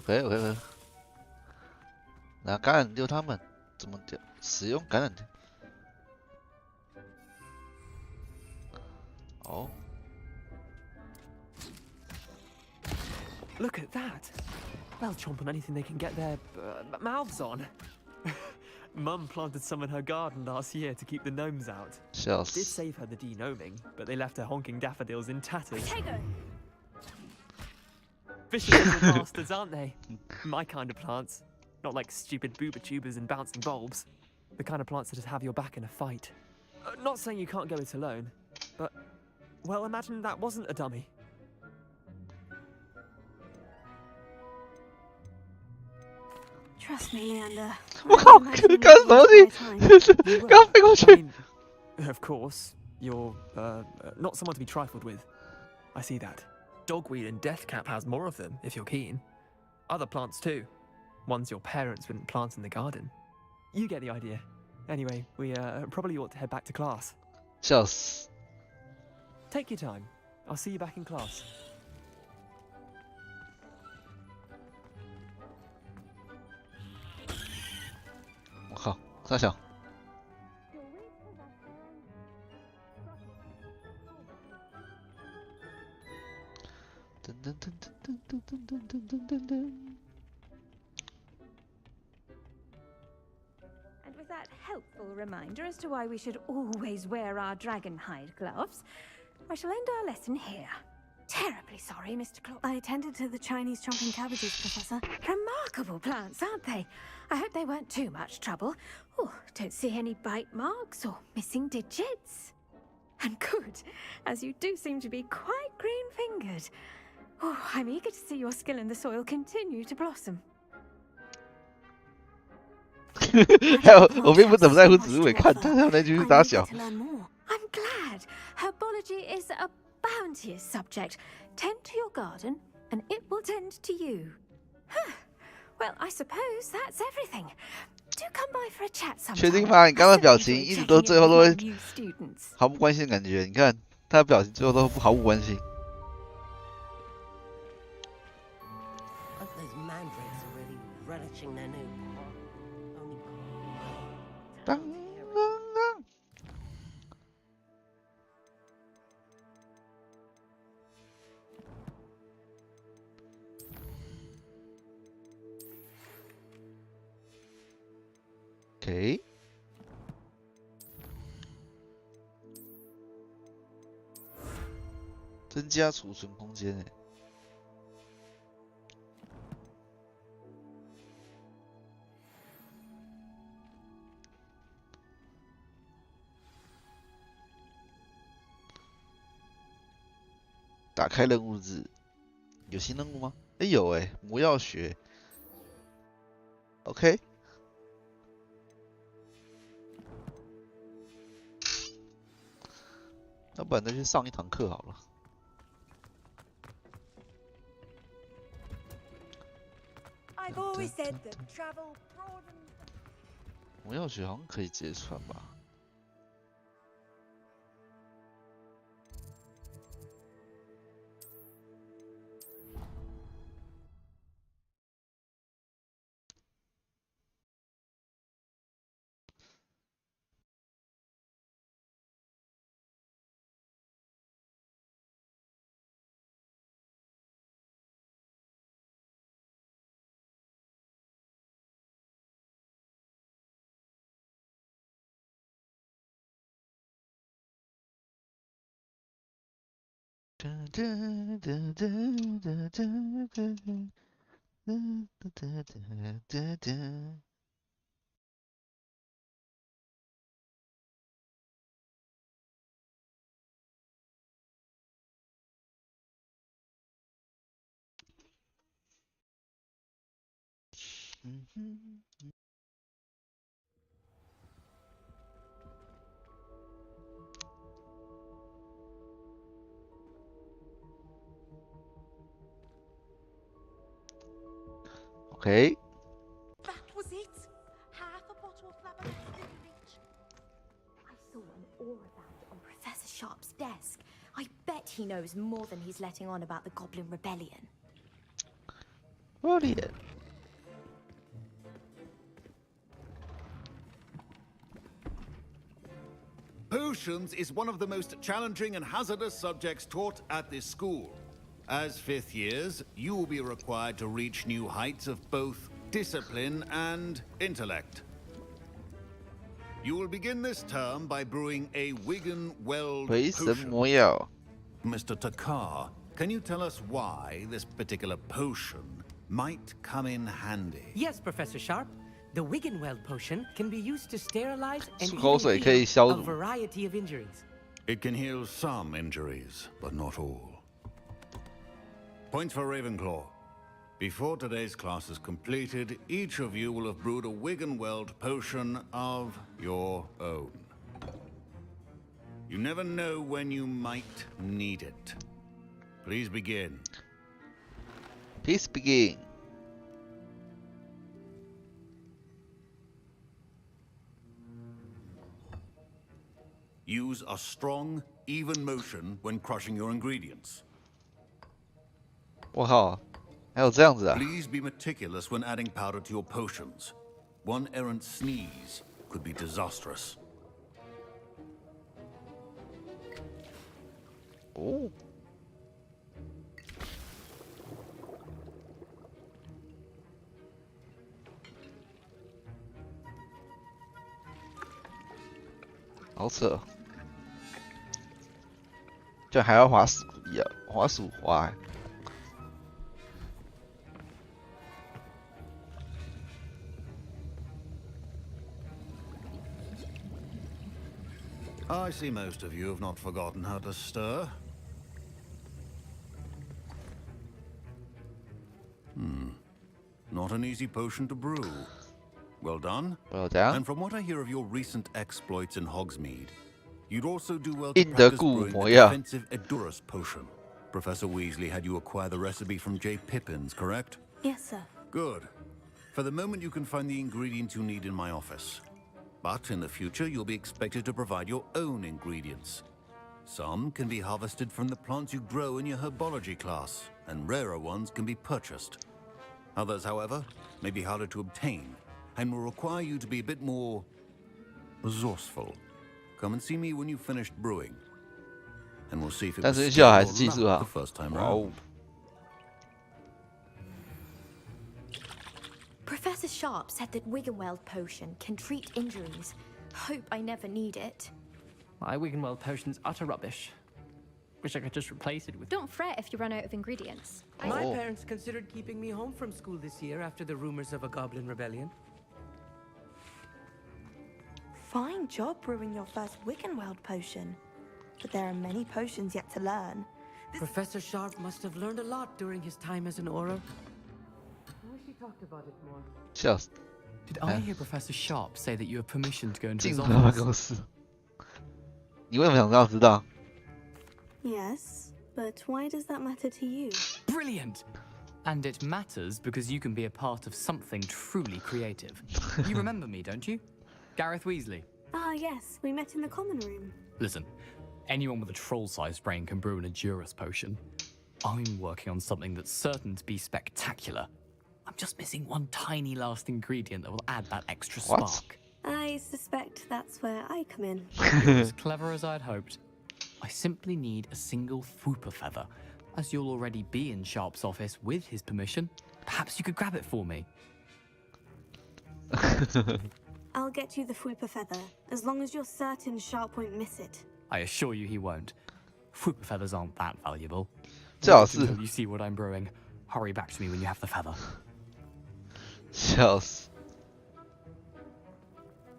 拿橄榄丢他们，怎么丢？使用橄榄丢。哦。Look at that! They'll chomp on anything they can get their mouths on. Mum planted some in her garden last year to keep the gnomes out. Shells. Did save her the de-gnoming, but they left her honking daffodils in tatters. Vicious little bastards, aren't they? My kind of plants. Not like stupid booba tubers and bouncing bulbs. The kind of plants that just have your back in a fight. Not saying you can't go it alone, but... Well, imagine that wasn't a dummy. Trust me, Leander. 我靠，干什么你？刚飞过去。Of course, you're not someone to be trifled with. I see that. Dogweed and deathcap has more of them, if you're keen. Other plants too. Ones your parents wouldn't plant in the garden. You get the idea. Anyway, we probably ought to head back to class. Shells. Take your time. I'll see you back in class. 我靠，大小。噔噔噔噔噔噔噔噔噔噔噔。And with that helpful reminder as to why we should always wear our dragonhide gloves, I shall end our lesson here. Terribly sorry, Mr. Claw. I attended to the Chinese chomping cabbages, Professor. Remarkable plants, aren't they? I hope they weren't too much trouble. Oh, don't see any bite marks or missing digits. And good, as you do seem to be quite green-fingered. Oh, I'm eager to see your skill in the soil continue to blossom. 我并不怎么在乎植物，看他那句是打小。 I'm glad. Herbology is a bounteous subject. Tend to your garden, and it will tend to you. Well, I suppose that's everything. Do come by for a chat sometime. 确定吗？你刚刚的表情一直都最后都会毫不关心的感觉。你看他的表情最后都毫无关心。 Those mandrakes are really relishing their new当当当。OK。增加储存空间诶。打开任务日，有新任务吗？哎，有哎，魔药学。OK。要不然再去上一堂课好了。I've always said that travel broadens. 魔药学好像可以直接穿吧。OK。 That was it. Half a bottle of flabbergasted reach. I saw an aura band on Professor Sharp's desk. I bet he knows more than he's letting on about the Goblin Rebellion. Brilliant. Potions is one of the most challenging and hazardous subjects taught at this school. As 5th years, you will be required to reach new heights of both discipline and intellect. You will begin this term by brewing a Wigan-Weld potion. Mr. Takar, can you tell us why this particular potion might come in handy? Yes, Professor Sharp. The Wigan-Weld potion can be used to sterilize and even heal a variety of injuries. It can heal some injuries, but not all. Points for Ravenclaw. Before today's class is completed, each of you will have brewed a Wigan-Weld potion of your own. You never know when you might need it. Please begin. Please begin. Use a strong, even motion when crushing your ingredients. 我靠，还有这样子啊 Please be meticulous when adding powder to your potions. One errant sneeze could be disastrous. Oh. 好扯，就还要滑鼠一样，滑鼠滑。I see most of you have not forgotten how to stir. Not an easy potion to brew. Well done. Well done. And from what I hear of your recent exploits in Hogsmeade, you'd also do well to practice brewing a defensive Edurus potion. Professor Weasley had you acquire the recipe from J. Pippin's, correct? Yes, sir. Good. For the moment, you can find the ingredients you need in my office. But in the future, you'll be expected to provide your own ingredients. Some can be harvested from the plants you grow in your herbology class, and rarer ones can be purchased. Others, however, may be harder to obtain, and will require you to be a bit more resourceful. Come and see me when you've finished brewing, and we'll see if it was skill or luck the first time round. Professor Sharp said that Wigan-Weld potion can treat injuries. Hope I never need it. My Wigan-Weld potion's utter rubbish. Wish I could just replace it with... Don't fret if you run out of ingredients. My parents considered keeping me home from school this year after the rumors of a Goblin Rebellion. Fine job brewing your first Wigan-Weld potion. But there are many potions yet to learn. Professor Sharp must have learned a lot during his time as an Aura. I wish he talked about it more. 笑死！ Did I hear Professor Sharp say that you have permission to go into 进 his 入办 office? 公室。你为什么想要知道？ Yes, but why does that matter to you? Brilliant! And it matters because you can be a part of something truly creative. You remember me, don't you? Gareth Weasley. Ah, yes, we met in the common room. Listen, anyone with a troll-sized brain can brew an Adurus potion. I'm working on something that's certain to be spectacular. I'm just missing one tiny last ingredient that will add that extra spark. I suspect that's where I come in. You're as clever as I'd hoped. I simply need a single Fwooper feather. As you'll already be in Sharp's office with his permission, perhaps you could grab it for me. I'll get you the Fwooper feather, as long as you're certain Sharp won't miss it. I assure you he won't. Fwooper feathers aren't that valuable. 最好是 Until you see what I'm brewing. Hurry back to me when you have the feather. 笑死！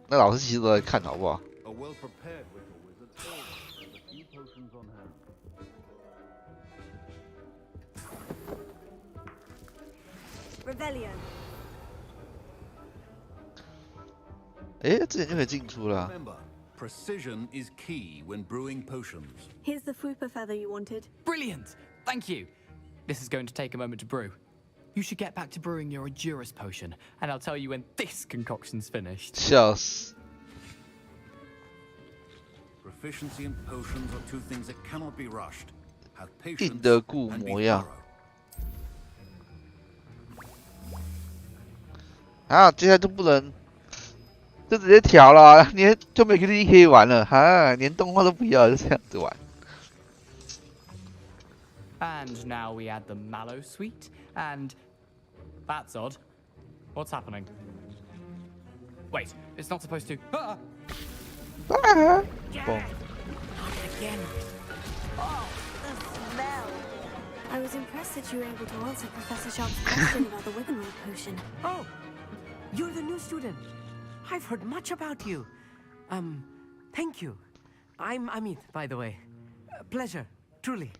那老师其实都在看，好不好？ A well-prepared little wizard has a few potions on hand. Rebellion. 哎，之前就可以进出了。 Remember, precision is key when brewing potions. Here's the Fwooper feather you wanted. Brilliant! Thank you. This is going to take a moment to brew. You should get back to brewing your Adurus potion, and I'll tell you when this concoction's finished. 笑死！ Proficiency and potions are two things that cannot be rushed. Have 定 patience 得故 and be 模样 thorough. 啊！接下来就不能，就直接调了，连就每个地可以玩了，哈，连动画都不要，就这样子玩。 And now we add the mallow sweet, and that's odd. What's happening? Wait, it's not supposed to. Ah! Boom. Again. Oh, the smell. I was impressed that you were able to answer Professor Sharp's question about the Wiggenweld potion. Oh, you're the new student. I've heard much about you. Thank you. I'm Amit, by the way. Pleasure, truly.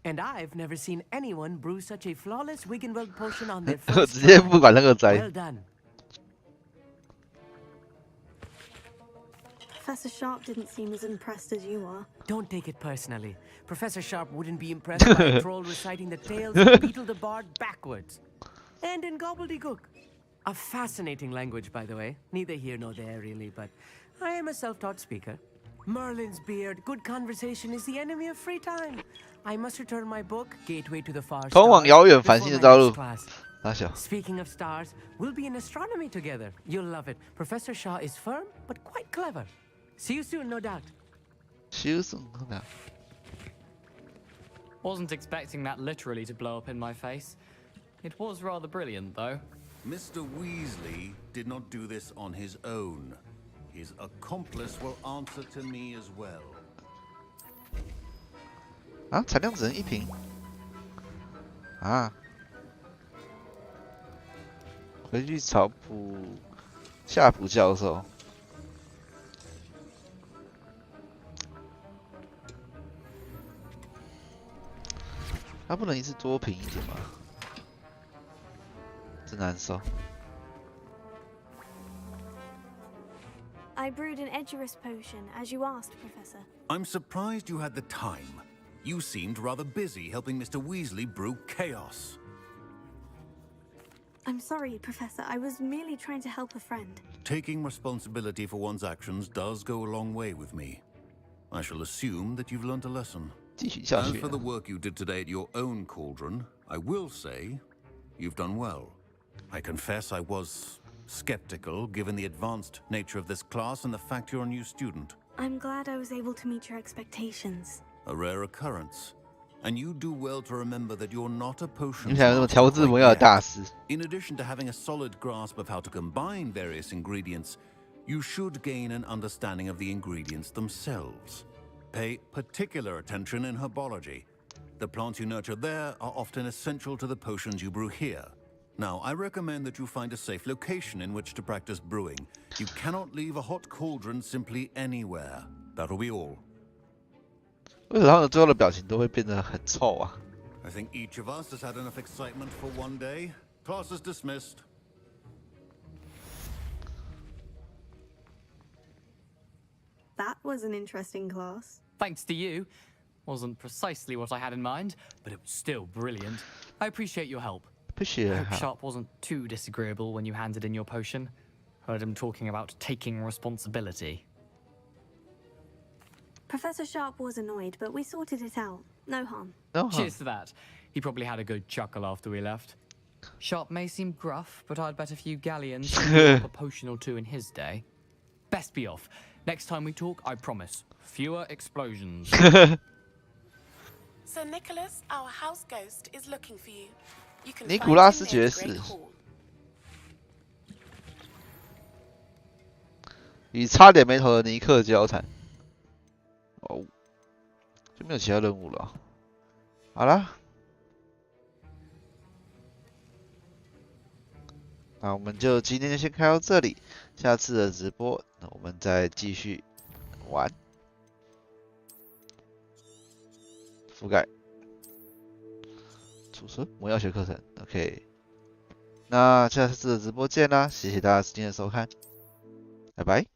And I've never seen anyone brew such a flawless Wiggenweld potion on their first 直接不管那个灾。 Well done. Professor Sharp didn't seem as impressed as you are. Don't take it personally. Professor Sharp wouldn't be impressed by a troll reciting the tales of Beetle the Bard backwards. And in gobbledygook. A fascinating language, by the way. Neither here nor there, really, but I am a self-taught speaker. Merlin's beard, good conversation is the enemy of free time. I must return my book, Gateway to the Far 通往遥远 Stars, 繁 before 星的 my 道 next 路。 class. 大小。 Speaking of stars, we'll be in astronomy together. You'll love it. Professor Shaw is firm, but quite clever. See you soon, no doubt. See you soon, no doubt. Wasn't expecting that literally to blow up in my face. It was rather brilliant, though. Mr. Weasley did not do this on his own. His accomplice will answer to me as well. 啊，产量只能1瓶。啊。回去找夏普教授。他不能一次多瓶一点吗？真难受。 I brewed an Edurus potion, as you asked, Professor. I'm surprised you had the time. You seemed rather busy helping Mr. Weasley brew chaos. I'm sorry, Professor. I was merely trying to help a friend. Taking responsibility for one's actions does go a long way with me. I shall assume that you've learnt a lesson. As for the work you did today at your own cauldron, I will say you've done well. I confess I was skeptical given the advanced nature of this class and the fact you're a new student. I'm glad I was able to meet your expectations. A rare occurrence. And you do well to remember that you're not a potion. 你想那种调制魔药的大师。 In addition to having a solid grasp of how to combine various ingredients, you should gain an understanding of the ingredients themselves. Pay particular attention in herbology. The plants you nurture there are often essential to the potions you brew here. Now, I recommend that you find a safe location in which to practice brewing. You cannot leave a hot cauldron simply anywhere. That'll be all. 为什么他们最后的表情都会变得很臭啊？ I think each of us has had enough excitement for one day. Class is dismissed. That was an interesting class. Thanks to you. Wasn't precisely what I had in mind, but it was still brilliant. I appreciate your help. Appreciate I your hope help. Sharp wasn't too disagreeable when you handed in your potion. Heard him talking about taking responsibility. Professor Sharp was annoyed, but we sorted it out. No harm. No harm. Cheers to that. He probably had a good chuckle after we left. Sharp may seem gruff, but I'd bet a few galleons could up a potion or two in his day. Best be off. Next time we talk, I promise, fewer explosions. Sir Nicholas, our house ghost, is looking for you. You can 尼 find 古拉 him 斯 near 爵 the 士 Great Hall. 与差点没头的尼克交谈。哦，就没有其他任务了。好啦，那我们就今天就先开到这里，下次的直播，那我们再继续玩。覆盖。储存魔药学课程 ，OK。那下次的直播见啦，谢谢大家今天的收看，拜拜。